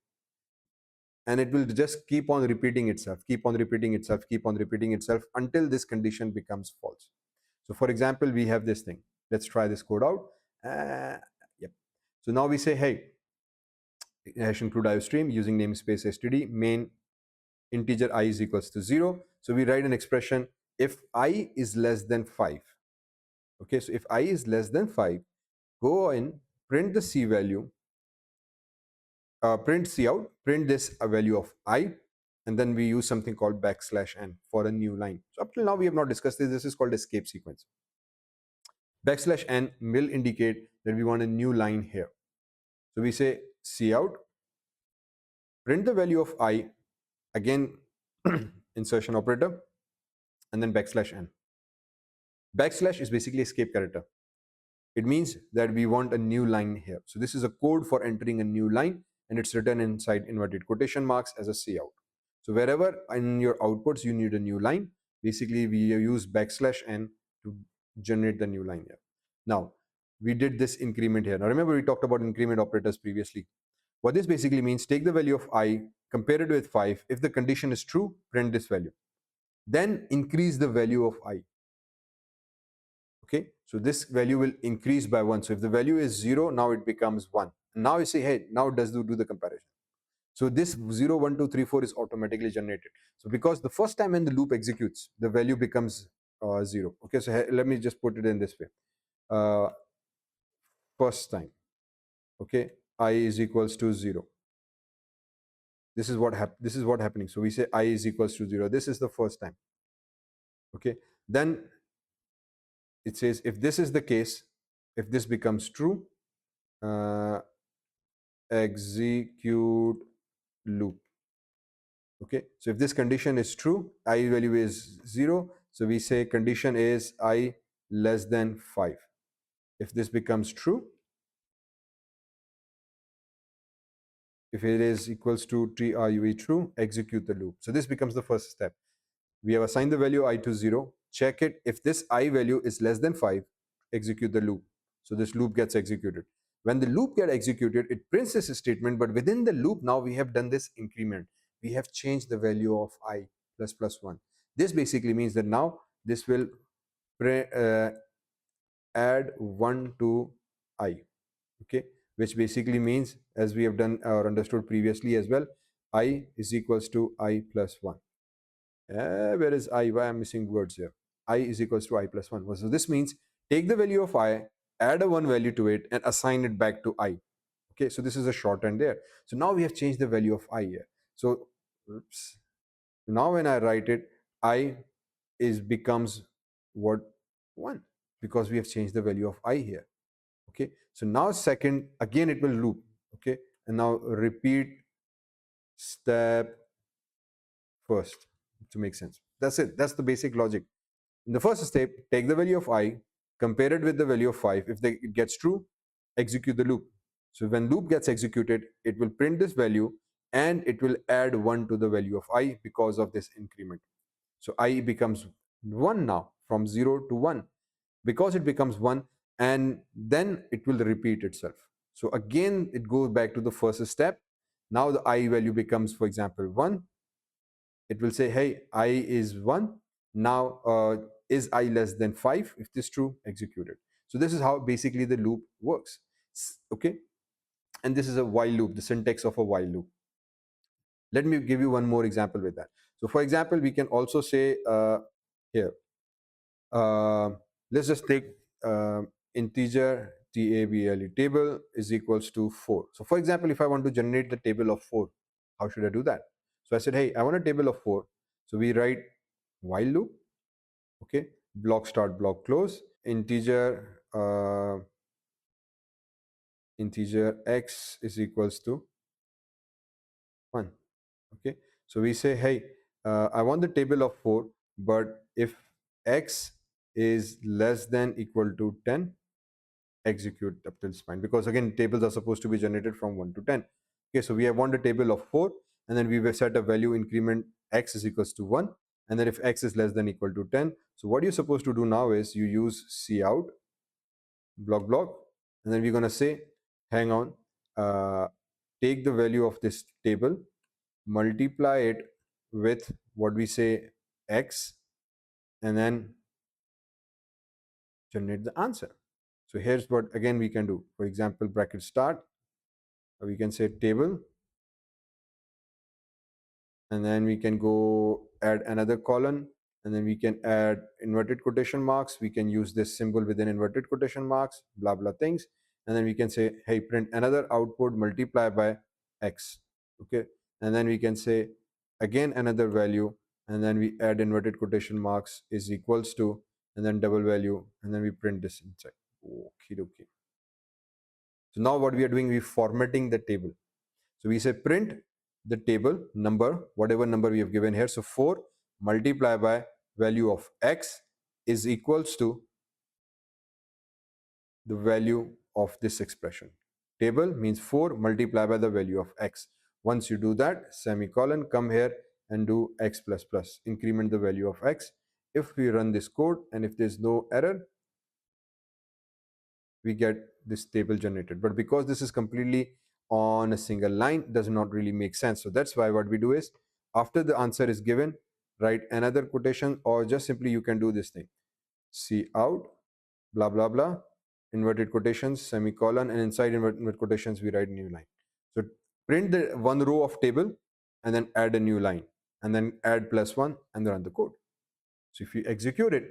and it will just keep on repeating itself, keep on repeating itself, keep on repeating itself until this condition becomes false. So for example, we have this thing. Let's try this code out. Yep. So now we say, hey, hash include iostream using namespace std main integer I is equals to 0. So we write an expression if I is less than 5. Okay, so if I is less than 5, go in, print the C value, print cout, print this a value of I, and then we use something called \n for a new line. So up till now we have not discussed this. This is called escape sequence. \n will indicate that we want a new line here. So we say cout, print the value of I, again insertion operator, and then \n. Backslash is basically escape character. It means that we want a new line here. So this is a code for entering a new line, and it's written inside inverted quotation marks as a cout. So wherever in your outputs you need a new line, basically we use \n to generate the new line here. Now we did this increment here. Now remember, we talked about increment operators previously. What this basically means, take the value of I, compare it with 5. If the condition is true, print this value. Then increase the value of I. Okay, so this value will increase by 1. So if the value is 0, now it becomes 1. Now you say, hey, now it does do the comparison. So this 0, 1, 2, 3, 4 is automatically generated. So because the first time when the loop executes, the value becomes 0. Okay, so let me just put it in this way. First time, okay, I is equals to 0. This is what happening. So we say I is equals to 0. This is the first time. Okay, then it says if this is the case, if this becomes true, uh, execute loop. Okay, so if this condition is true, I value is 0, so we say condition is I less than 5. If this becomes true, if it is equals to true, execute the loop. So this becomes the first step. We have assigned the value I to 0, check it. If this I value is less than 5, execute the loop. So this loop gets executed. When the loop gets executed, it prints this statement, but within the loop now we have done this increment. We have changed the value of I plus 1. This basically means that now this will add 1 to I, okay, which basically means, as we have done or understood previously as well, I is equals to I plus 1. Where is I? Why I'm missing words here? I is equals to I plus 1. So this means take the value of I, add a 1 value to it, and assign it back to I. Okay, so this is a shorthand there. So now we have changed the value of I here. So oops. Now when I write it, I is becomes what? 1, because we have changed the value of I here. Okay, so now second, again it will loop. Okay, and now repeat step first to make sense. That's it. That's the basic logic. In the first step, take the value of I, compare it with the value of 5. If it gets true, execute the loop. So when loop gets executed, it will print this value and it will add 1 to the value of I because of this increment. So I becomes 1 now, from 0 to 1. Because it becomes 1, and then it will repeat itself. So again, it goes back to the first step. Now the I value becomes, for example, 1. It will say, hey, I is 1. Now is I less than 5? If this is true, execute it. So this is how basically the loop works. Okay, and this is a while loop, the syntax of a while loop. Let me give you one more example with that. So for example, we can also say here, let's just take integer table is equals to 4. So for example, if I want to generate the table of 4, how should I do that? So I said, hey, I want a table of 4. So we write while loop, okay, block start, block close, integer x is equals to 1. Okay, so we say, hey, I want the table of 4, but if x is less than equal to 10, execute up till spine, because again tables are supposed to be generated from 1 to 10. Okay, so we have want a table of 4, and then we will set a value increment x is equals to 1, and then if x is less than equal to 10, so what you're supposed to do now is you use cout block, and then we're going to say, hang on, take the value of this table, multiply it with what we say x, and then generate the answer. So here's what again we can do. For example, bracket start, we can say table, and then we can go add another column, and then we can add inverted quotation marks. We can use this symbol within inverted quotation marks, blah blah things, and then we can say, hey, print another output, multiply by x. Okay, and then we can say again another value, and then we add inverted quotation marks is equals to, and then double value, and then we print this inside. Okay. So now what we are doing, we formatting the table. So we say print the table number, whatever number we have given here. So 4 multiply by value of x is equals to the value of this expression. Table means 4 multiply by the value of x. Once you do that, semicolon, come here and do x plus plus, increment the value of x, If we run this code and if there's no error, we get this table generated. But because this is completely on a single line, it does not really make sense. So that's why what we do is, after the answer is given, write another quotation, or just simply you can do this thing: C out, blah blah blah, inverted quotations, semicolon, and inside inverted quotations we write new line. So print the one row of table and then add a new line, and then add +1 and run the code. So if you execute it,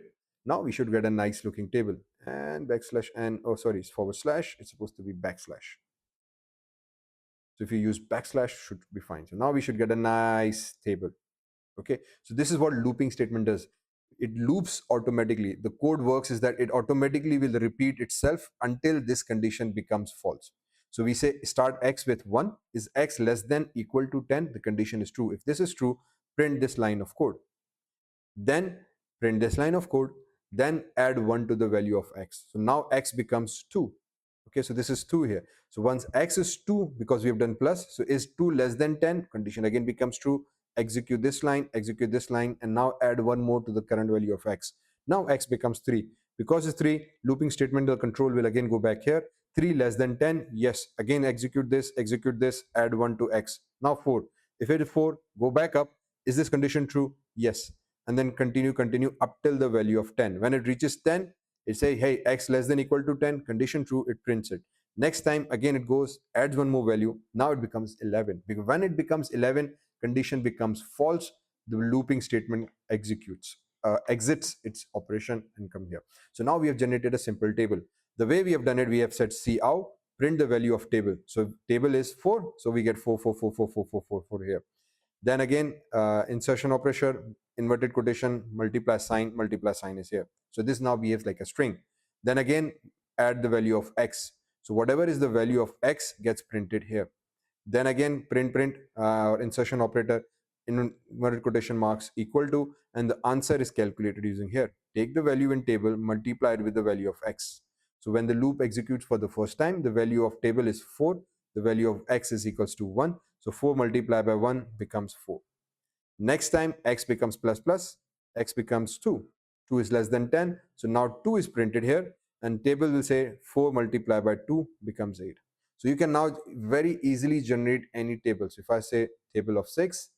now we should get a nice looking table. And backslash and, oh sorry, it's forward slash, it's supposed to be backslash. So if you use backslash, should be fine. So now we should get a nice table. Okay, so this is what looping statement does. It loops automatically. The code works is that it automatically will repeat itself until this condition becomes false. So we say start x with 1. Is x less than equal to 10? The condition is true. If this is true, print this line of code. Then print this line of code, then add 1 to the value of x. So now x becomes 2. Okay, so this is 2 here. So once x is 2, because we have done plus, so is 2 less than 10? Condition again becomes true. Execute this line, and now add 1 more to the current value of x. Now x becomes 3. Because it's 3, looping statement, the control will again go back here. 3 less than 10, yes. Again execute this, add 1 to x. Now 4. If it is 4, go back up. Is this condition true? Yes. And then continue up till the value of 10. When it reaches 10, it say, hey, x less than equal to 10, condition true, it prints it. Next time again it goes, adds one more value. Now it becomes 11. Because when it becomes 11, condition becomes false. The looping statement exits its operation and come here. So now we have generated a simple table. The way we have done it, we have said cout, print the value of table. So table is 4, so we get 4, 4, 4, 4, 4, 4, 4, 4 here. Then again, insertion operation, inverted quotation, multiply sign is here. So this now behaves like a string. Then again, add the value of x. So whatever is the value of x gets printed here. Then again, print insertion operator, inverted quotation marks equal to, and the answer is calculated using here. Take the value in table, multiply it with the value of x. So when the loop executes for the first time, the value of table is 4, the value of x is equals to 1. So 4 multiplied by 1 becomes 4. Next time x becomes plus plus, x becomes 2. 2 is less than 10. So now 2 is printed here, and table will say 4 multiplied by 2 becomes 8. So you can now very easily generate any table. So if I say table of 6,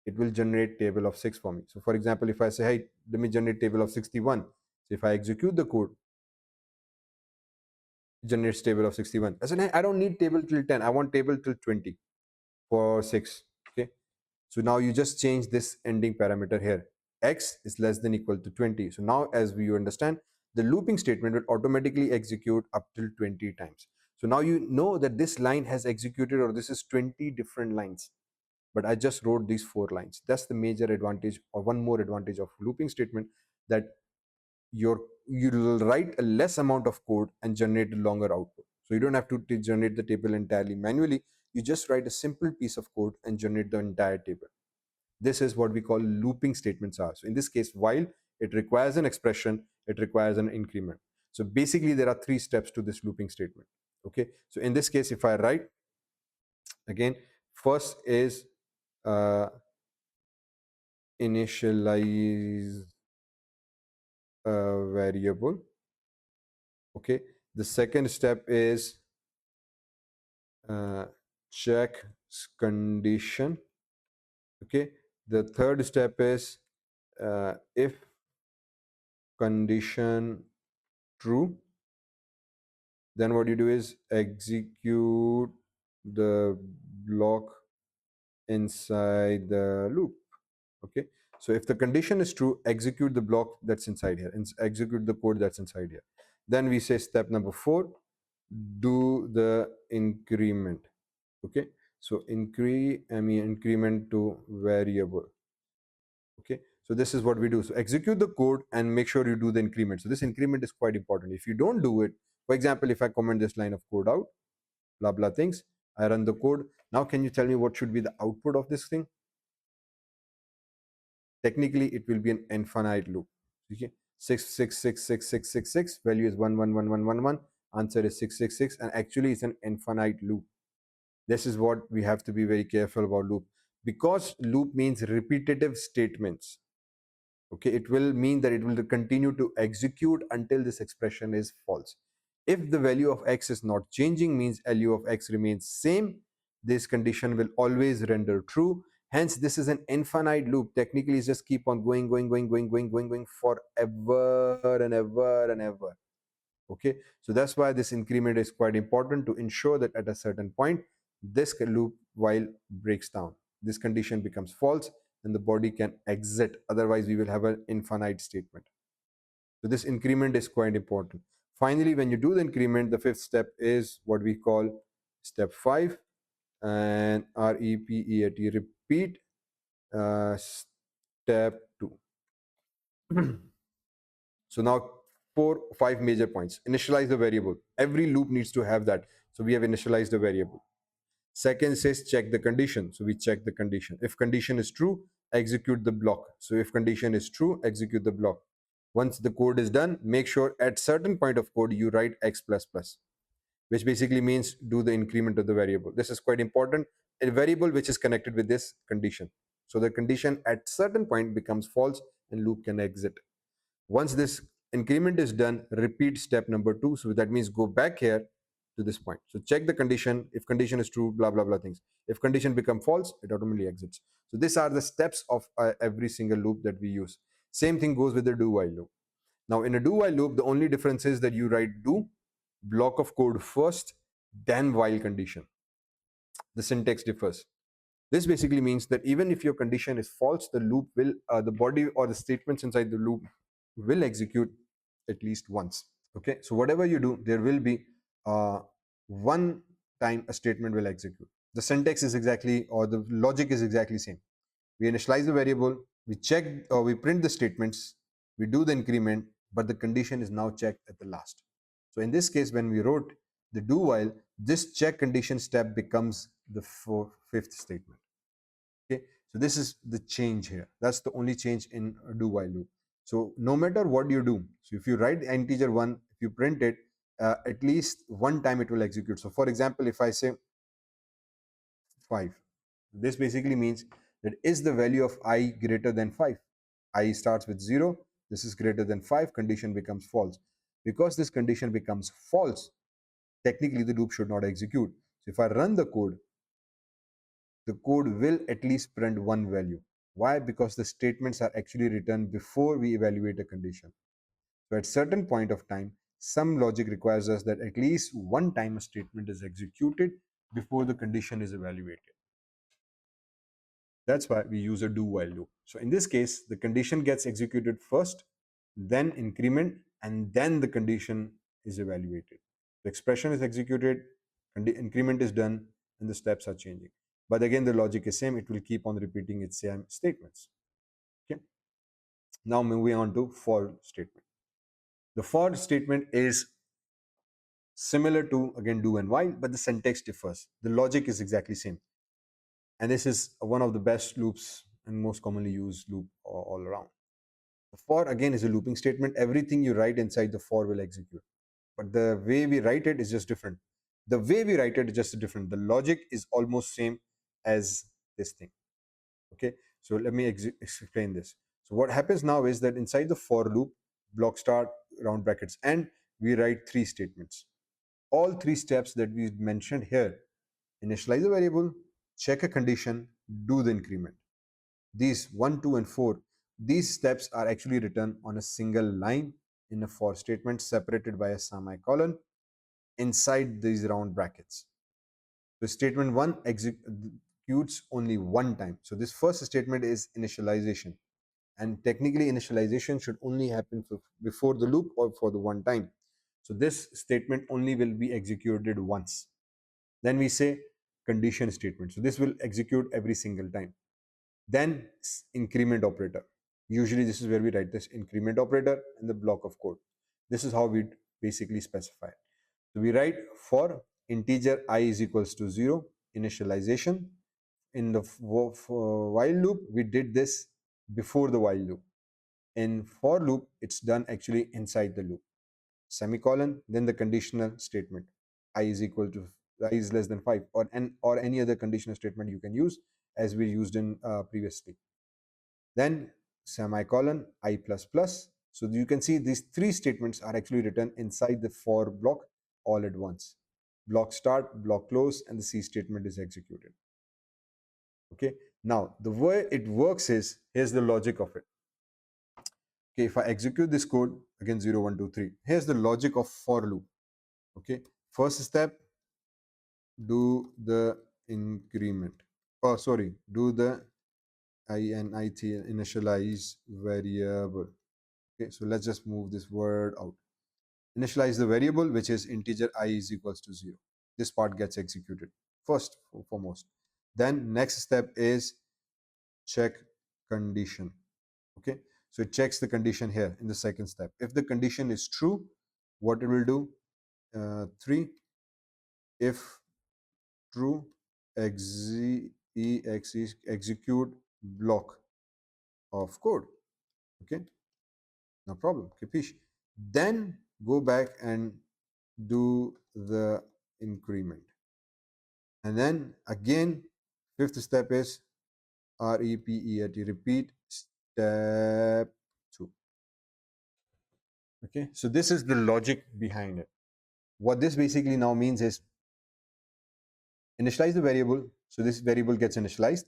it will generate table of 6 for me. So for example, if I say, hey, let me generate table of 61. So if I execute the code, it generates table of 61. I said, hey, I don't need table till 10. I want table till 20 for 6. Okay. So now you just change this ending parameter here. X is less than equal to 20. So now as you understand, the looping statement will automatically execute up till 20 times. So now you know that this line has executed, or this is 20 different lines. But I just wrote these 4 lines. That's the major advantage, or one more advantage of looping statement, that you'll write a less amount of code and generate a longer output. So you don't have to generate the table entirely manually. You just write a simple piece of code and generate the entire table. This is what we call looping statements are. So in this case, while it requires an expression, it requires an increment. So basically there are 3 steps to this looping statement. Okay, so in this case, if I write again, first is initialize a variable. Okay, the second step is check condition. Okay, the third step is if condition true, then what you do is execute the block inside the loop. Okay, so if the condition is true, execute the block that's inside here and execute the code that's inside here. Then we say step number 4, do the increment. Okay, so increment to variable. Okay, so this is what we do. So execute the code and make sure you do the increment. So this increment is quite important. If you don't do it, for example, if I comment this line of code out, blah blah things, I run the code. Now can you tell me what should be the output of this thing? Technically it will be an infinite loop. Okay, 6666666, value is 111111, answer is 666, and actually it's an infinite loop. This is what we have to be very careful about loop, because loop means repetitive statements. Okay, it will mean that it will continue to execute until this expression is false. If the value of x is not changing, means value of x remains same, this condition will always render true. Hence this is an infinite loop. Technically it's just keep on going forever and ever and ever. Okay, so that's why this increment is quite important, to ensure that at a certain point this loop while breaks down, this condition becomes false and the body can exit, otherwise we will have an infinite statement. So this increment is quite important. Finally, when you do the increment, the fifth step is what we call step 5, and repeat, repeat step 2. So now 5 major points. Initialize the variable. Every loop needs to have that. So we have initialized the variable. Second says check the condition. So we check the condition. If condition is true, execute the block. So if condition is true, execute the block. Once the code is done, make sure at certain point of code you write x plus plus, which basically means do the increment of the variable. This is quite important. A variable which is connected with this condition. So the condition at certain point becomes false and loop can exit. Once this increment is done, repeat step number 2. So that means go back here to this point. So check the condition. If condition is true, blah, blah, blah things. If condition become false, it automatically exits. So these are the steps of every single loop that we use. Same thing goes with the do while loop. Now in a do while loop, the only difference is that you write do, block of code first, then while condition. The syntax differs. This basically means that even if your condition is false, the loop will, the body or the statements inside the loop will execute at least once. Okay, so whatever you do, there will be one time a statement will execute. The syntax is exactly, or the logic is exactly same. We initialize the variable, we check or we print the statements, we do the increment, but the condition is now checked at the last. So in this case, when we wrote the do while, this check condition step becomes the fifth statement. Okay, so this is the change here. That's the only change in a do while loop. So no matter what you do, so if you write integer 1, if you print it, at least one time it will execute. So for example, if I say 5, this basically means that is the value of I greater than 5. I starts with 0, this is greater than 5, condition becomes false. Because this condition becomes false, technically the loop should not execute. So if I run the code will at least print one value. Why? Because the statements are actually written before we evaluate a condition. So at certain point of time, some logic requires us that at least one time a statement is executed before the condition is evaluated. That's why we use a do while loop. So in this case, the condition gets executed first, then increment, and then the condition is evaluated. The expression is executed, increment is done, and the steps are changing. But again, the logic is same. It will keep on repeating its same statements. Okay. Now moving on to for statement. The for statement is similar to again do and while, but the syntax differs. The logic is exactly same. And this is one of the best loops and most commonly used loop all around. The for again is a looping statement. Everything you write inside the for will execute, but the way we write it is just different. The way we write it is just different. The logic is almost same as this thing. Okay, so let me explain this. So what happens now is that inside the for loop, block start, round brackets, and we write 3 statements. All 3 steps that we mentioned here: initialize a variable, check a condition, do the increment. These 1, 2, and 4, these steps are actually written on a single line in a for statement separated by a semicolon inside these round brackets. So statement 1 executes only one time. So this first statement is initialization, and technically initialization should only happen before the loop or for the one time. So this statement only will be executed once. Then we say condition statement. So this will execute every single time. Then increment operator. Usually this is where we write this increment operator in the block of code. This is how we basically specify. So we write for integer I is equals to 0, initialization. In the while loop, we did this before the while loop. In for loop, it's done actually inside the loop. Semicolon, then the conditional statement. I is equal to I is less than 5, or any other conditional statement you can use as we used in previously. Then semicolon, I plus plus. So you can see these three statements are actually written inside the for block all at once. Block start, block close, and the C statement is executed. Okay. Now the way it works is, here's the logic of it. Okay, if I execute this code, again 0, 1, 2, 3. Here's the logic of for loop. Okay, first step, do the increment. Oh, sorry, do the init, initialize variable. Okay, so let's just move this word out. Initialize the variable, which is integer I is equals to 0. This part gets executed first, foremost. Then next step is check condition. Okay, so it checks the condition here in the second step. If the condition is true, what it will do? 3, if true, execute block of code. Okay, no problem, capiche. Then go back and do the increment, and then again fifth step is repeat step 2. Okay, so this is the logic behind it. What this basically now means is, initialize the variable, so this variable gets initialized,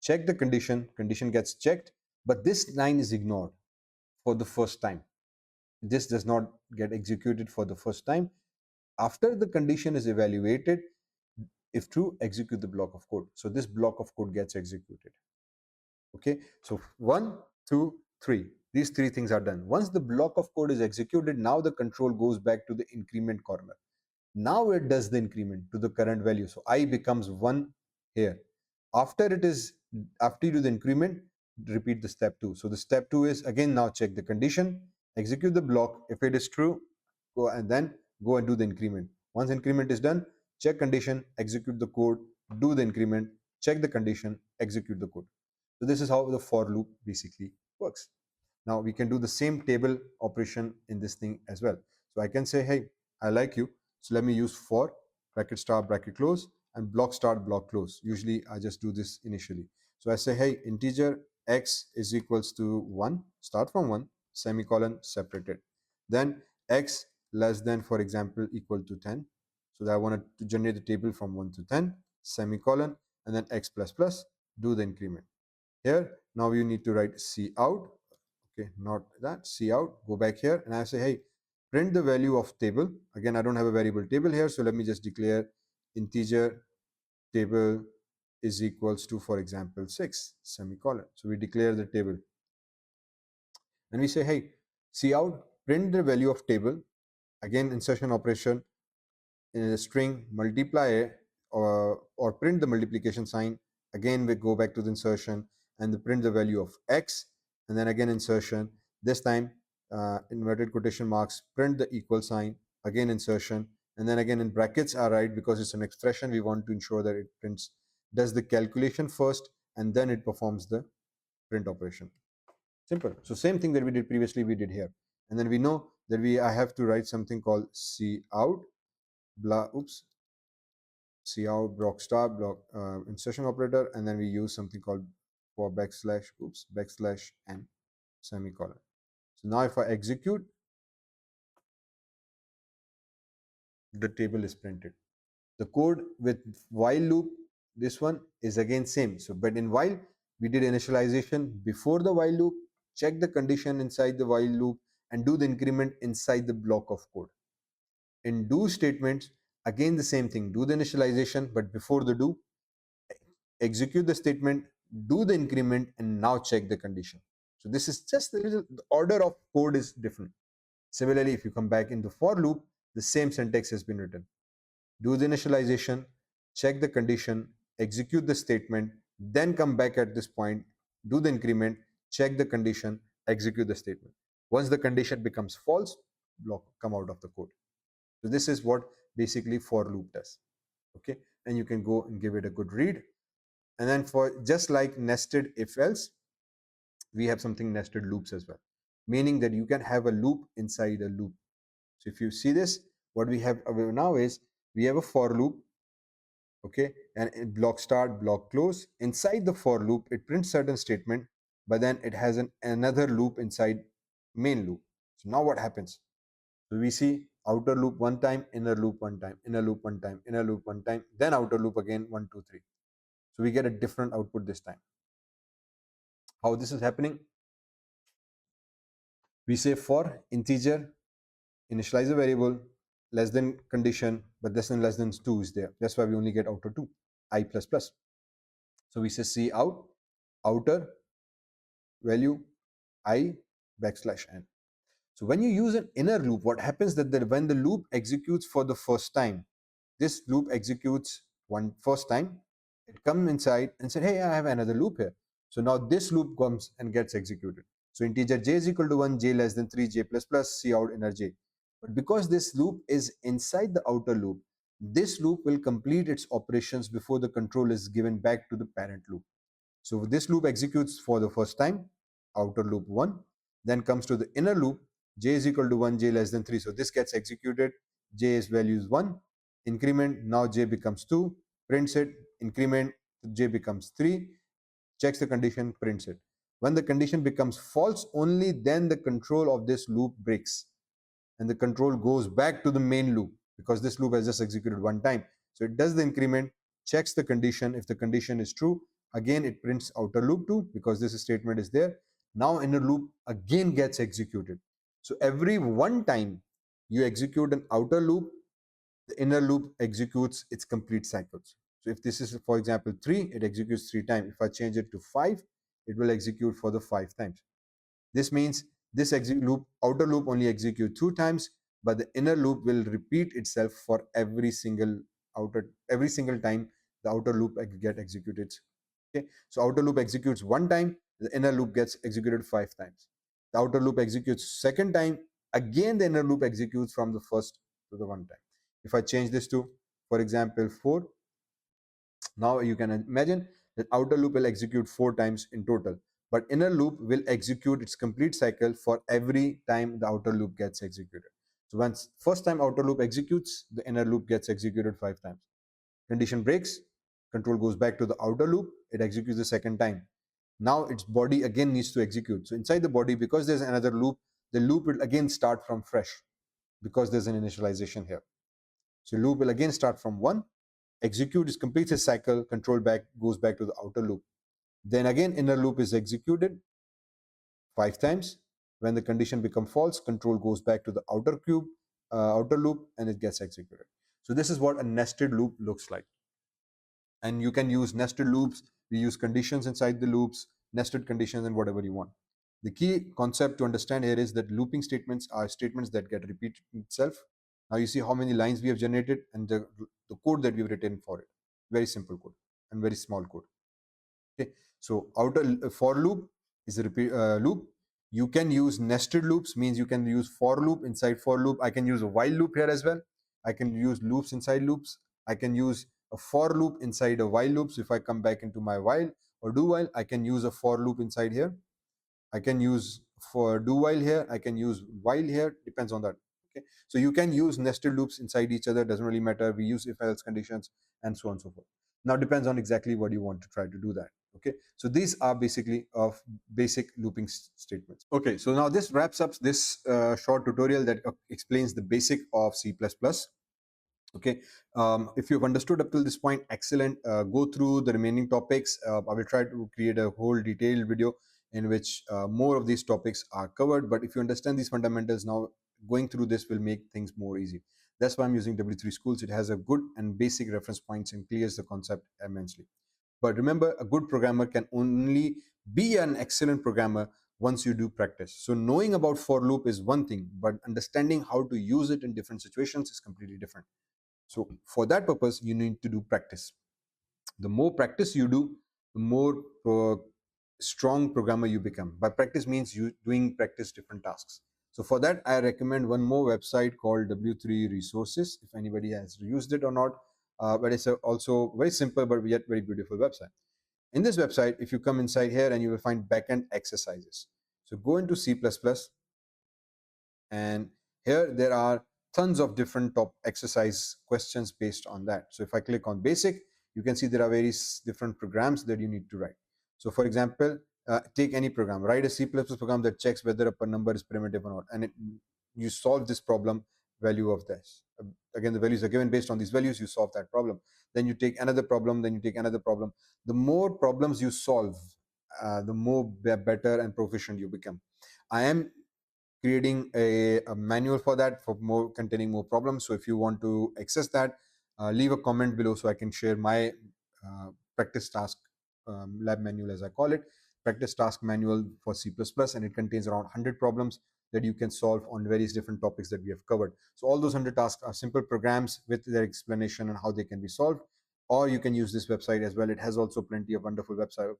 check the condition, condition gets checked, but this line is ignored for the first time. This does not get executed for the first time. After the condition is evaluated, if true, execute the block of code. So this block of code gets executed. Okay, so 1, 2, 3, these three things are done. Once the block of code is executed, now the control goes back to the increment corner. Now it does the increment to the current value. So I becomes 1 here. After you do the increment, repeat the step 2. So the step 2 is, again, now check the condition, execute the block. If it is true, go and do the increment. Once increment is done, check condition, execute the code, do the increment, check the condition, execute the code. So this is how the for loop basically works. Now we can do the same table operation in this thing as well. So I can say, hey, I like you, so let me use for bracket start bracket close and block start block close. Usually I just do this initially. So I say, hey, integer x is equals to 1, start from 1, semicolon, separated. Then x less than, for example, equal to 10. So that I wanted to generate the table from 1 to 10, semicolon, and then x plus plus, do the increment. Here, now you need to write C out. Okay, not that, C out, go back here, and I say, hey, print the value of table. Again, I don't have a variable table here, so let me just declare integer table is equals to, for example, 6, semicolon. So we declare the table. And we say, hey, C out, print the value of table. Again, insertion operation in a string, multiply or print the multiplication sign. Again, we go back to the insertion and the print the value of x, and then again insertion. This time, inverted quotation marks, print the equal sign, again insertion, and then again in brackets are right because it's an expression. We want to ensure that it does the calculation first, and then it performs the print operation. Simple. So same thing that we did previously, we did here. And then we know that I have to write something called C out, blah, oops, C out, block start, block insertion operator, and then we use something called for backslash n, semicolon. So now if I execute, the table is printed. The code with while loop, this one is again same. So but in while, we did initialization before the while loop, check the condition inside the while loop, and do the increment inside the block of code. In do statements, again the same thing, do the initialization, but before the do, execute the statement, do the increment, and now check the condition. So this is just the order of code is different. Similarly, if you come back in the for loop, the same syntax has been written. Do the initialization, check the condition, execute the statement, then come back at this point, do the increment, check the condition, execute the statement. Once the condition becomes false, block come out of the code. So this is what basically for loop does. Okay, and you can go and give it a good read. And then for just like nested if else, we have something nested loops as well, meaning that you can have a loop inside a loop. So if you see this, what we have now is we have a for loop. Okay, and block start, block close. Inside the for loop, it prints certain statement. but then it has another loop inside main loop. So now what happens? So we see outer loop one time, inner loop one time, inner loop one time, inner loop one time, then outer loop again, 1, 2, 3. So we get a different output this time. How this is happening? We say for integer, initialize a variable, less than condition, but less than 2 is there. That's why we only get outer 2, I plus plus. So we say C out, outer value, I backslash n. So when you use an inner loop, what happens that when the loop executes for the first time, this loop executes one first time, it comes inside and said, hey, I have another loop here. So now this loop comes and gets executed. So integer j is equal to 1, j less than 3, j plus plus, C out inner j. But because this loop is inside the outer loop, this loop will complete its operations before the control is given back to the parent loop. So this loop executes for the first time, outer loop 1, then comes to the inner loop, j is equal to 1, j less than 3. So this gets executed, j is value is 1, increment, now j becomes 2, prints it, increment, j becomes 3, checks the condition, prints it. When the condition becomes false, only then the control of this loop breaks and the control goes back to the main loop because this loop has just executed one time. So it does the increment, checks the condition. If the condition is true, again it prints outer loop 2 because this statement is there. Now inner loop again gets executed. So every one time you execute an outer loop, the inner loop executes its complete cycles. So if this is, for example, 3, it executes 3 times. If I change it to 5, it will execute for the 5 times. This means this outer loop only executes 2 times, but the inner loop will repeat itself for every single time the outer loop get executed. Okay, so outer loop executes 1 time, the inner loop gets executed 5 times. The outer loop executes second time, again the inner loop executes from the first to the 1 time. If I change this to, for example, 4, now you can imagine that outer loop will execute 4 times in total, but inner loop will execute its complete cycle for every time the outer loop gets executed. So once first time outer loop executes, the inner loop gets executed 5 times. Condition breaks, control goes back to the outer loop, it executes the second time. Now its body again needs to execute. So inside the body, because there's another loop, the loop will again start from fresh because there's an initialization here. So loop will again start from 1, execute is completes its cycle, control back goes back to the outer loop. Then again inner loop is executed 5 times. When the condition becomes false, control goes back to the outer loop, and it gets executed. So this is what a nested loop looks like. And you can use nested loops. We use conditions inside the loops, nested conditions, and whatever you want. The key concept to understand here is that looping statements are statements that get repeated itself. Now you see how many lines we have generated and the code that we've written for it. Very simple code and very small code. Okay, so outer for loop is a repeat loop. You can use nested loops, means you can use for loop inside for loop. I can use a while loop here as well. I can use loops inside loops. I can use a for loop inside a while loop. So if I come back into my while or do while, I can use a for loop inside here. I can use for do while here. I can use while here. Depends on that. Okay, so you can use nested loops inside each other. Doesn't really matter. We use if else conditions and so on and so forth. Now depends on exactly what you want to try to do that. Okay, so these are basically of basic looping statements. Okay, so now this wraps up this short tutorial that explains the basic of C++. Okay, if you've understood up till this point, excellent. Go through the remaining topics. I will try to create a whole detailed video in which more of these topics are covered, but if you understand these fundamentals now, going through this will make things more easy. That's why I'm using W3Schools. It has a good and basic reference points and clears the concept immensely. But remember, a good programmer can only be an excellent programmer once you do practice. So knowing about for loop is one thing, but understanding how to use it in different situations is completely different. So for that purpose, you need to do practice. The more practice you do, the more strong programmer you become. By practice means you doing practice different tasks. So for that, I recommend one more website called W3Resources, if anybody has used it or not. But it's also very simple, but yet very beautiful website. In this website, if you come inside here and you will find backend exercises. So go into C++, and here there are tons of different top exercise questions based on that. So if I click on basic, you can see there are various different programs that you need to write. So for example, take any program, write a C++ program that checks whether a number is primitive or not, and you solve this problem value of this. Again, the values are given based on these values, you solve that problem. Then you take another problem, then you take another problem. The more problems you solve, the more better and proficient you become. I am creating a manual for that, for more containing more problems. So if you want to access that, leave a comment below so I can share my practice task lab manual, as I call it, practice task manual for C++, and it contains around 100 problems that you can solve on various different topics that we have covered. So all those 100 tasks are simple programs with their explanation on how they can be solved. Or you can use this website as well. It has also plenty of wonderful website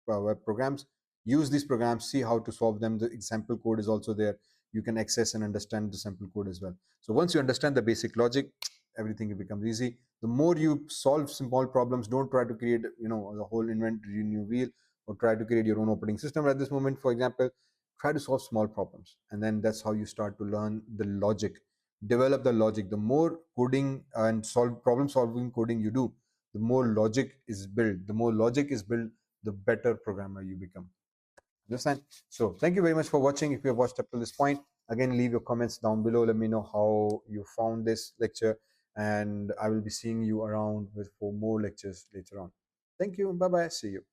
web programs. Use these programs, see how to solve them. The example code is also there. You can access and understand the sample code as well. So once you understand the basic logic, everything becomes easy. The more you solve small problems, don't try to create the whole inventory new wheel, or try to create your own operating system at this moment. For example, try to solve small problems, and then that's how you start to learn the logic, develop the logic. The more coding and problem solving coding you do, the more logic is built. The more logic is built, the better programmer you become. Understand? So thank you very much for watching. If you have watched up to this point, again, leave your comments down below. Let me know how you found this lecture, and I will be seeing you around for more lectures later on. Thank you. Bye bye. See you.